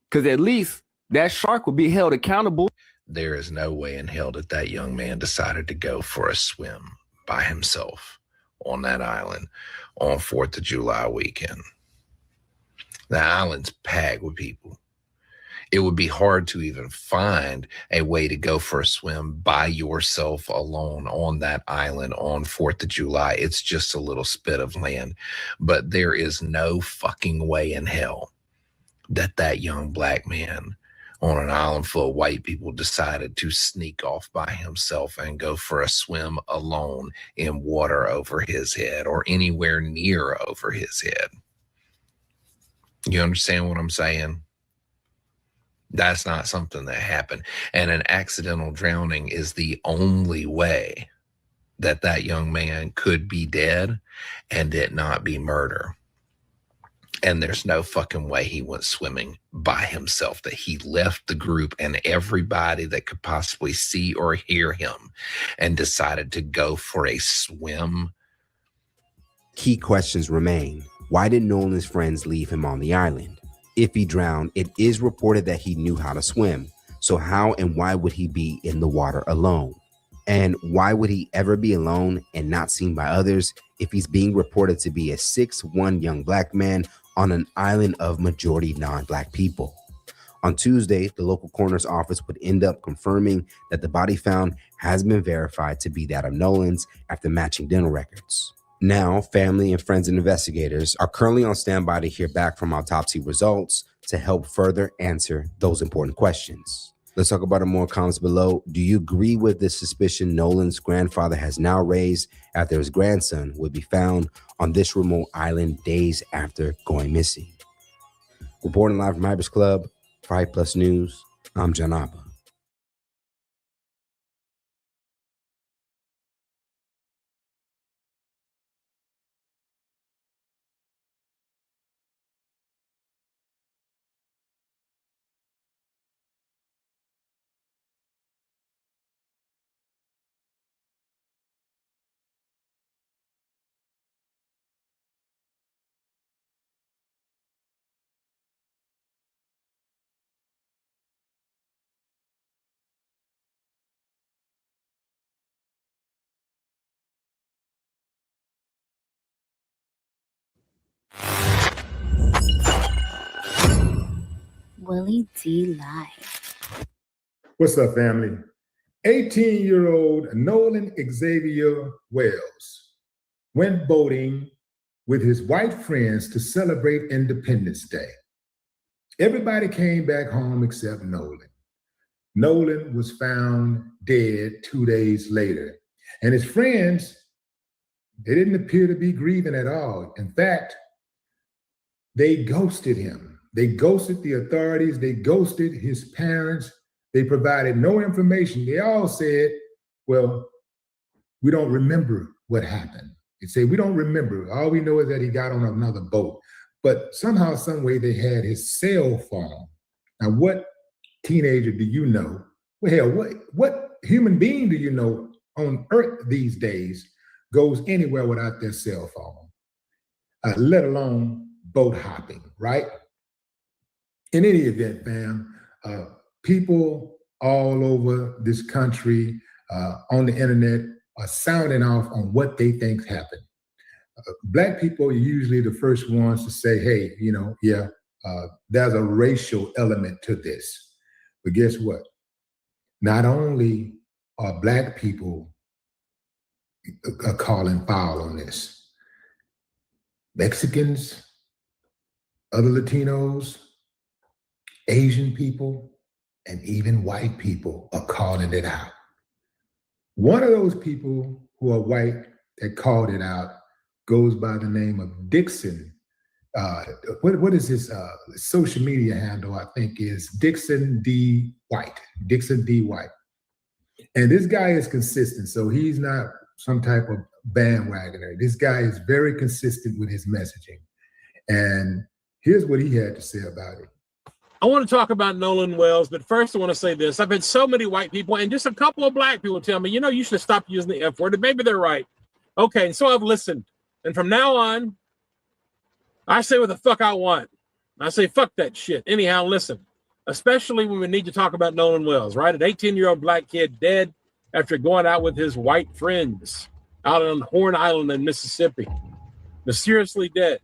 because at least that shark will be held accountable. There is no way in hell that that young man decided to go for a swim by himself on that island on 4th of July weekend. The island's packed with people. It would be hard to even find a way to go for a swim by yourself alone on that island on 4th of July. It's just a little spit of land. But there is no fucking way in hell that that young black man on an island full of white people decided to sneak off by himself and go for a swim alone in water over his head or anywhere near over his head. You understand what I'm saying? That's not something that happened. And an accidental drowning is the only way that that young man could be dead and it not be murder. And there's no fucking way he went swimming by himself, that he left the group and everybody that could possibly see or hear him and decided to go for a swim. Key questions remain. Why did Nolan's friends leave him on the island? If he drowned, it is reported that he knew how to swim. So how and why would he be in the water alone? And why would he ever be alone and not seen by others if he's being reported to be a 6'1" young black man on an island of majority non-black people? On Tuesday, the local coroner's office would end up confirming that the body found has been verified to be that of Nolan's after matching dental records. Now, family and friends and investigators are currently on standby to hear back from autopsy results to help further answer those important questions. Let's talk about it more. Comments below. Do you agree with the suspicion Nolan's grandfather has now raised after his grandson would be found on this remote island days after going missing? Reporting live from Ibis Club, 5+ News, I'm John Abba. Willie D Live. What's up, family? 18-year-old Nolan Xavier Wells went boating with his white friends to celebrate Independence Day. Everybody came back home except Nolan. Nolan was found dead 2 days later, and his friends, they didn't appear to be grieving at all. In fact, they ghosted him. They ghosted the authorities. They ghosted his parents. They provided no information. They all said, well, we don't remember what happened. They say, we don't remember. All we know is that he got on another boat. But somehow, some way, they had his cell phone. Now, what teenager do you know? Well, hell, what human being do you know on earth these days goes anywhere without their cell phone, let alone boat hopping, right? In any event, fam, people all over this country on the internet are sounding off on what they think happened. Black people are usually the first ones to say, hey, there's a racial element to this. But guess what? Not only are Black people calling foul on this, Mexicans, other Latinos, Asian people, and even white people are calling it out. One of those people who are white that called it out goes by the name of Dixon. What is his social media handle? I think is Dixon D. White. Dixon D. White. And this guy is consistent, so he's not some type of bandwagoner. This guy is very consistent with his messaging. And here's what he had to say about it. I want to talk about Nolan Wells, but first I want to say this. I've had so many white people and just a couple of black people tell me, you know, you should stop using the F word, and maybe they're right. Okay, and so I've listened. And from now on, I say what the fuck I want. I say fuck that shit. Anyhow, listen, especially when we need to talk about Nolan Wells, right? An 18-year-old black kid dead after going out with his white friends out on Horn Island in Mississippi. Mysteriously dead.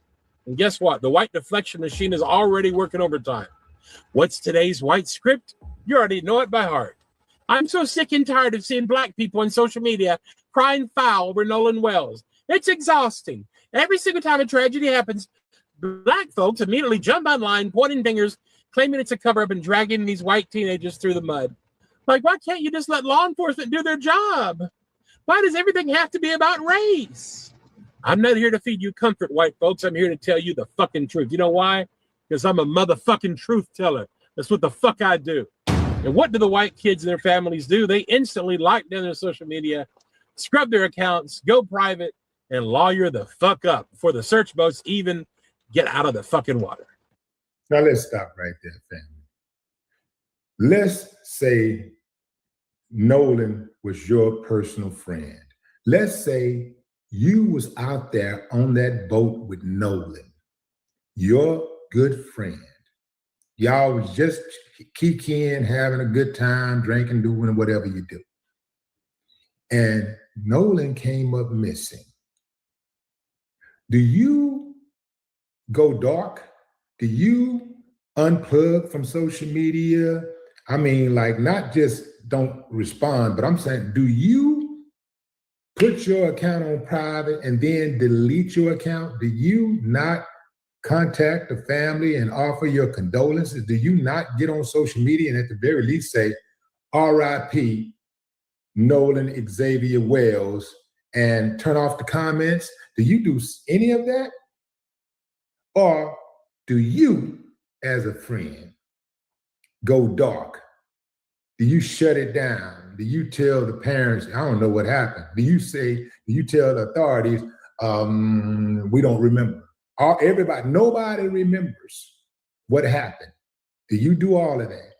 And guess what? The white deflection machine is already working overtime. What's today's white script? You already know it by heart. I'm so sick and tired of seeing black people on social media crying foul over Nolan Wells. It's exhausting. Every single time a tragedy happens, black folks immediately jump online, pointing fingers, claiming it's a cover-up and dragging these white teenagers through the mud. Like, why can't you just let law enforcement do their job? Why does everything have to be about race? I'm not here to feed you comfort, white folks. I'm here to tell you the fucking truth. You know why? Because I'm a motherfucking truth teller. That's what the fuck I do. And what do the white kids and their families do? They instantly lock down their social media, scrub their accounts, go private, and lawyer the fuck up before the search boats even get out of the fucking water. Now let's stop right there, family. Let's say Nolan was your personal friend. Let's say you was out there on that boat with Nolan, your good friend. Y'all was just kikiing, having a good time, drinking, doing whatever you do. And Nolan came up missing. Do you go dark? Do you unplug from social media? I mean, like, not just don't respond, but I'm saying, do you put your account on private and then delete your account? Do you not contact the family and offer your condolences? Do you not get on social media and at the very least say, R.I.P. Nolan Xavier Wells, and turn off the comments? Do you do any of that? Or do you, as a friend, go dark? Do you shut it down? Do you tell the parents, I don't know what happened? Do you tell the authorities, we don't remember? Nobody remembers what happened. Do you do all of that?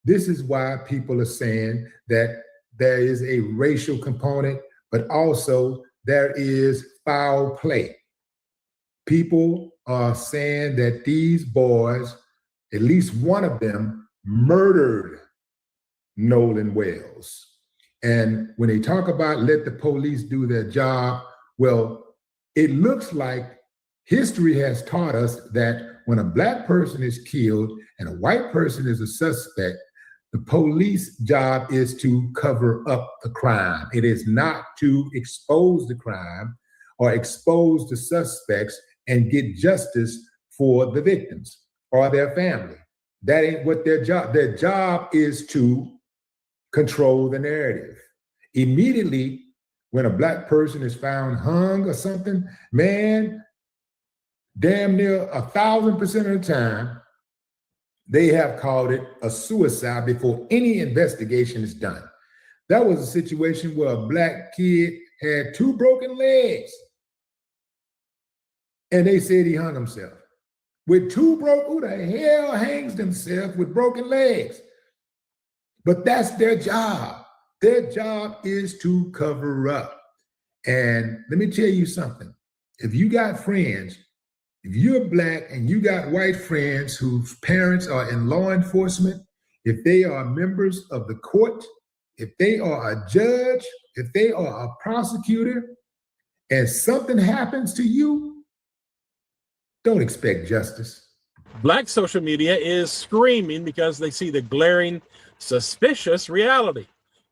This is why people are saying that there is a racial component, but also there is foul play. People are saying that these boys, at least one of them, murdered Nolan Wells. And when they talk about let the police do their job, well, it looks like history has taught us that when a black person is killed and a white person is a suspect, the police job is to cover up the crime. It is not to expose the crime or expose the suspects and get justice for the victims or their family. That ain't what their job. Their job is to control the narrative. Immediately, when a black person is found hung or something, man, damn near 1,000% of the time, they have called it a suicide before any investigation is done. That was a situation where a black kid had 2 broken legs, and they said he hung himself. With 2 broke, who the hell hangs themselves with broken legs? But that's their job. Their job is to cover up. And let me tell you something. If you got friends, if you're black and you got white friends whose parents are in law enforcement, if they are members of the court, if they are a judge, if they are a prosecutor, and something happens to you, don't expect justice. Black social media is screaming because they see the glaring, suspicious reality.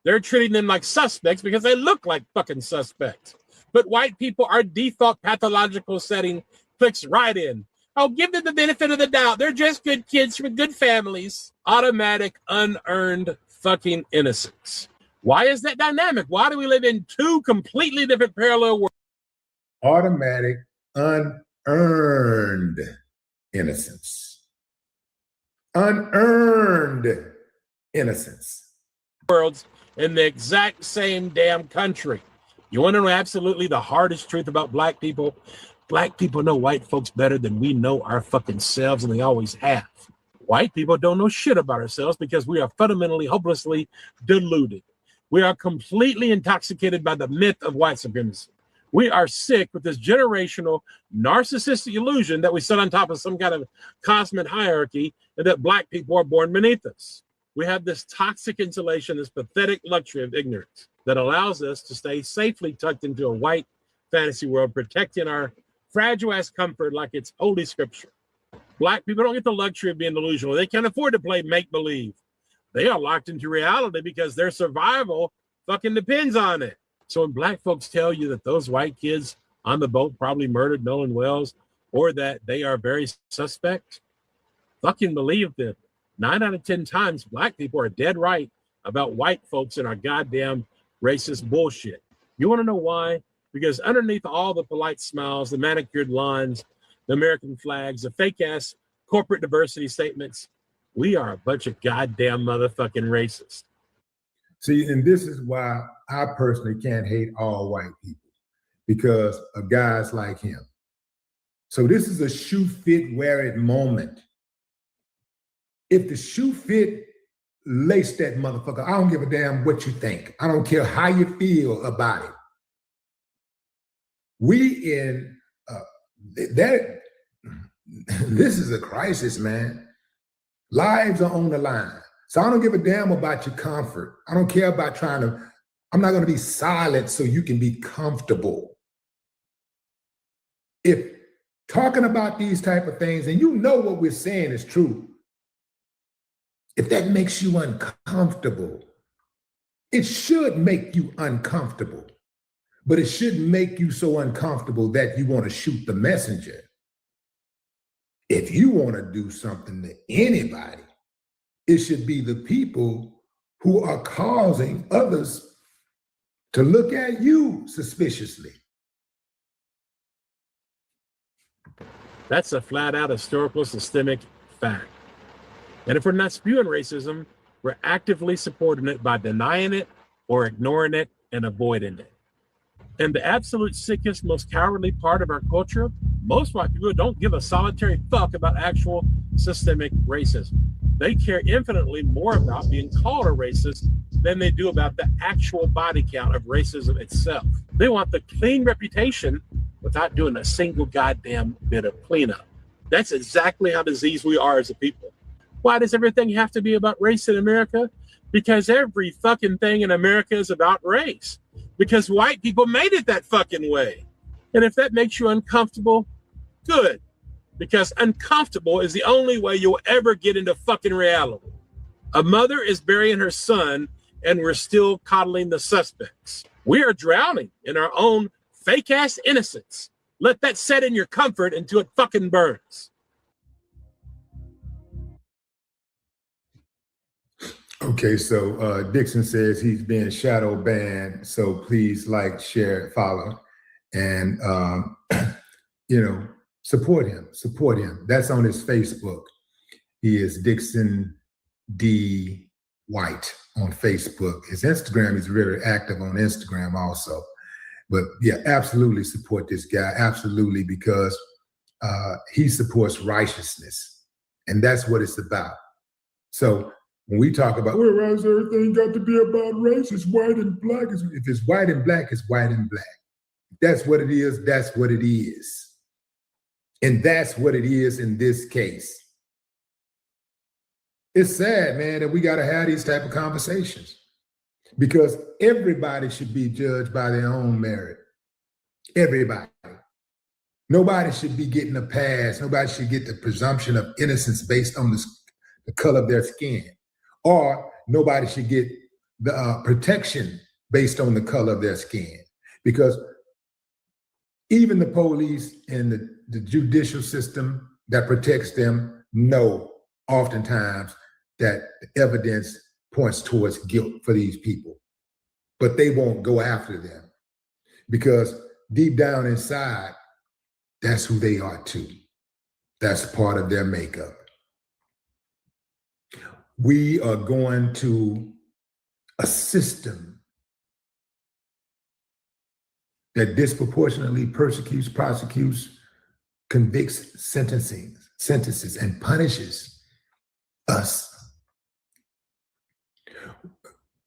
They're treating them like suspects because they look like fucking suspects. But white people, our default pathological setting clicks right in. I'll give them the benefit of the doubt. They're just good kids from good families. Automatic, unearned fucking innocence. Why is that dynamic? Why do we live in 2 completely different parallel worlds? Automatic, unearned innocence. Unearned innocence. Worlds in the exact same damn country. You want to know absolutely the hardest truth about black people? Black people know white folks better than we know our fucking selves, and they always have. White people don't know shit about ourselves because we are fundamentally, hopelessly deluded. We are completely intoxicated by the myth of white supremacy. We are sick with this generational narcissistic illusion that we sit on top of some kind of cosmic hierarchy and that black people are born beneath us. We have this toxic insulation, this pathetic luxury of ignorance that allows us to stay safely tucked into a white fantasy world, protecting our fragile ass comfort like it's holy scripture. Black people don't get the luxury of being delusional. They can't afford to play make-believe. They are locked into reality because their survival fucking depends on it. So when black folks tell you that those white kids on the boat probably murdered Nolan Wells or that they are very suspect, fucking believe them. 9 out of 10 times, black people are dead right about white folks and our goddamn racist bullshit. You want to know why? Because underneath all the polite smiles, the manicured lawns, the American flags, the fake-ass corporate diversity statements, we are a bunch of goddamn motherfucking racists. See, and this is why I personally can't hate all white people, because of guys like him. So this is a shoe fit, wear it moment. If the shoe fit, lace that motherfucker. I don't give a damn what you think. I don't care how you feel about it. We in that. This is a crisis, man. Lives are on the line. So I don't give a damn about your comfort. I don't care about I'm not going to be silent so you can be comfortable. If talking about these type of things, and you know what we're saying is true, if that makes you uncomfortable, it should make you uncomfortable, but it shouldn't make you so uncomfortable that you want to shoot the messenger. If you want to do something to anybody, it should be the people who are causing others to look at you suspiciously. That's a flat out historical systemic fact. And if we're not spewing racism, we're actively supporting it by denying it or ignoring it and avoiding it. And the absolute sickest, most cowardly part of our culture, most white people don't give a solitary fuck about actual systemic racism. They care infinitely more about being called a racist than they do about the actual body count of racism itself. They want the clean reputation without doing a single goddamn bit of cleanup. That's exactly how diseased we are as a people. Why does everything have to be about race in America? Because every fucking thing in America is about race. Because white people made it that fucking way. And if that makes you uncomfortable, good. Because uncomfortable is the only way you'll ever get into fucking reality. A mother is burying her son and we're still coddling the suspects. We are drowning in our own fake ass innocence. Let that set in your comfort until it fucking burns. Okay, so Dixon says he's being shadow banned, so please like, share, follow, and support him. That's on his Facebook. He is Dixon D. White on Facebook. His Instagram, he's very active on Instagram also. But yeah, absolutely support this guy, absolutely, because he supports righteousness, and that's what it's about. So when we talk about, well, why has everything got to be about race? It's white and black. If it's white and black, it's white and black. That's what it is. That's what it is. And that's what it is in this case. It's sad, man, that we got to have these type of conversations because everybody should be judged by their own merit. Everybody. Nobody should be getting a pass. Nobody should get the presumption of innocence based on the color of their skin. Or nobody should get the protection based on the color of their skin. Because even the police and the judicial system that protects them know oftentimes that the evidence points towards guilt for these people. But they won't go after them because deep down inside, that's who they are too. That's part of their makeup. We are going to a system that disproportionately persecutes, prosecutes, convicts, sentences, and punishes us.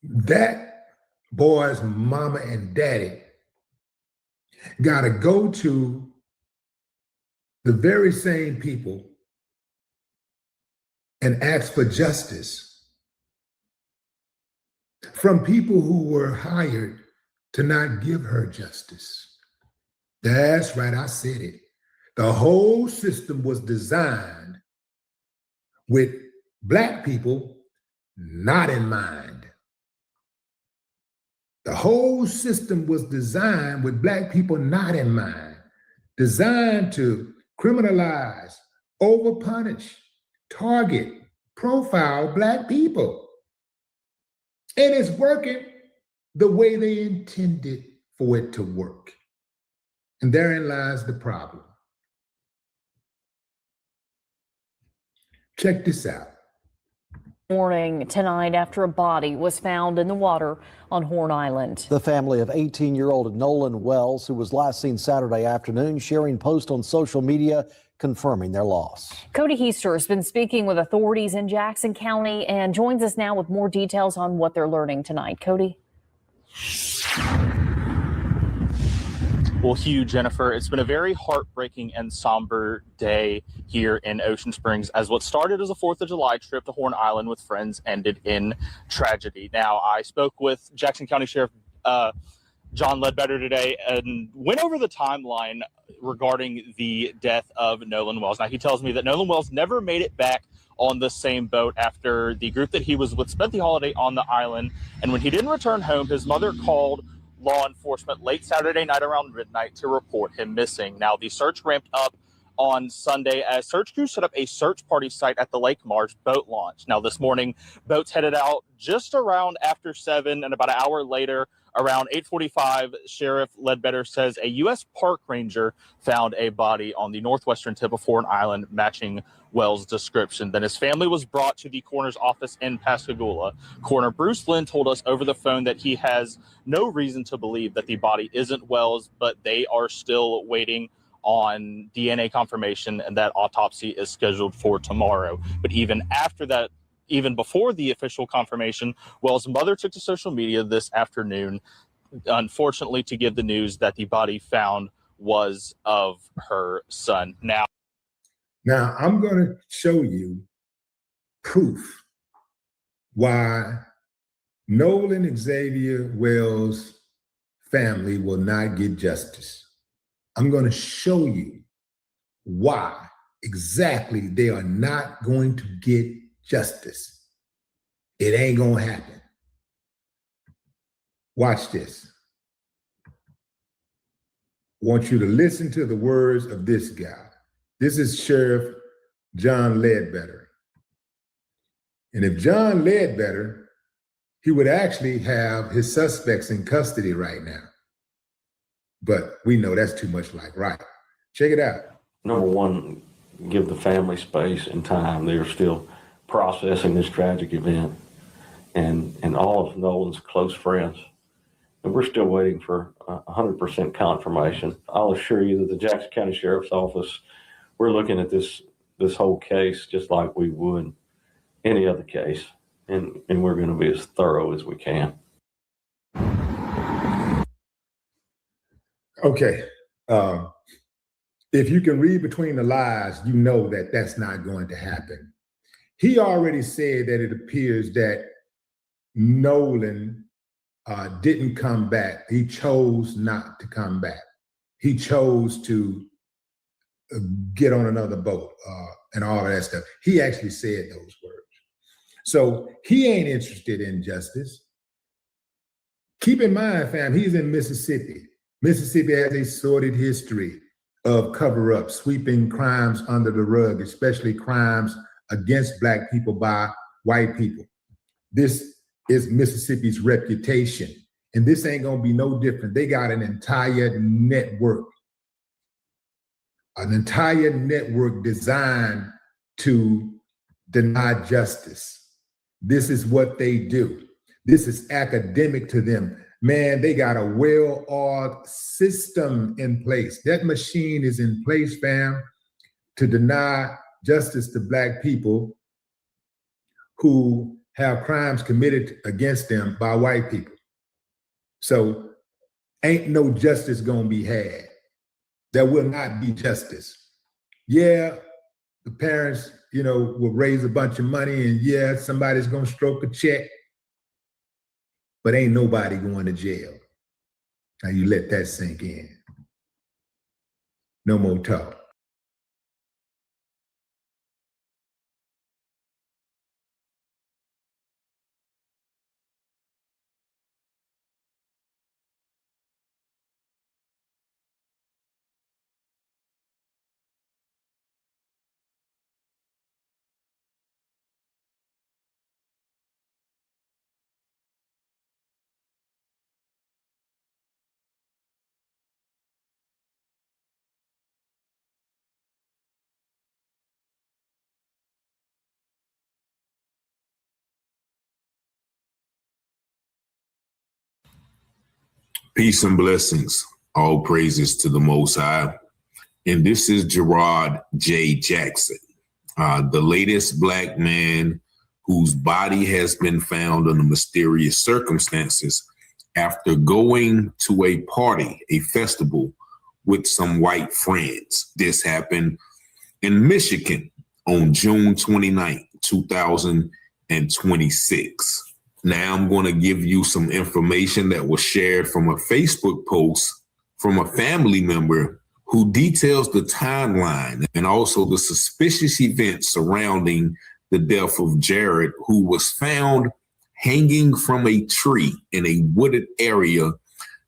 That boy's mama and daddy got to go to the very same people and ask for justice from people who were hired to not give her justice. That's right, I said it. The whole system was designed with Black people not in mind. The whole system was designed with Black people not in mind, designed to criminalize, overpunish, target, profile Black people. And it's working the way they intended for it to work. And therein lies the problem. Check this out. Morning tonight after a body was found in the water on Horn Island. The family of 18-year-old Nolan Wells, who was last seen Saturday afternoon, sharing posts on social media confirming their loss. Cody Heister has been speaking with authorities in Jackson County and joins us now with more details on what they're learning tonight. Cody? Well, Hugh, Jennifer, it's been a very heartbreaking and somber day here in Ocean Springs, as what started as a 4th of July trip to Horn Island with friends ended in tragedy. Now, I spoke with Jackson County Sheriff John Ledbetter today and went over the timeline regarding the death of Nolan Wells. Now, he tells me that Nolan Wells never made it back on the same boat after the group that he was with spent the holiday on the island. And when he didn't return home, his mother called law enforcement late Saturday night around midnight to report him missing. Now, the search ramped up on Sunday as search crews set up a search party site at the Lake Marsh boat launch. Now, this morning, boats headed out just around after 7, and about an hour later, around 8:45, Sheriff Ledbetter says a U.S. park ranger found a body on the northwestern tip of Horn Island matching Wells' description. Then his family was brought to the coroner's office in Pascagoula. Coroner Bruce Lynn told us over the phone that he has no reason to believe that the body isn't Wells, but they are still waiting on DNA confirmation, and that autopsy is scheduled for tomorrow. But even after that, even before the official confirmation, Wells' mother took to social media this afternoon, unfortunately, to give the news that the body found was of her son. Now, I'm going to show you proof why Nolan Xavier Wells' family will not get justice. I'm going to show you why exactly they are not going to get justice. It ain't going to happen. Watch this. I want you to listen to the words of this guy. This is Sheriff John Ledbetter. And if John Ledbetter, he would actually have his suspects in custody right now. But we know that's too much like right. Check it out. Number one, give the family space and time. They're still processing this tragic event and all of Nolan's close friends. And we're still waiting for 100% confirmation. I'll assure you that the Jackson County Sheriff's Office, we're looking at this whole case just like we would any other case. And we're going to be as thorough as we can. Okay. If you can read between the lines, you know that that's not going to happen. He already said that it appears that Nolan didn't come back. He chose not to come back. He chose to get on another boat and all of that stuff. He actually said those words. So he ain't interested in justice. Keep in mind, fam, he's in Mississippi. Mississippi has a sordid history of cover-up, sweeping crimes under the rug, especially crimes against Black people by white people. This is Mississippi's reputation, and this ain't gonna be no different. They got an entire network designed to deny justice. This is what they do. This is academic to them. Man, they got a well-oiled system in place. That machine is in place, fam, to deny justice to Black people who have crimes committed against them by white people. So ain't no justice gonna be had. There will not be justice. Yeah, the parents, will raise a bunch of money and yeah, somebody's gonna stroke a check, but ain't nobody going to jail. Now you let that sink in. No more talk. Peace and blessings. All praises to the Most High. And this is Gerard J. Jackson, the latest Black man whose body has been found under mysterious circumstances after going to a party, a festival with some white friends. This happened in Michigan on June 29th, 2026. Now I'm going to give you some information that was shared from a Facebook post from a family member who details the timeline and also the suspicious events surrounding the death of Jared, who was found hanging from a tree in a wooded area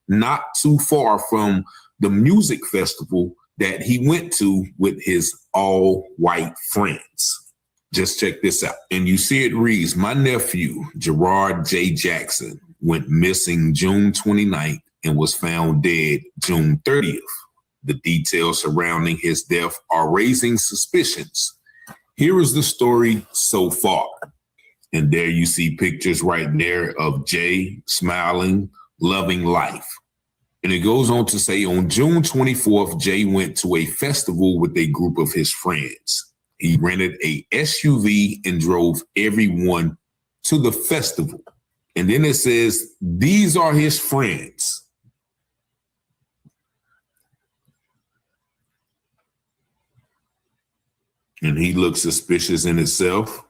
not too far from the music festival that he went to with his all-white friends. Just check this out. And you see it reads, my nephew, Gerard J. Jackson, went missing June 29th and was found dead June 30th. The details surrounding his death are raising suspicions. Here is the story so far. And there you see pictures right there of Jay smiling, loving life. And it goes on to say on June 24th, Jay went to a festival with a group of his friends. He rented a SUV and drove everyone to the festival. And then it says, these are his friends. And he looks suspicious in itself.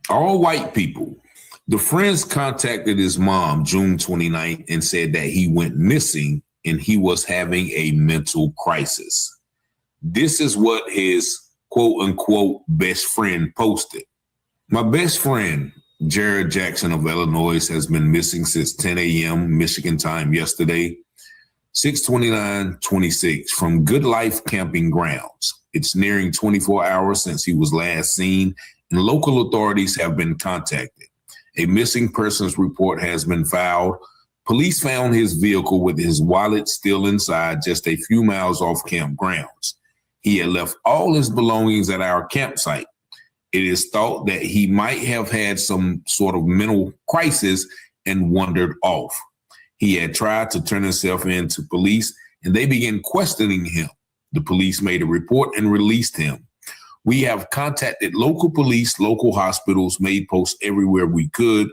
All white people. The friends contacted his mom June 29th and said that he went missing and he was having a mental crisis. This is what his quote unquote best friend posted. My best friend, Jared Jackson of Illinois, has been missing since 10 a.m. Michigan time yesterday, 6/29/26 from Good Life Camping Grounds. It's nearing 24 hours since he was last seen, and local authorities have been contacted. A missing persons report has been filed. Police found his vehicle with his wallet still inside just a few miles off campgrounds. He had left all his belongings at our campsite. It is thought that he might have had some sort of mental crisis and wandered off. He had tried to turn himself in to police and they began questioning him. The police made a report and released him. We have contacted local police, local hospitals, made posts everywhere we could.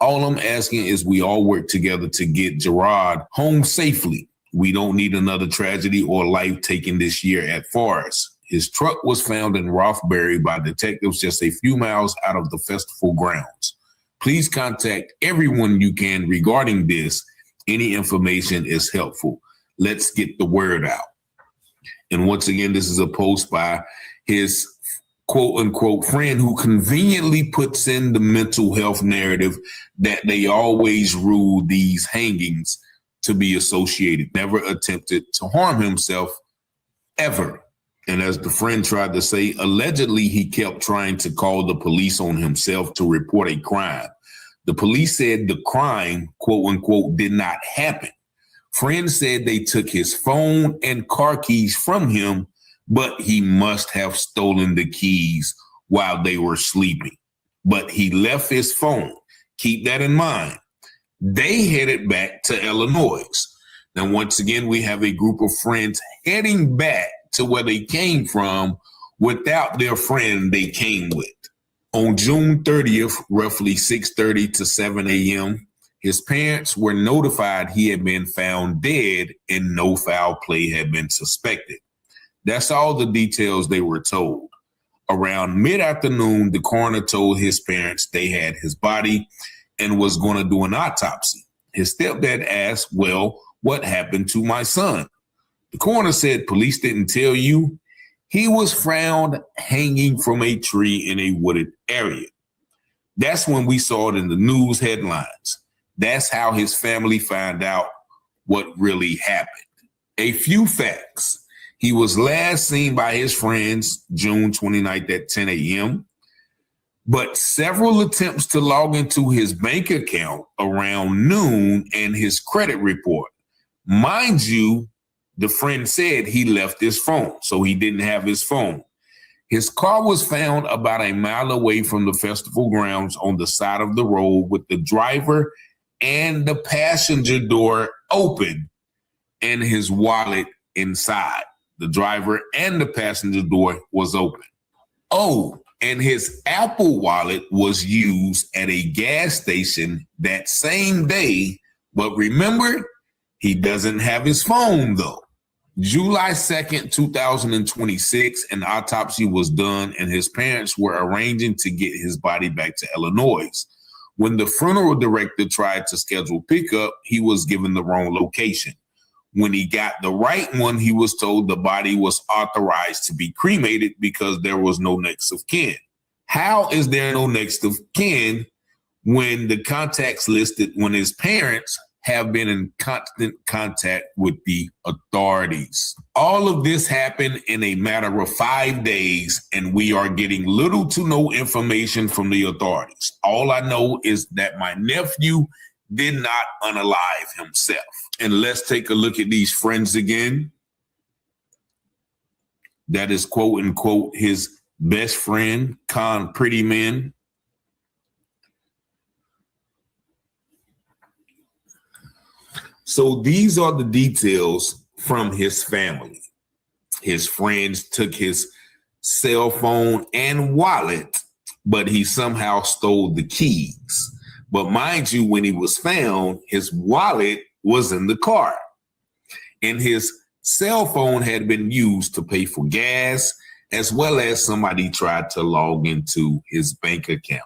All I'm asking is we all work together to get Gerard home safely. We don't need another tragedy or life taken this year at Forest. His truck was found in Rothbury by detectives just a few miles out of the festival grounds. Please contact everyone you can regarding this. Any information is helpful. Let's get the word out. And once again, this is a post by his quote unquote friend who conveniently puts in the mental health narrative that they always rule these hangings to be associated, never attempted to harm himself ever. And as the friend tried to say, allegedly he kept trying to call the police on himself to report a crime. The police said the crime, quote unquote, did not happen. Friends said they took his phone and car keys from him, but he must have stolen the keys while they were sleeping. But he left his phone. Keep that in mind. They headed back to Illinois. Now, once again, we have a group of friends heading back to where they came from without their friend they came with. On June 30th, roughly 6:30 to 7 a.m., his parents were notified he had been found dead and no foul play had been suspected. That's all the details they were told. Around mid-afternoon, the coroner told his parents they had his body and was going to do an autopsy. His stepdad asked, well, what happened to my son? The coroner said, police didn't tell you. He was found hanging from a tree in a wooded area. That's when we saw it in the news headlines. That's how his family found out what really happened. A few facts. He was last seen by his friends June 29th at 10 a.m., but several attempts to log into his bank account around noon and his credit report. Mind you, the friend said he left his phone, so he didn't have his phone. His car was found about a mile away from the festival grounds on the side of the road with the driver and the passenger door open and his wallet inside. The driver and the passenger door was open. Oh, and his Apple Wallet was used at a gas station that same day. But remember, he doesn't have his phone though. July 2nd, 2026, an autopsy was done and his parents were arranging to get his body back to Illinois. When the funeral director tried to schedule pickup, he was given the wrong location. When he got the right one, he was told the body was authorized to be cremated because there was no next of kin. How is there no next of kin when the contacts listed when his parents have been in constant contact with the authorities? All of this happened in a matter of 5 days, and we are getting little to no information from the authorities. All I know is that my nephew did not unalive himself. And let's take a look at these friends again. That is quote unquote his best friend, Con Pretty Man. So these are the details from his family. His friends took his cell phone and wallet, but he somehow stole the keys. But mind you, when he was found, his wallet was in the car. And his cell phone had been used to pay for gas, as well as somebody tried to log into his bank account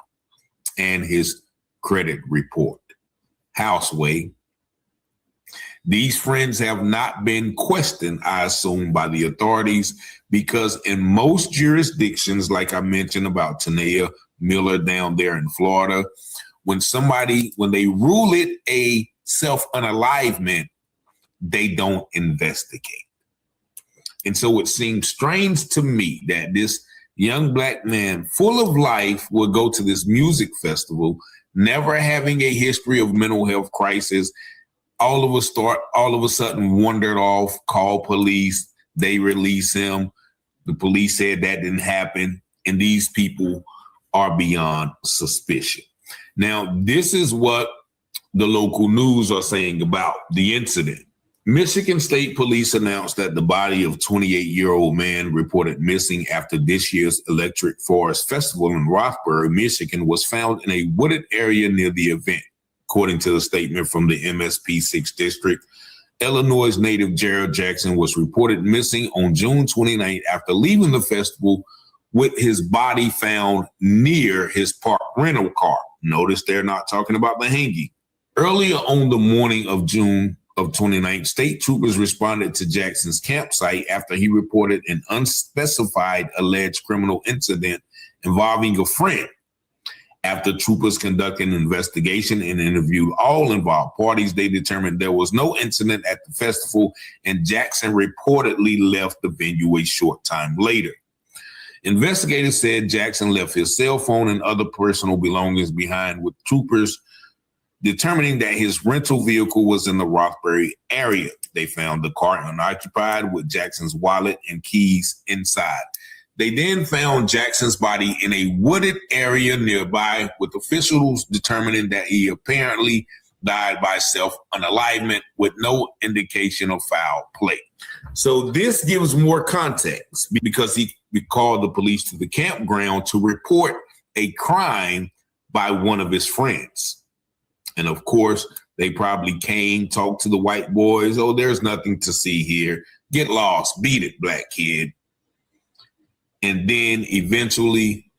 and his credit report. Houseway. These friends have not been questioned, I assume, by the authorities, because in most jurisdictions, like I mentioned about Tanea Miller down there in Florida, when they rule it a self-unalivement, they don't investigate. And so it seems strange to me that this young black man full of life will go to this music festival, never having a history of mental health crisis, all of a sudden wandered off, called police, they release him. The police said that didn't happen, and these people are beyond suspicion. Now, this is what the local news are saying about the incident. Michigan State Police announced that the body of 28-year-old man reported missing after this year's Electric Forest Festival in Roxbury, Michigan, was found in a wooded area near the event. According to the statement from the MSP 6th District, Illinois native Gerald Jackson was reported missing on June 29th after leaving the festival with his body found near his parked rental car. Notice they're not talking about the hanging. Earlier on the morning of June of 29th, state troopers responded to Jackson's campsite after he reported an unspecified alleged criminal incident involving a friend. After troopers conducted an investigation and interviewed all involved parties, they determined there was no incident at the festival, and Jackson reportedly left the venue a short time later. Investigators said Jackson left his cell phone and other personal belongings behind, with troopers determining that his rental vehicle was in the Roxbury area. They found the car unoccupied with Jackson's wallet and keys inside. They then found Jackson's body in a wooded area nearby, with officials determining that he apparently died by self-unalivement with no indication of foul play. So this gives more context because he called the police to the campground to report a crime by one of his friends. And of course, they probably came, talked to the white boys. Oh, there's nothing to see here. Get lost. Beat it, black kid. And then eventually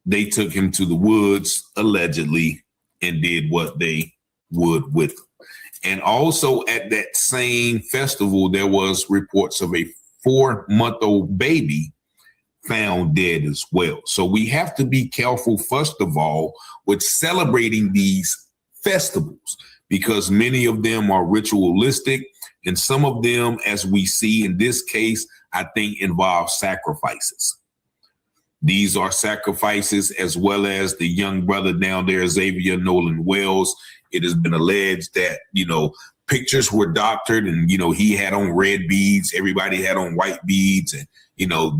they took him to the woods, allegedly, and did what they would with him. And also at that same festival, there was reports of a 4-month-old baby found dead as well. So we have to be careful, first of all, with celebrating these festivals, because many of them are ritualistic, and some of them, as we see in this case, I think involve sacrifices. These are sacrifices, as well as the young brother down there, Xavier Nolan Wells. It has been alleged that, pictures were doctored and, he had on red beads, everybody had on white beads, and,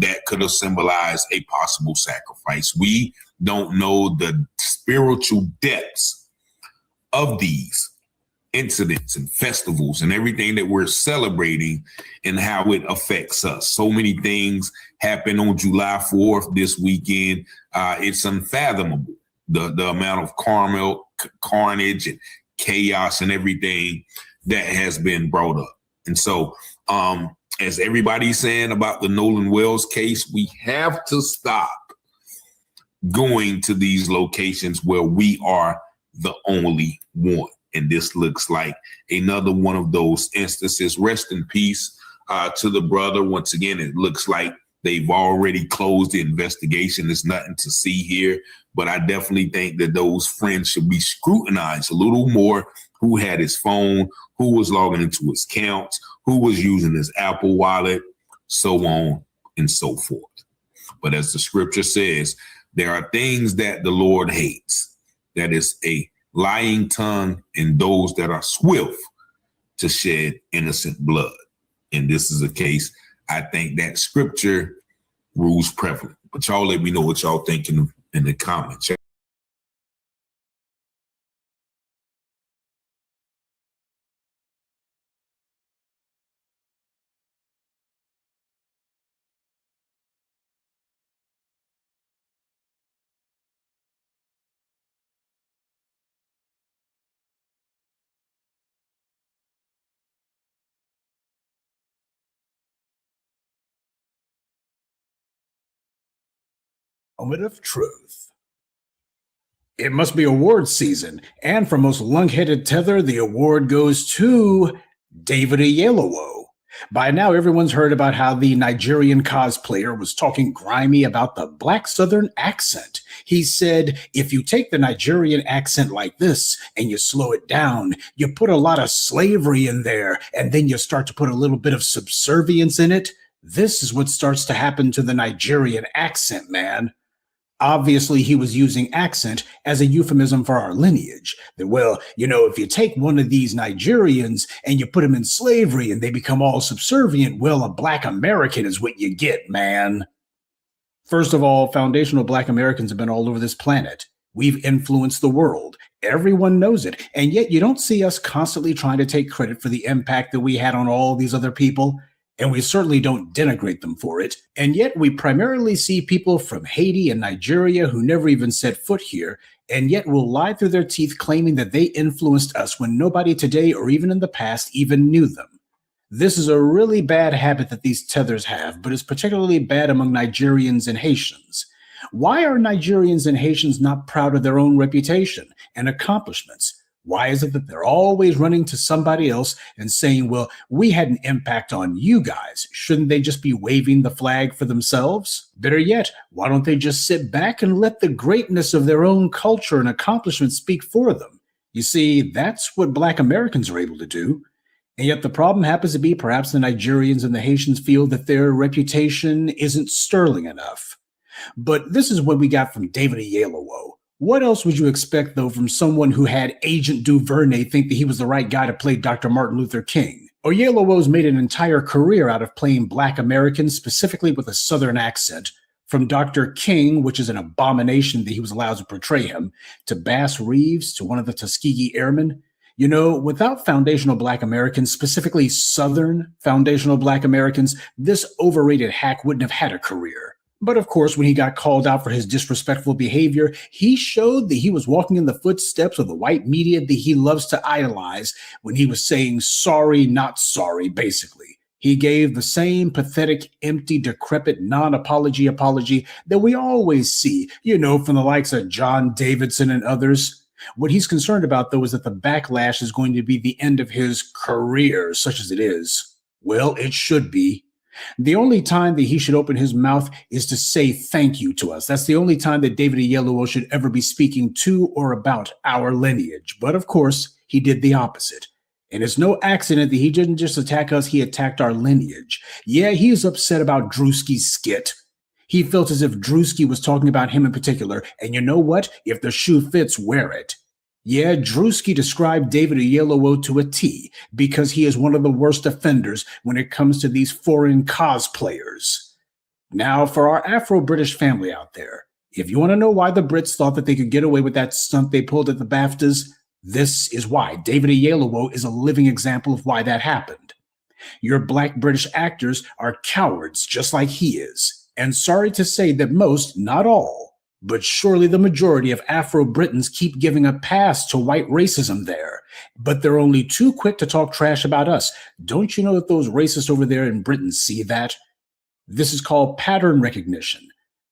that could have symbolized a possible sacrifice. We don't know the spiritual depths of these incidents and festivals and everything that we're celebrating and how it affects us. So many things happen on July 4th this weekend. It's unfathomable, the amount of carnage and chaos and everything that has been brought up. And so, as everybody's saying about the Nolan Wells case, we have to stop going to these locations where we are the only one. And this looks like another one of those instances. Rest in peace to the brother. Once again, it looks like they've already closed the investigation. There's nothing to see here. But I definitely think that those friends should be scrutinized a little more. Who had his phone, who was logging into his accounts, who was using his Apple Wallet, so on and so forth. But as the scripture says, there are things that the Lord hates. That is a lying tongue and those that are swift to shed innocent blood. And this is a case, I think that scripture rules prevalent. But y'all let me know what y'all think in the comments. Moment of truth. It must be award season, and for most lung-headed tether, the award goes to David Oyelowo. By now, everyone's heard about how the Nigerian cosplayer was talking grimy about the Black Southern accent. He said, if you take the Nigerian accent like this and you slow it down, you put a lot of slavery in there, and then you start to put a little bit of subservience in it. This is what starts to happen to the Nigerian accent, man. Obviously, he was using accent as a euphemism for our lineage. That, well, if you take one of these Nigerians and you put them in slavery and they become all subservient, well, a Black American is what you get, man. First of all, foundational Black Americans have been all over this planet. We've influenced the world. Everyone knows it. And yet you don't see us constantly trying to take credit for the impact that we had on all these other people. And we certainly don't denigrate them for it. And yet we primarily see people from Haiti and Nigeria who never even set foot here, and yet will lie through their teeth claiming that they influenced us when nobody today or even in the past even knew them. This is a really bad habit that these tethers have, but it's particularly bad among Nigerians and Haitians. Why are Nigerians and Haitians not proud of their own reputation and accomplishments? Why is it that they're always running to somebody else and saying, well, we had an impact on you guys. Shouldn't they just be waving the flag for themselves? Better yet, why don't they just sit back and let the greatness of their own culture and accomplishments speak for them? You see, that's what Black Americans are able to do. And yet the problem happens to be perhaps the Nigerians and the Haitians feel that their reputation isn't sterling enough. But this is what we got from David Oyelowo. What else would you expect, though, from someone who had Agent Duvernay think that he was the right guy to play Dr. Martin Luther King? Oyelowo's made an entire career out of playing Black Americans, specifically with a Southern accent. From Dr. King, which is an abomination that he was allowed to portray him, to Bass Reeves, to one of the Tuskegee Airmen. You know, without foundational Black Americans, specifically Southern foundational Black Americans, this overrated hack wouldn't have had a career. But of course, when he got called out for his disrespectful behavior, he showed that he was walking in the footsteps of the white media that he loves to idolize when he was saying sorry, not sorry, basically. He gave the same pathetic, empty, decrepit, non-apology apology that we always see, you know, from the likes of John Davidson and others. What he's concerned about, though, is that the backlash is going to be the end of his career, such as it is. Well, it should be. The only time that he should open his mouth is to say thank you to us. That's the only time that David Oyelowo should ever be speaking to or about our lineage. But of course, he did the opposite. And it's no accident that he didn't just attack us, he attacked our lineage. Yeah, he is upset about Drewski's skit. He felt as if Drewski was talking about him in particular. And you know what? If the shoe fits, wear it. Yeah, Drewski described David Oyelowo to a T because he is one of the worst offenders when it comes to these foreign cosplayers. Now, for our Afro-British family out there, if you want to know why the Brits thought that they could get away with that stunt they pulled at the BAFTAs, this is why. David Oyelowo is a living example of why that happened. Your Black British actors are cowards just like he is. And sorry to say that most, not all, but surely the majority of Afro-Britons keep giving a pass to white racism there. But they're only too quick to talk trash about us. Don't you know that those racists over there in Britain see that? This is called pattern recognition.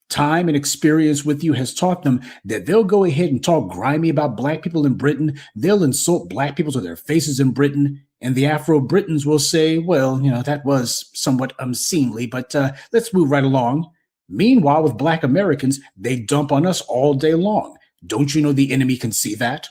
Time and experience with you has taught them that they'll go ahead and talk grimy about Black people in Britain. They'll insult Black people to their faces in Britain. And the Afro-Britons will say, well, you know, that was somewhat unseemly, but let's move right along. Meanwhile, with Black Americans, they dump on us all day long. Don't you know the enemy can see that?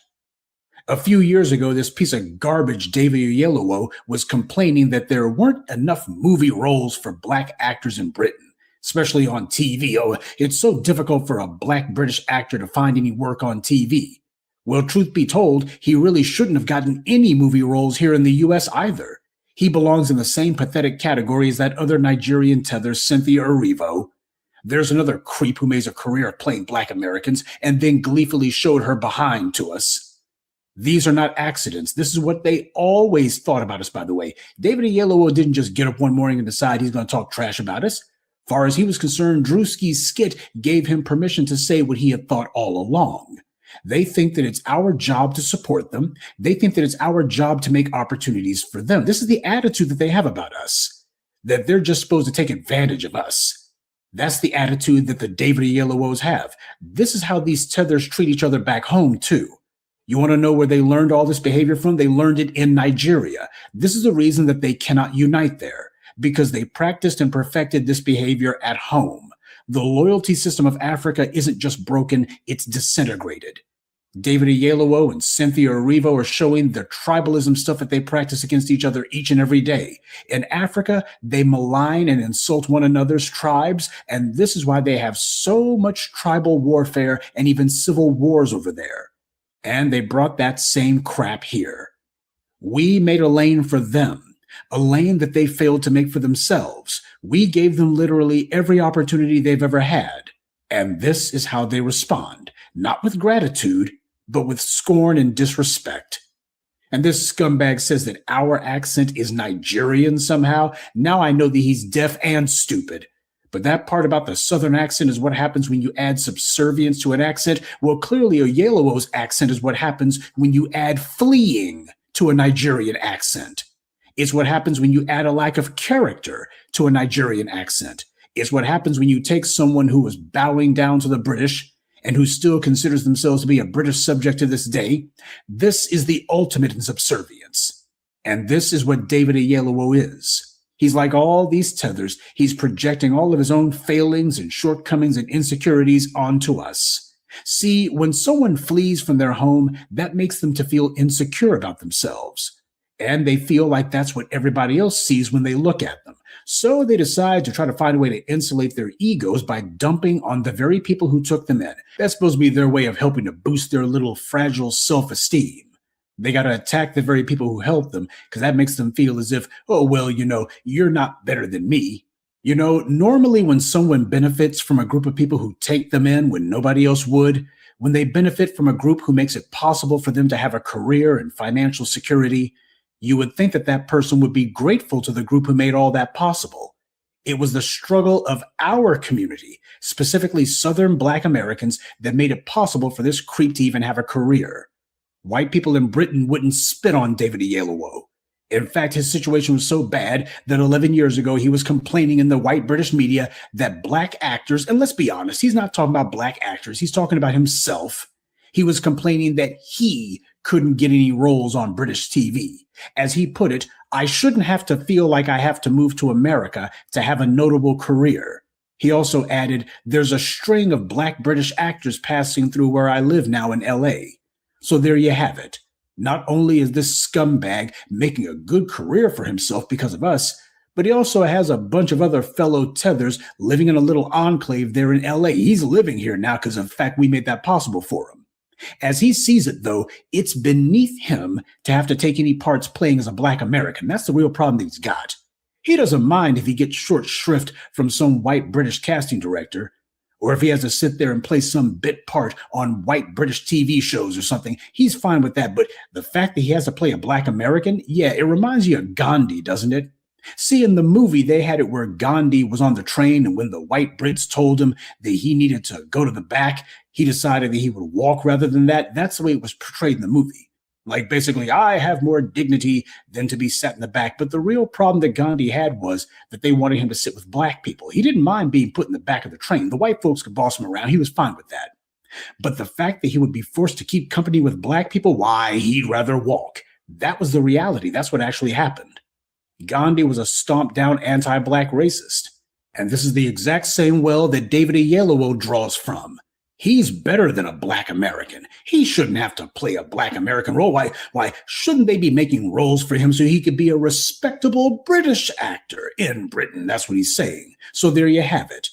A few years ago, this piece of garbage, David Oyelowo, was complaining that there weren't enough movie roles for Black actors in Britain, especially on TV. Oh, it's so difficult for a Black British actor to find any work on TV. Well, truth be told, he really shouldn't have gotten any movie roles here in the US either. He belongs in the same pathetic category as that other Nigerian tether, Cynthia Erivo. There's another creep who made a career of playing Black Americans and then gleefully showed her behind to us. These are not accidents. This is what they always thought about us, by the way. David Oyelowo didn't just get up one morning and decide he's going to talk trash about us. Far as he was concerned, Drewski's skit gave him permission to say what he had thought all along. They think that it's our job to support them. They think that it's our job to make opportunities for them. This is the attitude that they have about us, that they're just supposed to take advantage of us. That's the attitude that the David Oyelowos have. This is how these tethers treat each other back home, too. You want to know where they learned all this behavior from? They learned it in Nigeria. This is the reason that they cannot unite there, because they practiced and perfected this behavior at home. The loyalty system of Africa isn't just broken, it's disintegrated. David Oyelowo and Cynthia Erivo are showing the tribalism stuff that they practice against each other each and every day. In Africa, they malign and insult one another's tribes, and this is why they have so much tribal warfare and even civil wars over there. And they brought that same crap here. We made a lane for them, a lane that they failed to make for themselves. We gave them literally every opportunity they've ever had. And this is how they respond, not with gratitude, but with scorn and disrespect. And this scumbag says that our accent is Nigerian somehow. Now I know that he's deaf and stupid. But that part about the Southern accent is what happens when you add subservience to an accent. Well, clearly Oyelowo's accent is what happens when you add fleeing to a Nigerian accent. It's what happens when you add a lack of character to a Nigerian accent. It's what happens when you take someone who was bowing down to the British and who still considers themselves to be a British subject to this day. This is the ultimate in subservience. And this is what David Oyelowo is. He's like all these tethers. He's projecting all of his own failings and shortcomings and insecurities onto us. See, when someone flees from their home, that makes them to feel insecure about themselves. And they feel like that's what everybody else sees when they look at them. So they decide to try to find a way to insulate their egos by dumping on the very people who took them in. That's supposed to be their way of helping to boost their little fragile self-esteem. They got to attack the very people who helped them because that makes them feel as if, oh, well, you know, you're not better than me. You know, normally when someone benefits from a group of people who take them in when nobody else would, when they benefit from a group who makes it possible for them to have a career and financial security, you would think that that person would be grateful to the group who made all that possible. It was the struggle of our community, specifically Southern Black Americans, that made it possible for this creep to even have a career. White people in Britain wouldn't spit on David Oyelowo. In fact, his situation was so bad that 11 years ago, he was complaining in the white British media that black actors, and let's be honest, he's not talking about black actors, he's talking about himself. He was complaining that he couldn't get any roles on British TV. As he put it, I shouldn't have to feel like I have to move to America to have a notable career. He also added, there's a string of black British actors passing through where I live now in LA. So there you have it. Not only is this scumbag making a good career for himself because of us, but he also has a bunch of other fellow tethers living in a little enclave there in LA. He's living here now because of the fact we made that possible for him. As he sees it, though, it's beneath him to have to take any parts playing as a black American. That's the real problem that he's got. He doesn't mind if he gets short shrift from some white British casting director, or if he has to sit there and play some bit part on white British TV shows or something. He's fine with that. But the fact that he has to play a black American, yeah, it reminds you of Gandhi, doesn't it? See, in the movie, they had it where Gandhi was on the train, and when the white Brits told him that he needed to go to the back, he decided that he would walk rather than that. That's the way it was portrayed in the movie. Like, basically, I have more dignity than to be sat in the back. But the real problem that Gandhi had was that they wanted him to sit with black people. He didn't mind being put in the back of the train. The white folks could boss him around. He was fine with that. But the fact that he would be forced to keep company with black people, why, he'd rather walk. That was the reality. That's what actually happened. Gandhi was a stomped down anti-black racist. And this is the exact same well that David Oyelowo draws from. He's better than a black American. He shouldn't have to play a black American role. Why shouldn't they be making roles for him so he could be a respectable British actor in Britain? That's what he's saying. So there you have it.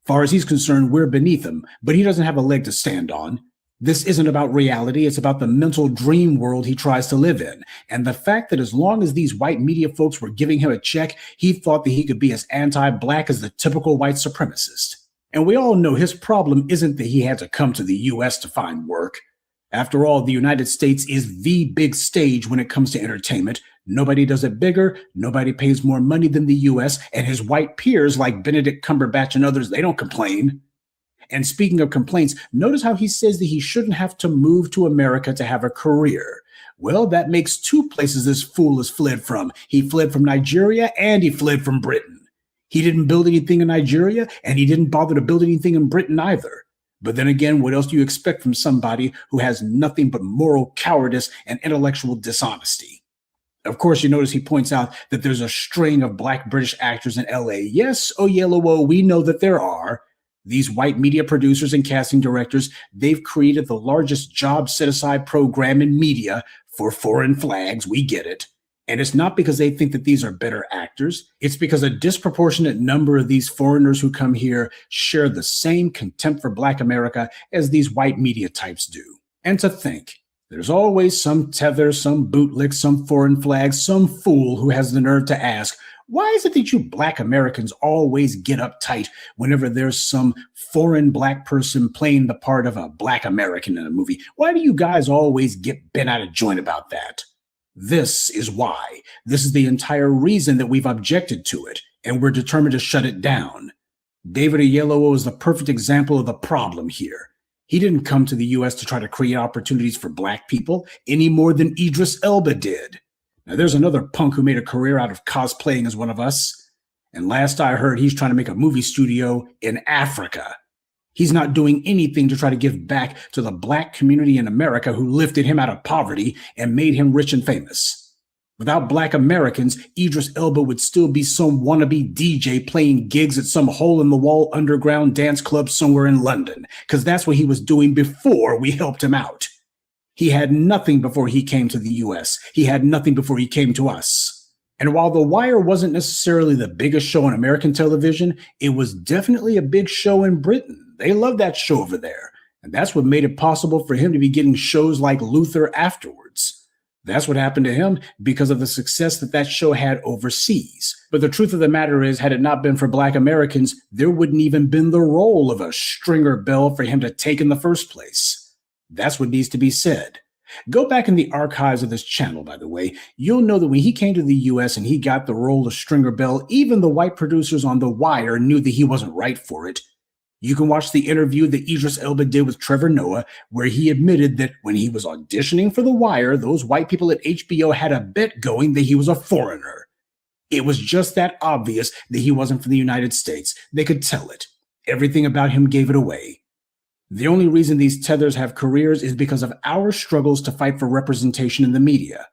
Far as he's concerned, we're beneath him, but he doesn't have a leg to stand on. This isn't about reality. It's about the mental dream world he tries to live in. And the fact that as long as these white media folks were giving him a check, he thought that he could be as anti-black as the typical white supremacist. And we all know his problem isn't that he had to come to the U.S. to find work. After all, the United States is the big stage when it comes to entertainment. Nobody does it bigger. Nobody pays more money than the U.S. And his white peers like Benedict Cumberbatch and others, they don't complain. And speaking of complaints, notice how he says that he shouldn't have to move to America to have a career. Well, that makes two places this fool has fled from. He fled from Nigeria and he fled from Britain. He didn't build anything in Nigeria, and he didn't bother to build anything in Britain either. But then again, what else do you expect from somebody who has nothing but moral cowardice and intellectual dishonesty? Of course, you notice he points out that there's a string of black British actors in LA. Yes, Oyelowo, we know that there are. These white media producers and casting directors, they've created the largest job set-aside program in media for foreign flags. We get it. And it's not because they think that these are better actors. It's because a disproportionate number of these foreigners who come here share the same contempt for Black America as these white media types do. And to think, there's always some tether, some bootlick, some foreign flag, some fool who has the nerve to ask, why is it that you Black Americans always get uptight whenever there's some foreign Black person playing the part of a Black American in a movie? Why do you guys always get bent out of joint about that? This is why. This is the entire reason that we've objected to it, and we're determined to shut it down. David Oyelowo is the perfect example of the problem here. He didn't come to the U.S. to try to create opportunities for Black people any more than Idris Elba did. Now, there's another punk who made a career out of cosplaying as one of us, and last I heard, he's trying to make a movie studio in Africa. He's not doing anything to try to give back to the Black community in America who lifted him out of poverty and made him rich and famous. Without Black Americans, Idris Elba would still be some wannabe DJ playing gigs at some hole-in-the-wall underground dance club somewhere in London, because that's what he was doing before we helped him out. He had nothing before he came to the U.S. He had nothing before he came to us. And while The Wire wasn't necessarily the biggest show on American television, it was definitely a big show in Britain. They loved that show over there. And that's what made it possible for him to be getting shows like Luther afterwards. That's what happened to him because of the success that that show had overseas. But the truth of the matter is, had it not been for Black Americans, there wouldn't even been the role of a Stringer Bell for him to take in the first place. That's what needs to be said. Go back in the archives of this channel, by the way. You'll know that when he came to the US and he got the role of Stringer Bell, even the white producers on The Wire knew that he wasn't right for it. You can watch the interview that Idris Elba did with Trevor Noah, where he admitted that when he was auditioning for The Wire, those white people at HBO had a bet going that he was a foreigner. It was just that obvious that he wasn't from the United States. They could tell it. Everything about him gave it away. The only reason these tethers have careers is because of our struggles to fight for representation in the media.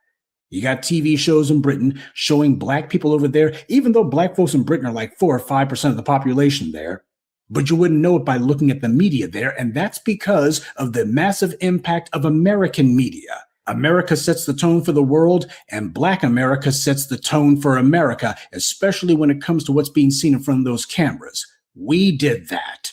You got TV shows in Britain showing black people over there, even though black folks in Britain are like 4 or 5% of the population there. But you wouldn't know it by looking at the media there, and that's because of the massive impact of American media. America sets the tone for the world, and Black America sets the tone for America, especially when it comes to what's being seen in front of those cameras. We did that.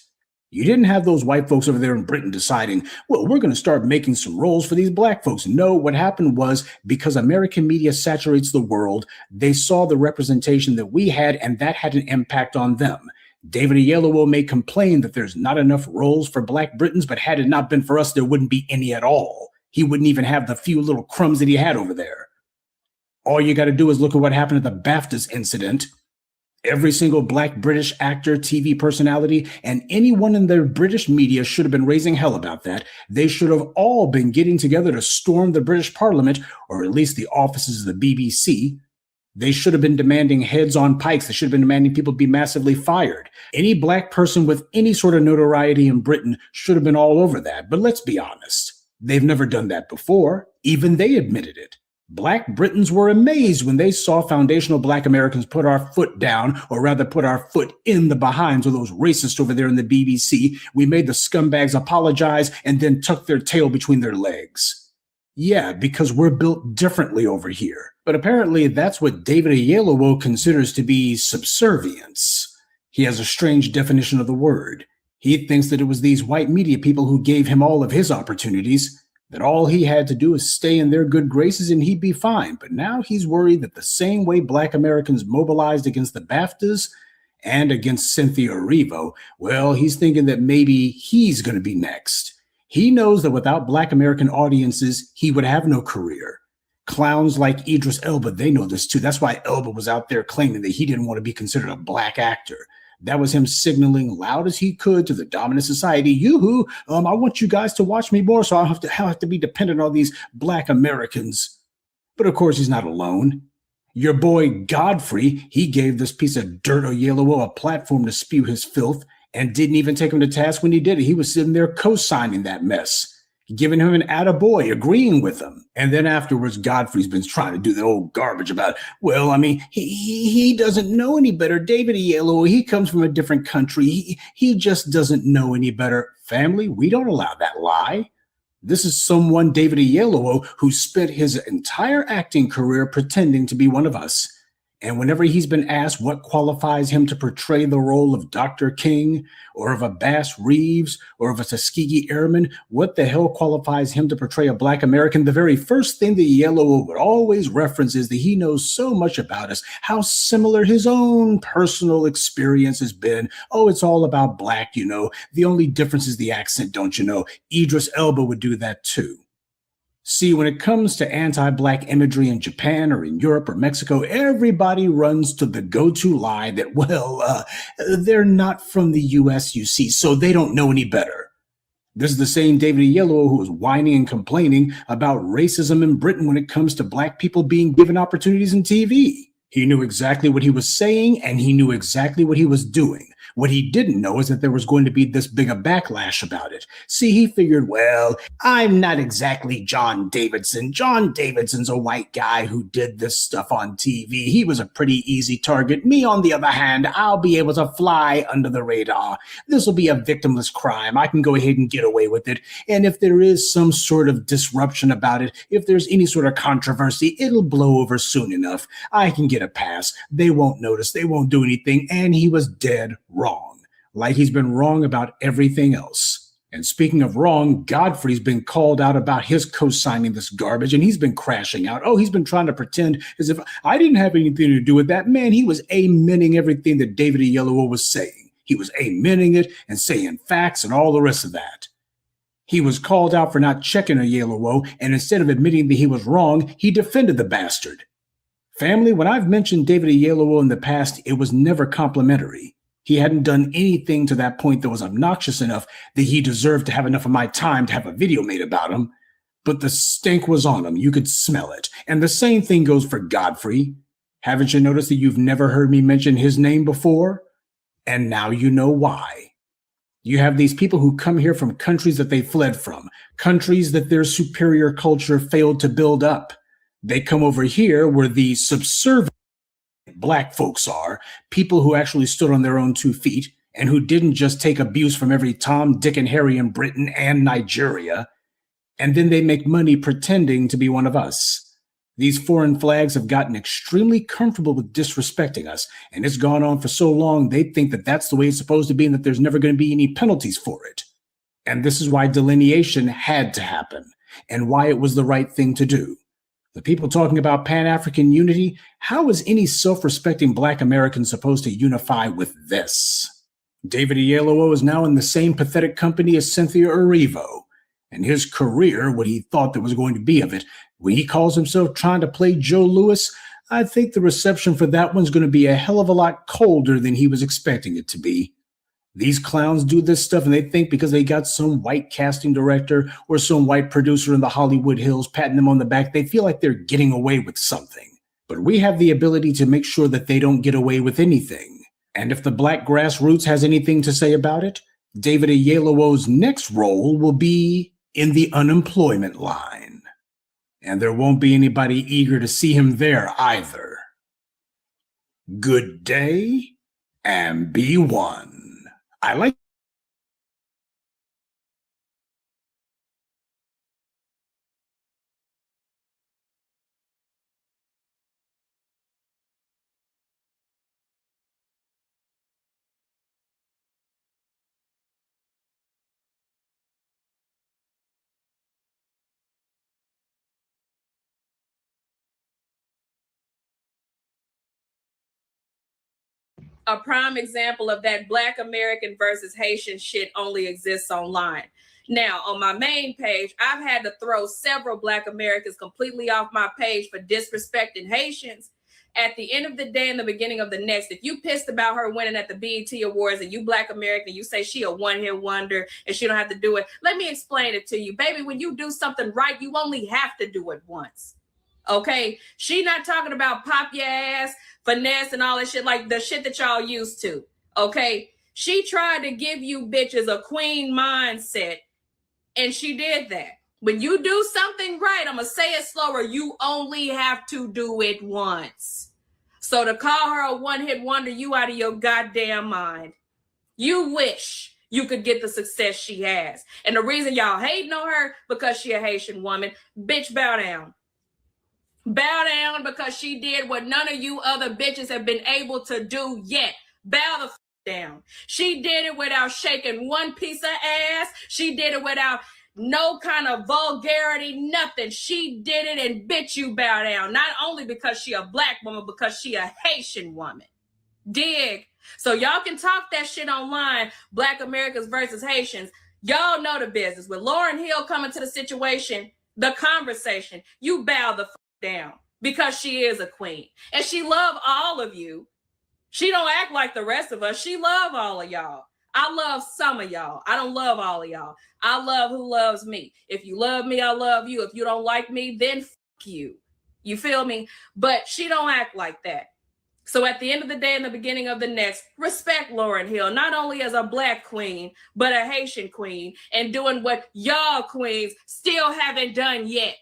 You didn't have those white folks over there in Britain deciding, well, we're going to start making some roles for these black folks. No, what happened was because American media saturates the world, they saw the representation that we had, and that had an impact on them. David Oyelowo may complain that there's not enough roles for Black Britons, but had it not been for us, there wouldn't be any at all. He wouldn't even have the few little crumbs that he had over there. All you got to do is look at what happened at the BAFTAs incident. Every single Black British actor, TV personality, and anyone in their British media should have been raising hell about that. They should have all been getting together to storm the British Parliament, or at least the offices of the BBC. They should have been demanding heads on pikes. They should have been demanding people be massively fired. Any black person with any sort of notoriety in Britain should have been all over that. But let's be honest. They've never done that before. Even they admitted it. Black Britons were amazed when they saw foundational Black Americans put our foot down, or rather put our foot in the behinds of those racists over there in the BBC. We made the scumbags apologize and then tuck their tail between their legs. Yeah, because we're built differently over here. But apparently that's what David Oyelowo considers to be subservience. He has a strange definition of the word. He thinks that it was these white media people who gave him all of his opportunities, that all he had to do is stay in their good graces and he'd be fine. But now he's worried that the same way Black Americans mobilized against the BAFTAs and against Cynthia Erivo, well, he's thinking that maybe he's going to be next. He knows that without Black American audiences, he would have no career. Clowns like Idris Elba, they know this too. That's why Elba was out there claiming that he didn't want to be considered a black actor. That was him signaling loud as he could to the dominant society, yoo-hoo, I want you guys to watch me more, so I have to be dependent on these Black Americans. But of course, he's not alone. Your boy Godfrey, he gave this piece of dirt Oyelowo a platform to spew his filth and didn't even take him to task when he did it. He was sitting there co-signing that mess, giving him an attaboy, agreeing with him. And then afterwards, Godfrey's been trying to do the old garbage about, well, I mean, he doesn't know any better. David Oyelowo, he comes from a different country. He just doesn't know any better. Family, we don't allow that lie. This is someone, David Oyelowo, who spent his entire acting career pretending to be one of us. And whenever he's been asked what qualifies him to portray the role of Dr. King or of a Bass Reeves or of a Tuskegee Airman, what the hell qualifies him to portray a Black American? The very first thing that Oyelowo would always reference is that he knows so much about us, how similar his own personal experience has been. Oh, it's all about Black, you know. The only difference is the accent, don't you know? Idris Elba would do that too. See, when it comes to anti-Black imagery in Japan or in Europe or Mexico, everybody runs to the go-to lie that, well, they're not from the U.S., you see, so they don't know any better. This is the same David Oyelowo who was whining and complaining about racism in Britain when it comes to Black people being given opportunities in TV. He knew exactly what he was saying, and he knew exactly what he was doing. What he didn't know is that there was going to be this big a backlash about it. See, he figured, well, I'm not exactly John Davidson. John Davidson's a white guy who did this stuff on TV. He was a pretty easy target. Me, on the other hand, I'll be able to fly under the radar. This will be a victimless crime. I can go ahead and get away with it. And if there is some sort of disruption about it, if there's any sort of controversy, it'll blow over soon enough. I can get a pass. They won't notice. They won't do anything. And he was dead wrong. Like he's been wrong about everything else. And speaking of wrong, Godfrey's been called out about his co-signing this garbage, and he's been crashing out. Oh, he's been trying to pretend as if I didn't have anything to do with that. Man, he was amening everything that David Oyelowo was saying. He was amening it and saying facts and all the rest of that. He was called out for not checking Oyelowo, and instead of admitting that he was wrong, he defended the bastard. Family, when I've mentioned David Oyelowo in the past, it was never complimentary. He hadn't done anything to that point that was obnoxious enough that he deserved to have enough of my time to have a video made about him. But the stink was on him. You could smell it. And the same thing goes for Godfrey. Haven't you noticed that you've never heard me mention his name before? And now you know why. You have these people who come here from countries that they fled from, countries that their superior culture failed to build up. They come over here where the subservient Black folks are, people who actually stood on their own 2 feet and who didn't just take abuse from every Tom, Dick, and Harry in Britain and Nigeria. And then they make money pretending to be one of us. These foreign flags have gotten extremely comfortable with disrespecting us, and it's gone on for so long they think that that's the way it's supposed to be and that there's never going to be any penalties for it. And this is why delineation had to happen, and why it was the right thing to do. The people talking about Pan-African unity, how is any self-respecting Black American supposed to unify with this? David Oyelowo is now in the same pathetic company as Cynthia Erivo, and his career, what he thought there was going to be of it, when he calls himself trying to play Joe Louis, I think the reception for that one's going to be a hell of a lot colder than he was expecting it to be. These clowns do this stuff and they think because they got some white casting director or some white producer in the Hollywood Hills patting them on the back, they feel like they're getting away with something. But we have the ability to make sure that they don't get away with anything. And if the Black grassroots has anything to say about it, David Oyelowo's next role will be in the unemployment line. And there won't be anybody eager to see him there either. Good day and be one. I like a prime example of that Black American versus Haitian shit only exists online. Now, on my main page, I've had to throw several Black Americans completely off my page for disrespecting Haitians. At the end of the day and the beginning of the next, if you pissed about her winning at the BET Awards and you Black American, you say she a one-hit wonder and she don't have to do it. Let me explain it to you. Baby, when you do something right, you only have to do it once. Okay, she not talking about pop your ass, finesse, and all that shit like the shit that y'all used to. Okay, she tried to give you bitches a queen mindset, and she did that. When you do something right, I'm gonna say it slower. You only have to do it once. So to call her a one-hit wonder, you out of your goddamn mind. You wish you could get the success she has, and the reason y'all hating on her because she a Haitian woman. Bitch, bow down. Bow down because she did what none of you other bitches have been able to do yet. Bow the down. She did it without shaking one piece of ass. She did it without no kind of vulgarity, nothing. She did it and bitch, you bow down. Not only because she a Black woman, because she a Haitian woman. Dig? So y'all can talk that shit online, Black Americans versus Haitians. Y'all know the business. With Lauryn Hill coming to the situation, the conversation, you bow the down because she is a queen and she love all of you. She don't act like the rest of us. She love all of y'all. I love some of y'all. I don't love all of y'all. I love who loves me. If you love me, I love you. If you don't like me, then fuck you. You feel me? But she don't act like that. So at the end of the day and the beginning of the next, respect Lauryn Hill, not only as a Black queen, but a Haitian queen, and doing what y'all queens still haven't done yet.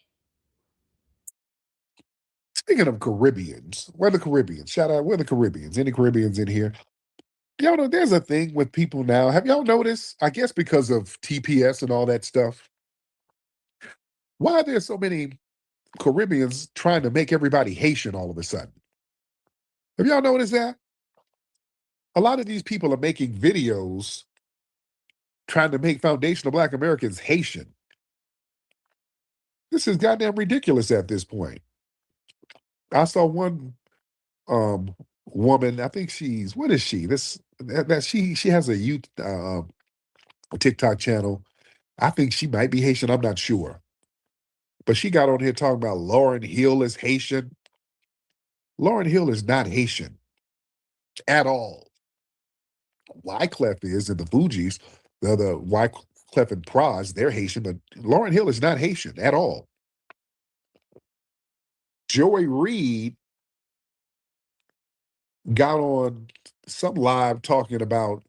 Speaking of Caribbeans, where the Caribbeans? Shout out, where the Caribbeans? Any Caribbeans in here? Y'all know there's a thing with people now. Have y'all noticed? I guess because of TPS and all that stuff. Why are there so many Caribbeans trying to make everybody Haitian all of a sudden? Have y'all noticed that? A lot of these people are making videos trying to make foundational Black Americans Haitian. This is goddamn ridiculous at this point. I saw one woman, I think she's, what is she? She has a youth TikTok channel, I think she might be Haitian. I'm not sure. But she got on here talking about Lauryn Hill is Haitian. Lauryn Hill is not Haitian at all. Wyclef is, and the Fugees, the other Wyclef and Pras, they're Haitian, but Lauryn Hill is not Haitian at all. Joy Reid got on some live talking about,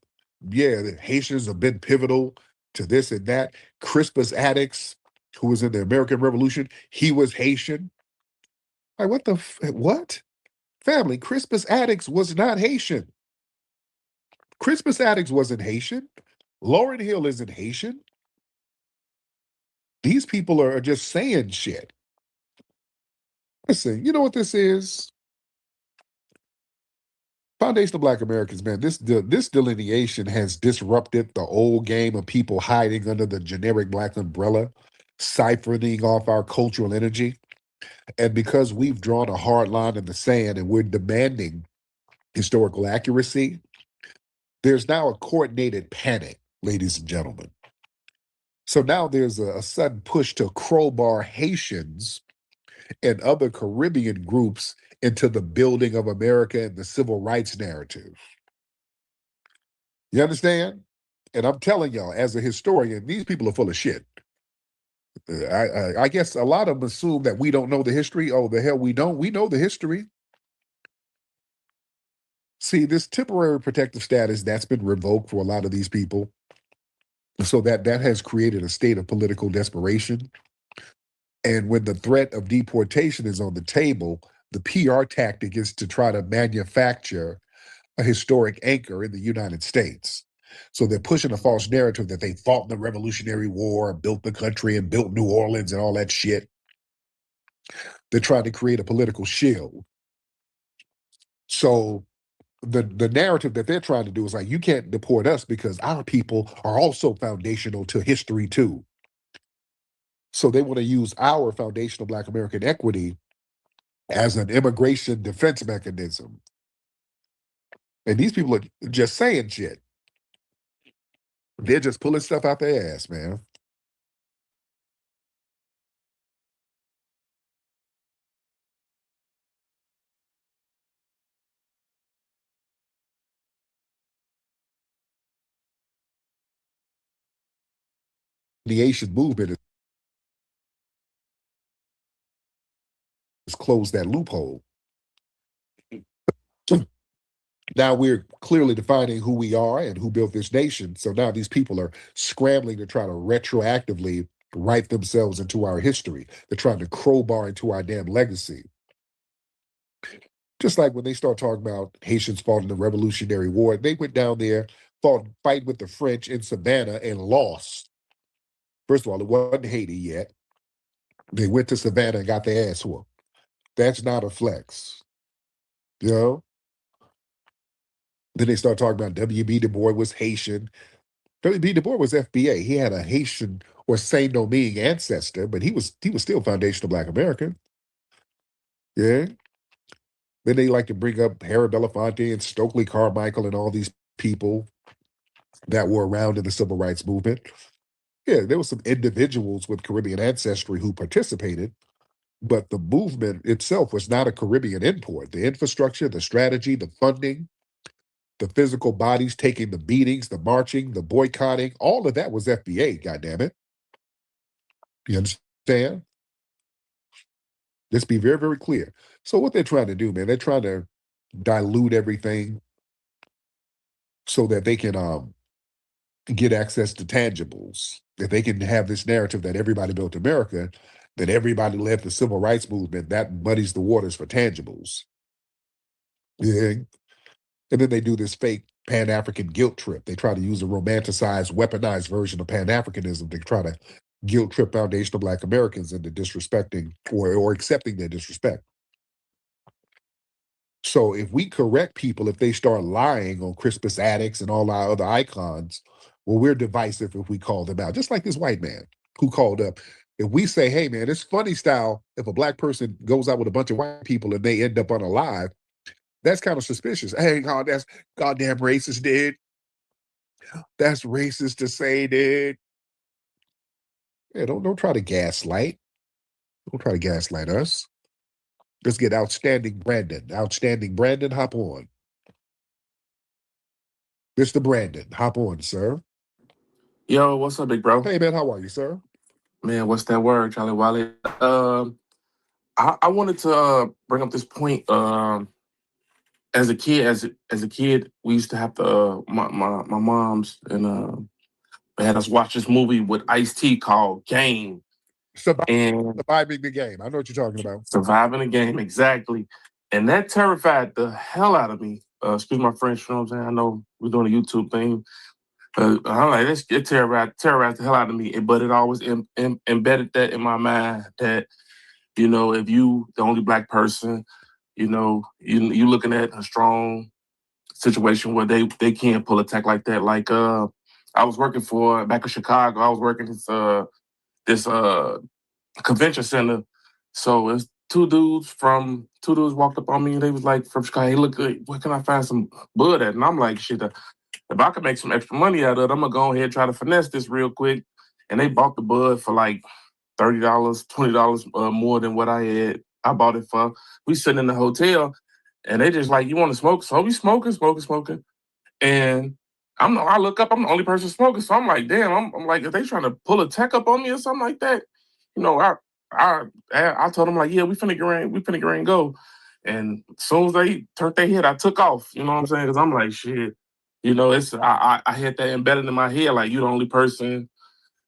yeah, the Haitians have been pivotal to this and that. Crispus Attucks, who was in the American Revolution, he was Haitian. Like, what? Family, Crispus Attucks was not Haitian. Crispus Attucks wasn't Haitian. Lauryn Hill isn't Haitian. These people are just saying shit. Listen, you know what this is? Foundation of Black Americans, man, this delineation has disrupted the old game of people hiding under the generic Black umbrella, siphoning off our cultural energy. And because we've drawn a hard line in the sand and we're demanding historical accuracy, there's now a coordinated panic, ladies and gentlemen. So now there's a sudden push to crowbar Haitians and other Caribbean groups into the building of America and the civil rights narrative. You understand? And I'm telling y'all, as a historian, these people are full of shit. I guess a lot of them assume that we don't know the history. Oh, the hell we don't. We know the history. See, this temporary protective status, that's been revoked for a lot of these people. So that has created a state of political desperation. And when the threat of deportation is on the table, the PR tactic is to try to manufacture a historic anchor in the United States. So they're pushing a false narrative that they fought in the Revolutionary War, built the country, and built New Orleans and all that shit. They're trying to create a political shield. So the narrative that they're trying to do is like, you can't deport us because our people are also foundational to history too. So they want to use our foundational Black American equity as an immigration defense mechanism. And these people are just saying shit. They're just pulling stuff out their ass, man. The Asian movement has closed that loophole. Now we're clearly defining who we are and who built this nation. So now these people are scrambling to try to retroactively write themselves into our history. They're trying to crowbar into our damn legacy. Just like when they start talking about Haitians fought in the Revolutionary War, they went down there, fight with the French in Savannah and lost. First of all, it wasn't Haiti yet. They went to Savannah and got their ass whooped. That's not a flex. You know? Then they start talking about W.B. Du Bois was Haitian. W.B. Du Bois was FBA. He had a Haitian or Saint-Domingue ancestor, but he was still foundational Black American. Yeah. Then they like to bring up Harry Belafonte and Stokely Carmichael and all these people that were around in the civil rights movement. Yeah, there were some individuals with Caribbean ancestry who participated, but the movement itself was not a Caribbean import. The infrastructure, the strategy, the funding, the physical bodies taking the beatings, the marching, the boycotting, all of that was FBA, goddammit. You understand? Let's be very, very clear. So what they're trying to do, man, they're trying to dilute everything so that they can get access to tangibles, that they can have this narrative that everybody built America, that everybody led the civil rights movement, that muddies the waters for tangibles. Yeah. And then they do this fake Pan-African guilt trip. They try to use a romanticized, weaponized version of Pan-Africanism to try to guilt trip foundational Black Americans into disrespecting or accepting their disrespect. So if we correct people, if they start lying on Crispus Attucks and all our other icons, well, we're divisive if we call them out. Just like this white man who called up. If we say, hey, man, it's funny style if a Black person goes out with a bunch of white people and they end up unalive, that's kind of suspicious. Hey, God, that's goddamn racist, dude. That's racist to say, dude. Yeah, don't try to gaslight. Don't try to gaslight us. Let's get Outstanding Brandon. Outstanding Brandon, hop on. Mr. Brandon, hop on, sir. Yo, what's up, big bro? Hey, man, how are you, sir? Man, what's that word, Charlie Wiley? I wanted to bring up this point. As a kid, we used to have to my moms and they had us watch this movie with Ice-T called Game. Surviving the Game. I know what you're talking about. Surviving the Game, exactly. And that terrified the hell out of me. Excuse my French, you know what I'm saying? I know we're doing a YouTube thing. I'm like, it terrorized the hell out of me. But it always embedded that in my mind that, if you, the only black person, you looking at a strong situation where they can't pull a tech like that. Like I was working back in Chicago, I was working this convention center. So it's two dudes walked up on me and they was like from Chicago, hey, look good, where can I find some bud at? And I'm like, shit, if I could make some extra money out of it, I'm gonna go ahead and try to finesse this real quick. And they bought the bud for like $30, $20 more than what I bought it for. We sitting in the hotel and they just like, you want to smoke? So we smoking. And I look up, I'm the only person smoking. So I'm like, damn, I'm like, are they trying to pull a tech up on me or something like that? I told them like, yeah, we finna get ready and go. And as soon as they turned their head, I took off. You know what I'm saying? Because I'm like, shit. I had that embedded in my head, like you the only person,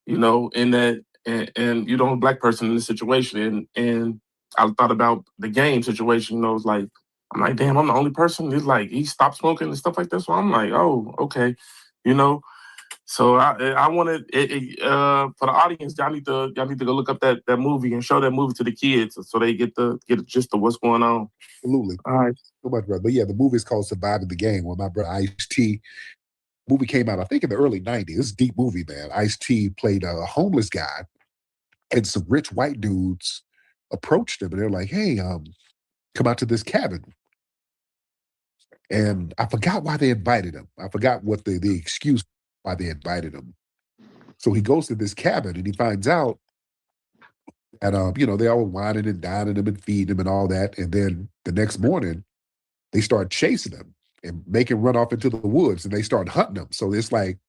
in that, and you the only black person in this situation. And I thought about the game situation. It's like, I'm like, damn, I'm the only person. He's like, he stopped smoking and stuff like that. So I'm like, oh, okay, you know. So I wanted for the audience, y'all need to go look up that movie and show that movie to the kids so they get a gist of what's going on. Absolutely. All right. So much, brother. But yeah, the movie is called Surviving the Game. Well, my brother Ice-T. Movie came out, I think, in the early 90s. It's a deep movie, man. Ice-T played a homeless guy, and some rich white dudes approached him, and they're like, hey, come out to this cabin. And I forgot why they invited him. I forgot what the excuse why they invited him. So he goes to this cabin, and he finds out that, they all whining and dining him and feeding him and all that. And then the next morning, they start chasing him and make him run off into the woods, and they start hunting him. So it's like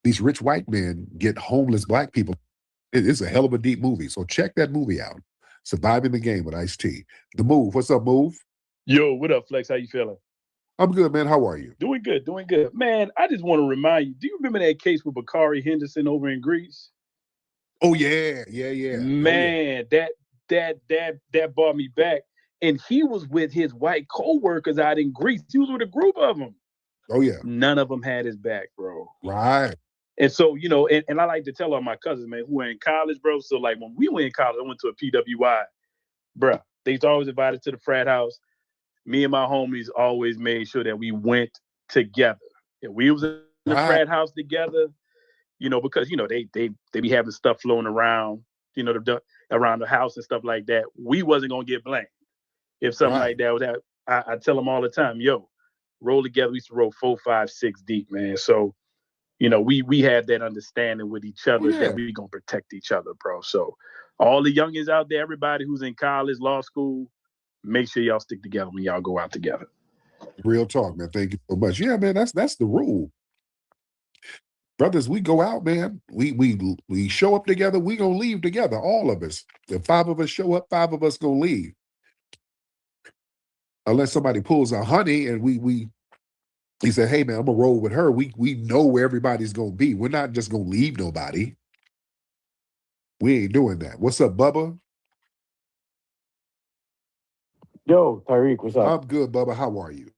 these rich white men get homeless black people. It's a hell of a deep movie. So check that movie out. Surviving the Game with Ice-T. The Move. What's up, Move? Yo, what up, Flex? How you feeling? I'm good, man. How are you? Doing good. Man, I just want to remind you, do you remember that case with Bakari Henderson over in Greece? Oh, yeah. Man, that brought me back. And he was with his white co-workers out in Greece. He was with a group of them. Oh, yeah. None of them had his back, bro. Right. And so, and I like to tell all my cousins, man, who are in college, bro. So, like, when we were in college, I went to a PWI, bro. They used to always invite us to the frat house. Me and my homies always made sure that we went together. And we was in the frat house together, because, they be having stuff flowing around, around the house and stuff like that. We wasn't going to get blamed. If something like that was happening, I tell them all the time, yo, roll together. We used to roll 4, 5, 6 deep, man. So, we have that understanding with each other that we gonna protect each other, bro. So all the youngins out there, everybody who's in college, law school, make sure y'all stick together when y'all go out together. Real talk, man. Thank you so much. Yeah, man, that's the rule. Brothers, we go out, man. We show up together, we gonna leave together, all of us. If 5 of us show up, 5 of us gonna leave. Unless somebody pulls a honey and he said, hey, man, I'm going to roll with her. We know where everybody's going to be. We're not just going to leave nobody. We ain't doing that. What's up, Bubba? Yo, Tyreek, what's up? I'm good, Bubba. How are you?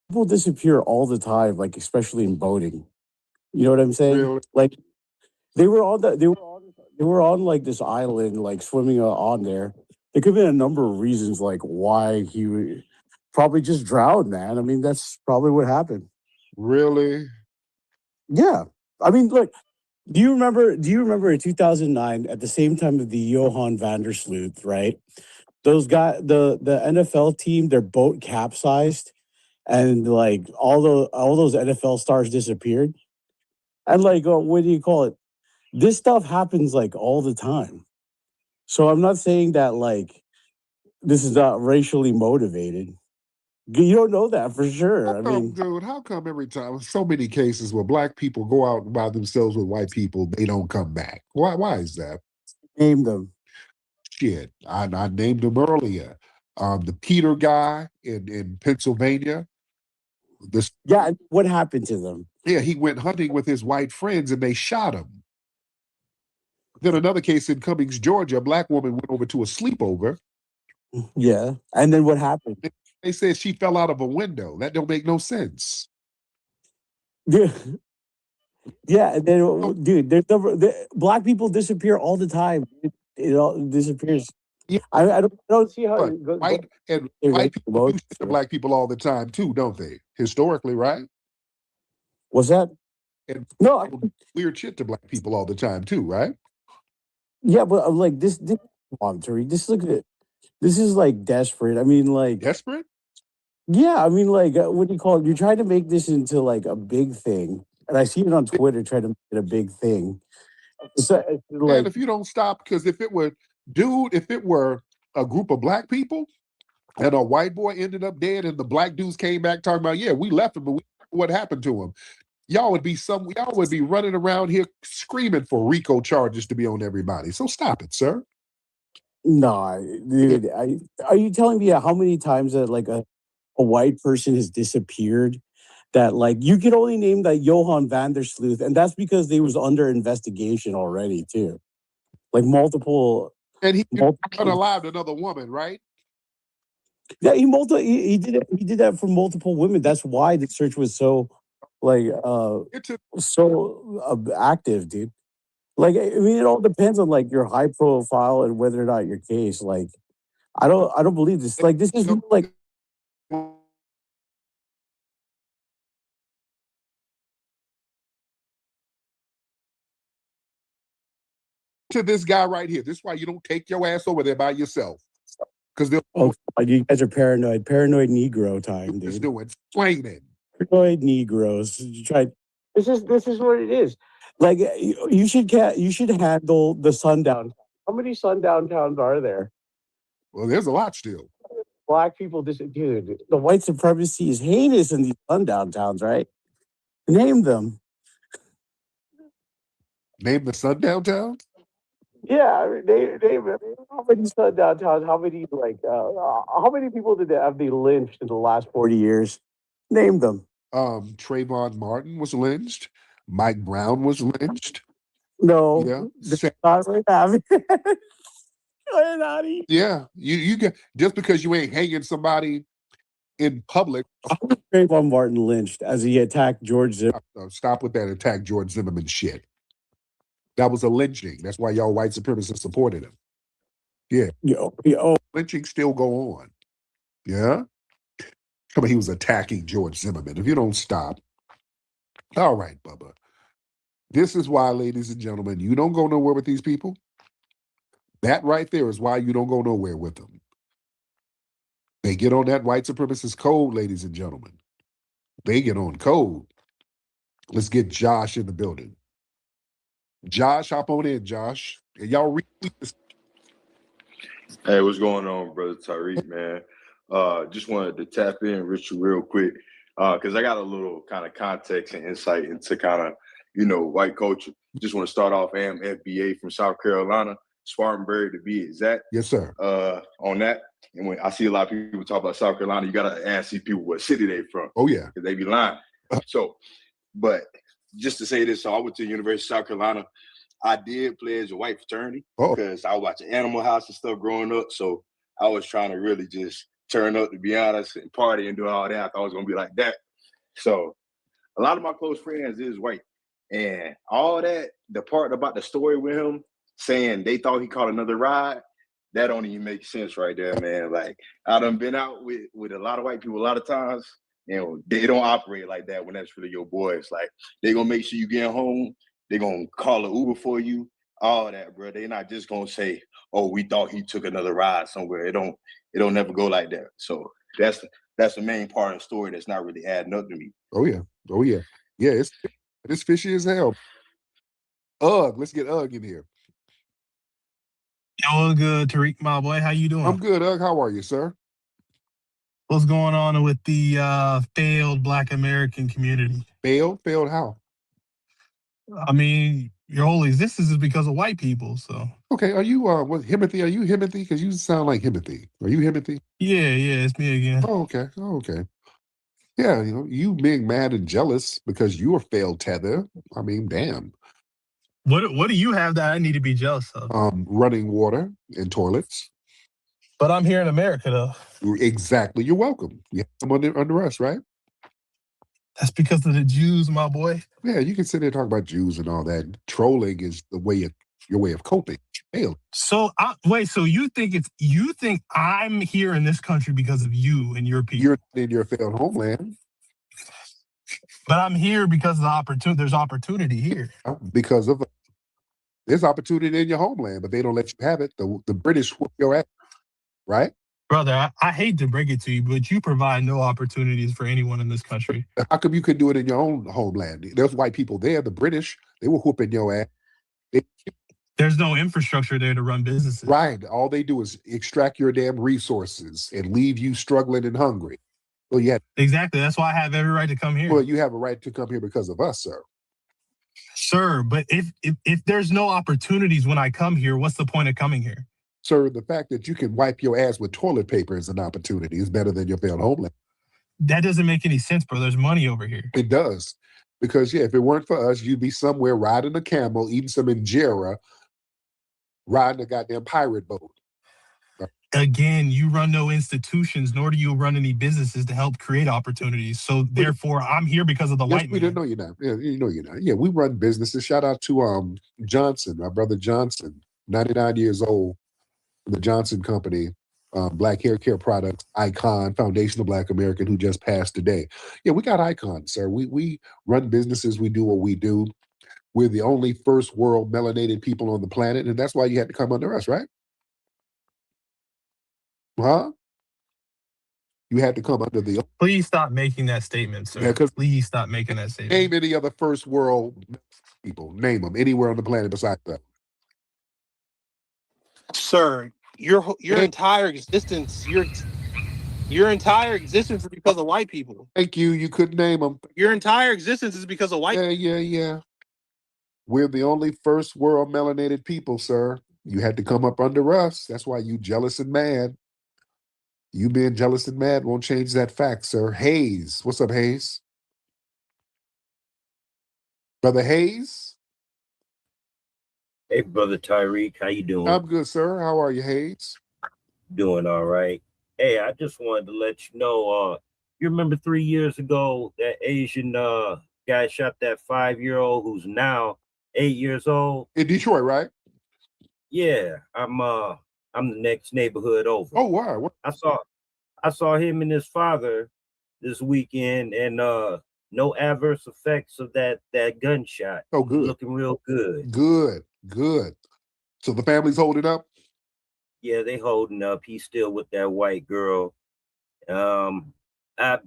People disappear all the time, like especially in boating. You know what I'm saying? Really? Like they were on like this island, like swimming on there. There could have been a number of reasons, like why he would probably just drowned, man. I mean, that's probably what happened. Really? Yeah. I mean, look, Do you remember in 2009 at the same time of the Johan van der Sloot, right? Those guys, the NFL team, their boat capsized and like all those NFL stars disappeared. And like what do you call it? This stuff happens like all the time. So I'm not saying that like this is not racially motivated. You don't know that for sure. I mean, Dude, how come every time so many cases where black people go out by themselves with white people, they don't come back? Why is that? Name them. Shit. I named them earlier. The Peter guy in Pennsylvania. This Yeah, what happened to them? Yeah, he went hunting with his white friends and they shot him. Then another case in Cummings, Georgia, a black woman went over to a sleepover. Yeah. And then what happened? They said she fell out of a window. That don't make no sense. Yeah. Yeah, and then, dude, black people disappear all the time. It all disappears. Yeah. I don't see how white people do shit to black people all the time too, don't they? Historically, right? What's that? And no, weird shit to black people all the time too, right? Yeah, but I'm like this come Tariq, this is like desperate. I mean, like desperate. Yeah, I mean, like what do you call it? You're trying to make this into like a big thing, and I see it on Twitter trying to make it a big thing. So, And if you don't stop, because if it were a group of black people and a white boy ended up dead and the black dudes came back talking about, yeah, we left him, but what happened to him? Y'all would be running around here screaming for RICO charges to be on everybody. So stop it, sir. No, dude, are you telling me how many times that like a white person has disappeared? That like you could only name that Johan van der Sloot, and that's because they was under investigation already too, like multiple. And he unalived another woman, right? Yeah, he did it. He did that for multiple women. That's why the search was so like active, dude. Like I mean, it all depends on like your high profile and whether or not your case. Like I don't believe this. Like this is like to this guy right here. This is why you don't take your ass over there by yourself. Because they'll you guys are paranoid. Paranoid Negro time, dude. just do it. Explaining. Paranoid Negroes. You try. This is what it is. Like you should handle the sundown. How many sundown towns are there? Well, there's a lot still. Black people, dude. The white supremacy is heinous in these sundown towns, right? Name them. Name the sundown towns? Yeah, I mean, name how many sundown towns? How many how many people have they lynched in the last 40 years? Name them. Trayvon Martin was lynched. Mike Brown was lynched. No, yeah. Not right now. Yeah, you get just because you ain't hanging somebody in public. Trayvon Martin lynched as he attacked George Zimmerman. Stop with that attack George Zimmerman shit. That was a lynching. That's why y'all white supremacists supported him. Yeah. Lynching still go on. Yeah. Come on, he was attacking George Zimmerman. If you don't stop. All right, Bubba. This is why, ladies and gentlemen, you don't go nowhere with these people. That right there is why you don't go nowhere with them. They get on that white supremacist code, ladies and gentlemen. They get on code. Let's get Josh in the building. Josh, hop on in, Josh. And y'all retweet this. Hey, what's going on, brother Tariq, man? Just wanted to tap in, Richard, real quick, because I got a little kind of context and insight into kind of, white culture. Just want to start off, I am FBA from South Carolina, Spartanburg to be exact. Yes, sir. On that, and when I see a lot of people talk about South Carolina, you got to ask these people what city they from. Oh, yeah. Because they be lying. So, but just to say this, so I went to the University of South Carolina. I did pledge a white fraternity because I was watching Animal House and stuff growing up. So I was trying to really just turn up, to be honest, and party and do all that. I thought I was going to be like that. So a lot of my close friends is white. And all that, the part about the story with him saying they thought he caught another ride, that don't even make sense right there, man. Like, I done been out with a lot of white people a lot of times. They don't operate like that when that's really your boys. Like, they going to make sure you get home They're gonna call an Uber for you, all that, bro. They're not just gonna say, "Oh, we thought he took another ride somewhere." It don't never go like that. So that's the main part of the story that's not really adding up to me. Oh yeah. Yeah, it's fishy as hell. Let's get in here. All good, Tariq, my boy. How you doing? I'm good, how are you, sir? What's going on with the failed Black American community? Failed how? I mean, your whole existence is because of white people. So Okay, are you what Himothy? Are you Himothy? Because you sound like Himothy. Are you Himothy? yeah, it's me again. Oh, okay. Yeah, you being mad and jealous because you were failed tether. I mean, damn. What do you have that I need to be jealous of? Running water and toilets. But I'm here in America, though. Exactly. You're welcome. You have some under us, right? That's because of the Jews, my boy. Yeah, you can sit there and talk about Jews and all that. Trolling is your way of coping. Failed. So wait, so you think I'm here in this country because of you and your people? You're in your failed homeland. But I'm here because of the opportunity. There's opportunity here. Because of there's opportunity in your homeland, but they don't let you have it. The British whoop your ass, right? Brother, I hate to break it to you, but you provide no opportunities for anyone in this country. How come you couldn't do it in your own homeland? There's white people there. The British, they were whooping your ass. There's no infrastructure there to run businesses. Right. All they do is extract your damn resources and leave you struggling and hungry. Well, yeah. Exactly. That's why I have every right to come here. Well, you have a right to come here because of us, sir. Sir, but if there's no opportunities when I come here, what's the point of coming here? Sir, the fact that you can wipe your ass with toilet paper is an opportunity. It's better than your failed homeland. That doesn't make any sense, bro. There's money over here. It does. Because, if it weren't for us, you'd be somewhere riding a camel, eating some injera, riding a goddamn pirate boat. Again, you run no institutions, nor do you run any businesses to help create opportunities. So therefore, I'm here because of the white man. No, you're not. Yeah, you're not. Yeah, we run businesses. Shout out to Johnson, my brother Johnson, 99 years old, the Johnson Company, Black Hair Care Products, icon, foundational Black American who just passed today. Yeah, we got icons, sir. We run businesses. We do what we do. We're the only first world melanated people on the planet, and that's why you had to come under us, right? Huh? You had to come under the. Please stop making that statement, sir. Yeah, please stop making that statement. Name any other first world people. Name them anywhere on the planet besides that. Sir, your entire existence, your entire existence is because of white people. Thank you. You couldn't name them. Your entire existence is because of white. Yeah. We're the only first world melanated people, sir. You had to come up under us. That's why you jealous and mad. You being jealous and mad won't change that fact, sir. Hayes. What's up, Hayes? Brother Hayes? Hey, Brother Tyreek. How you doing? I'm good, sir. How are you, Hayes? Doing all right. Hey, I just wanted to let you know, you remember 3 years ago, that Asian guy shot that 5-year-old who's now 8 years old? In Detroit, right? Yeah, I'm the next neighborhood over. Oh, wow. I saw him and his father this weekend, and no adverse effects of that gunshot. Oh, good. Looking real good. Good. So the family's holding up? Yeah, they holding up. He's still with that white girl. I'm not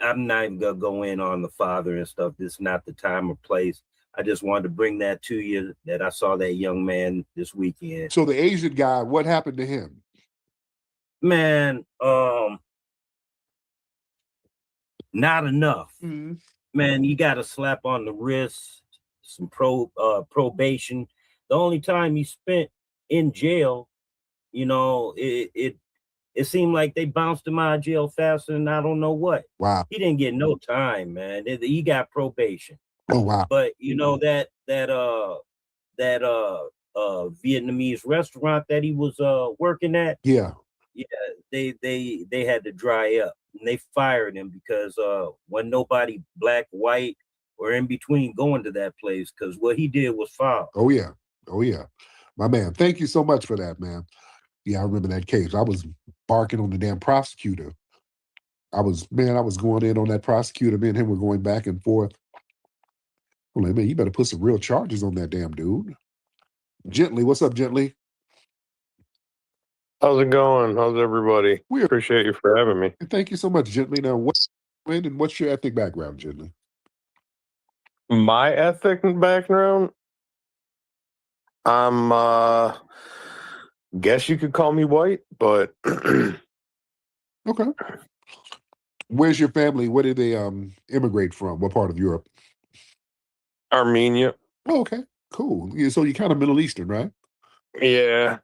even gonna go in on the father and stuff. This is not the time or place. I just wanted to bring that to you, that I saw that young man this weekend. So the Asian guy, what happened to him? Man, not enough. Mm-hmm. Man, you got a slap on the wrist, some probation. The only time he spent in jail, it seemed like they bounced him out of jail faster than I don't know what. Wow. He didn't get no time, man. He got probation. Oh, wow. But that Vietnamese restaurant that he was working at, yeah, they had to dry up, and they fired him because when nobody black, white, or in between going to that place, because what he did was foul. Oh yeah, my man. Thank you so much for that, man. Yeah, I remember that case. I was barking on the damn prosecutor. I was going in on that prosecutor. Me and him were going back and forth. I'm like, man, you better put some real charges on that damn dude. Gently, what's up, Gently? How's it going? How's everybody? We appreciate you for having me. Thank you so much, Gently. Now, what's your ethnic background, Gently? My ethnic background, I'm guess you could call me white, but Okay. Where's your family? Where did they immigrate from? What part of Europe? Armenia. Oh, okay, cool. Yeah, so you're kind of Middle Eastern, right? Yeah.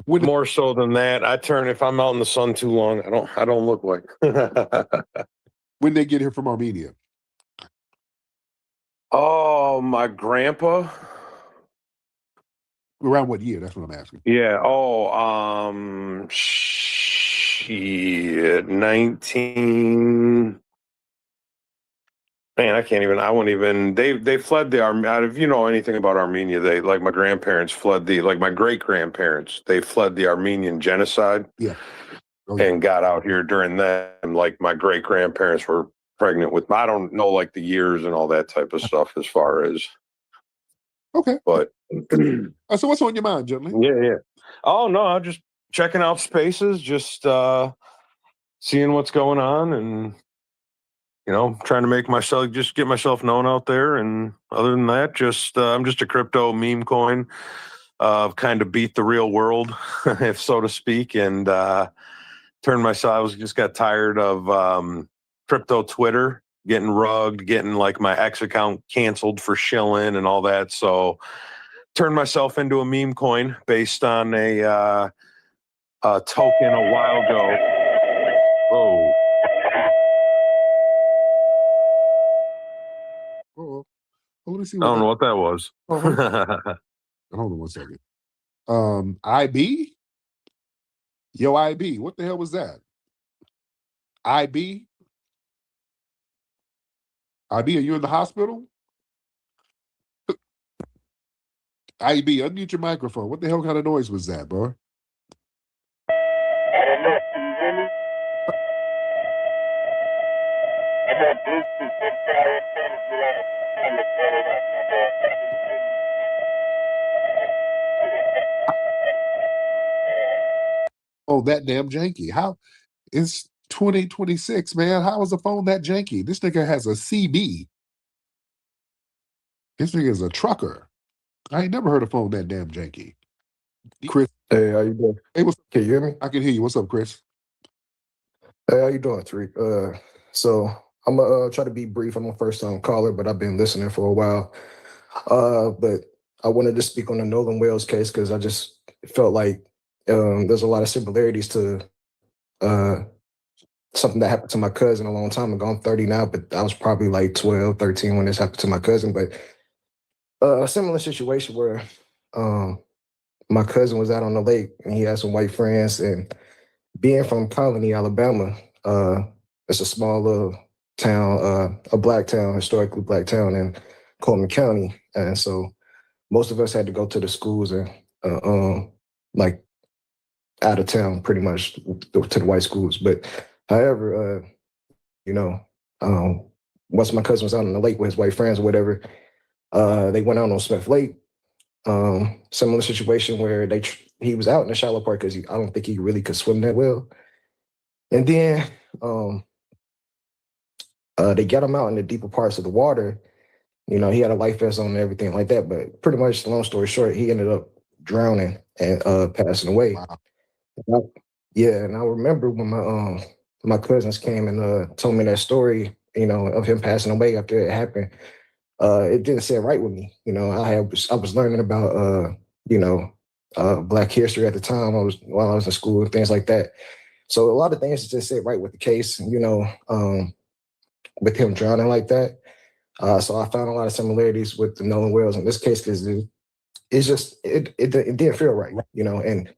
More so than that. If I'm out in the sun too long, I don't look white. When they get here from Armenia? Oh, my grandpa. Around what year? That's what I'm asking. Yeah. Oh, shit. 19. Man, I wouldn't even. They fled the Armenia. If you know anything about Armenia, they like my grandparents fled my great grandparents. They fled the Armenian genocide. Yeah. And got out here during that. And like my great grandparents were pregnant with. I don't know like the years and all that type of stuff as far as. Okay. But so what's on your mind, Gently? Yeah. Oh no, I'm just checking out spaces, just seeing what's going on, and trying to get myself known out there. And other than that, I'm just a crypto meme coin, kind of beat the real world, if so to speak, and I just got tired of crypto Twitter getting rugged, getting like my X account canceled for shilling and all that. So turned myself into a meme coin based on a token a while ago. Whoa. Oh, let me see. I don't know what that was. Hold on 1 second. IB? Yo, IB, what the hell was that? IB? IB, are you in the hospital? IB, unmute your microphone. What the hell kind of noise was that, bro? Oh, that damn janky. How? It's 2026, man. How is a phone that janky? This nigga has a CB. This nigga is a trucker. I ain't never heard a phone that damn janky. Chris. Hey, how you doing? Hey, what's up? Can you hear me? I can hear you. What's up, Chris? Hey, how you doing, Tariq? So I'm gonna try to be brief. I'm a first-time caller, but I've been listening for a while. But I wanted to speak on the Nolan Wales case because I just felt like there's a lot of similarities to something that happened to my cousin a long time ago. I'm 30 now, but I was probably like 12, 13 when this happened to my cousin. But a similar situation where my cousin was out on the lake and he had some white friends, and being from Colony, Alabama, it's a small little town, a black town, historically black town in Coleman County. And so most of us had to go to the schools and like out of town pretty much to the white schools. But however, once my cousin was out on the lake with his white friends or whatever, they went out on Smith Lake. Similar situation where he was out in the shallow part because I don't think he really could swim that well. And then they got him out in the deeper parts of the water. He had a life vest on and everything like that. But pretty much, long story short, he ended up drowning and passing away. Wow. And I remember when my cousins came and told me that story, of him passing away after it happened. It didn't sit right with me. I was learning about Black history at the time. While I was in school and things like that. So a lot of things just sit right with the case. With him drowning like that. So I found a lot of similarities with the Nolan Wales in this case because it didn't feel right. And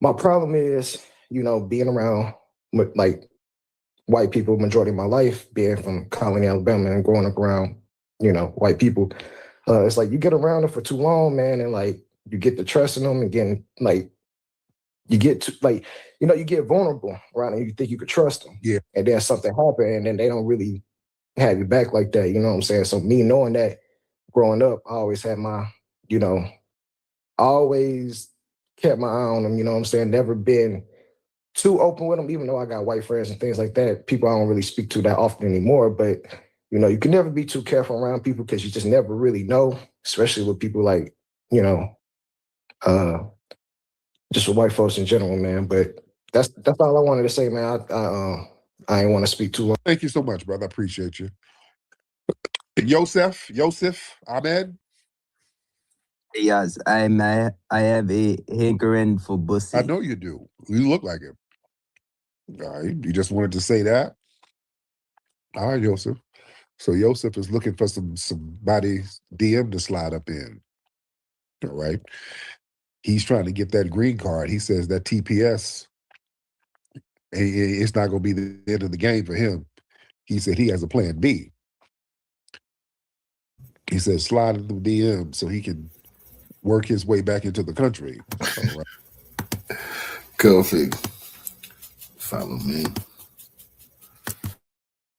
my problem is being around with like white people majority of my life, being from Colony, Alabama, and growing up around white people. It's like you get around them for too long, man, and like you get to trusting them and getting like you get to like you get vulnerable around them. You think you could trust them, yeah, and then something happened, and then they don't really have your back like that. You know what I'm saying? So me knowing that growing up, I always had my, always kept my eye on them. You know what I'm saying? Never been too open with them, even though I got white friends and things like that. People I don't really speak to that often anymore. But, you can never be too careful around people because you just never really know, especially with people like, just with white folks in general, man. But that's all I wanted to say, man. I ain't want to speak too long. Thank you so much, brother. I appreciate you. Yosef Ahmed. Yes, I have a hankering for bussy. I know you do. You look like him. All right. You just wanted to say that? All right, Yosef. So Yosef is looking for somebody's DM to slide up in. All right. He's trying to get that green card. He says that TPS, it's not going to be the end of the game for him. He said he has a plan B. He said slide into the DM so he can work his way back into the country. All right. Kofi, follow me.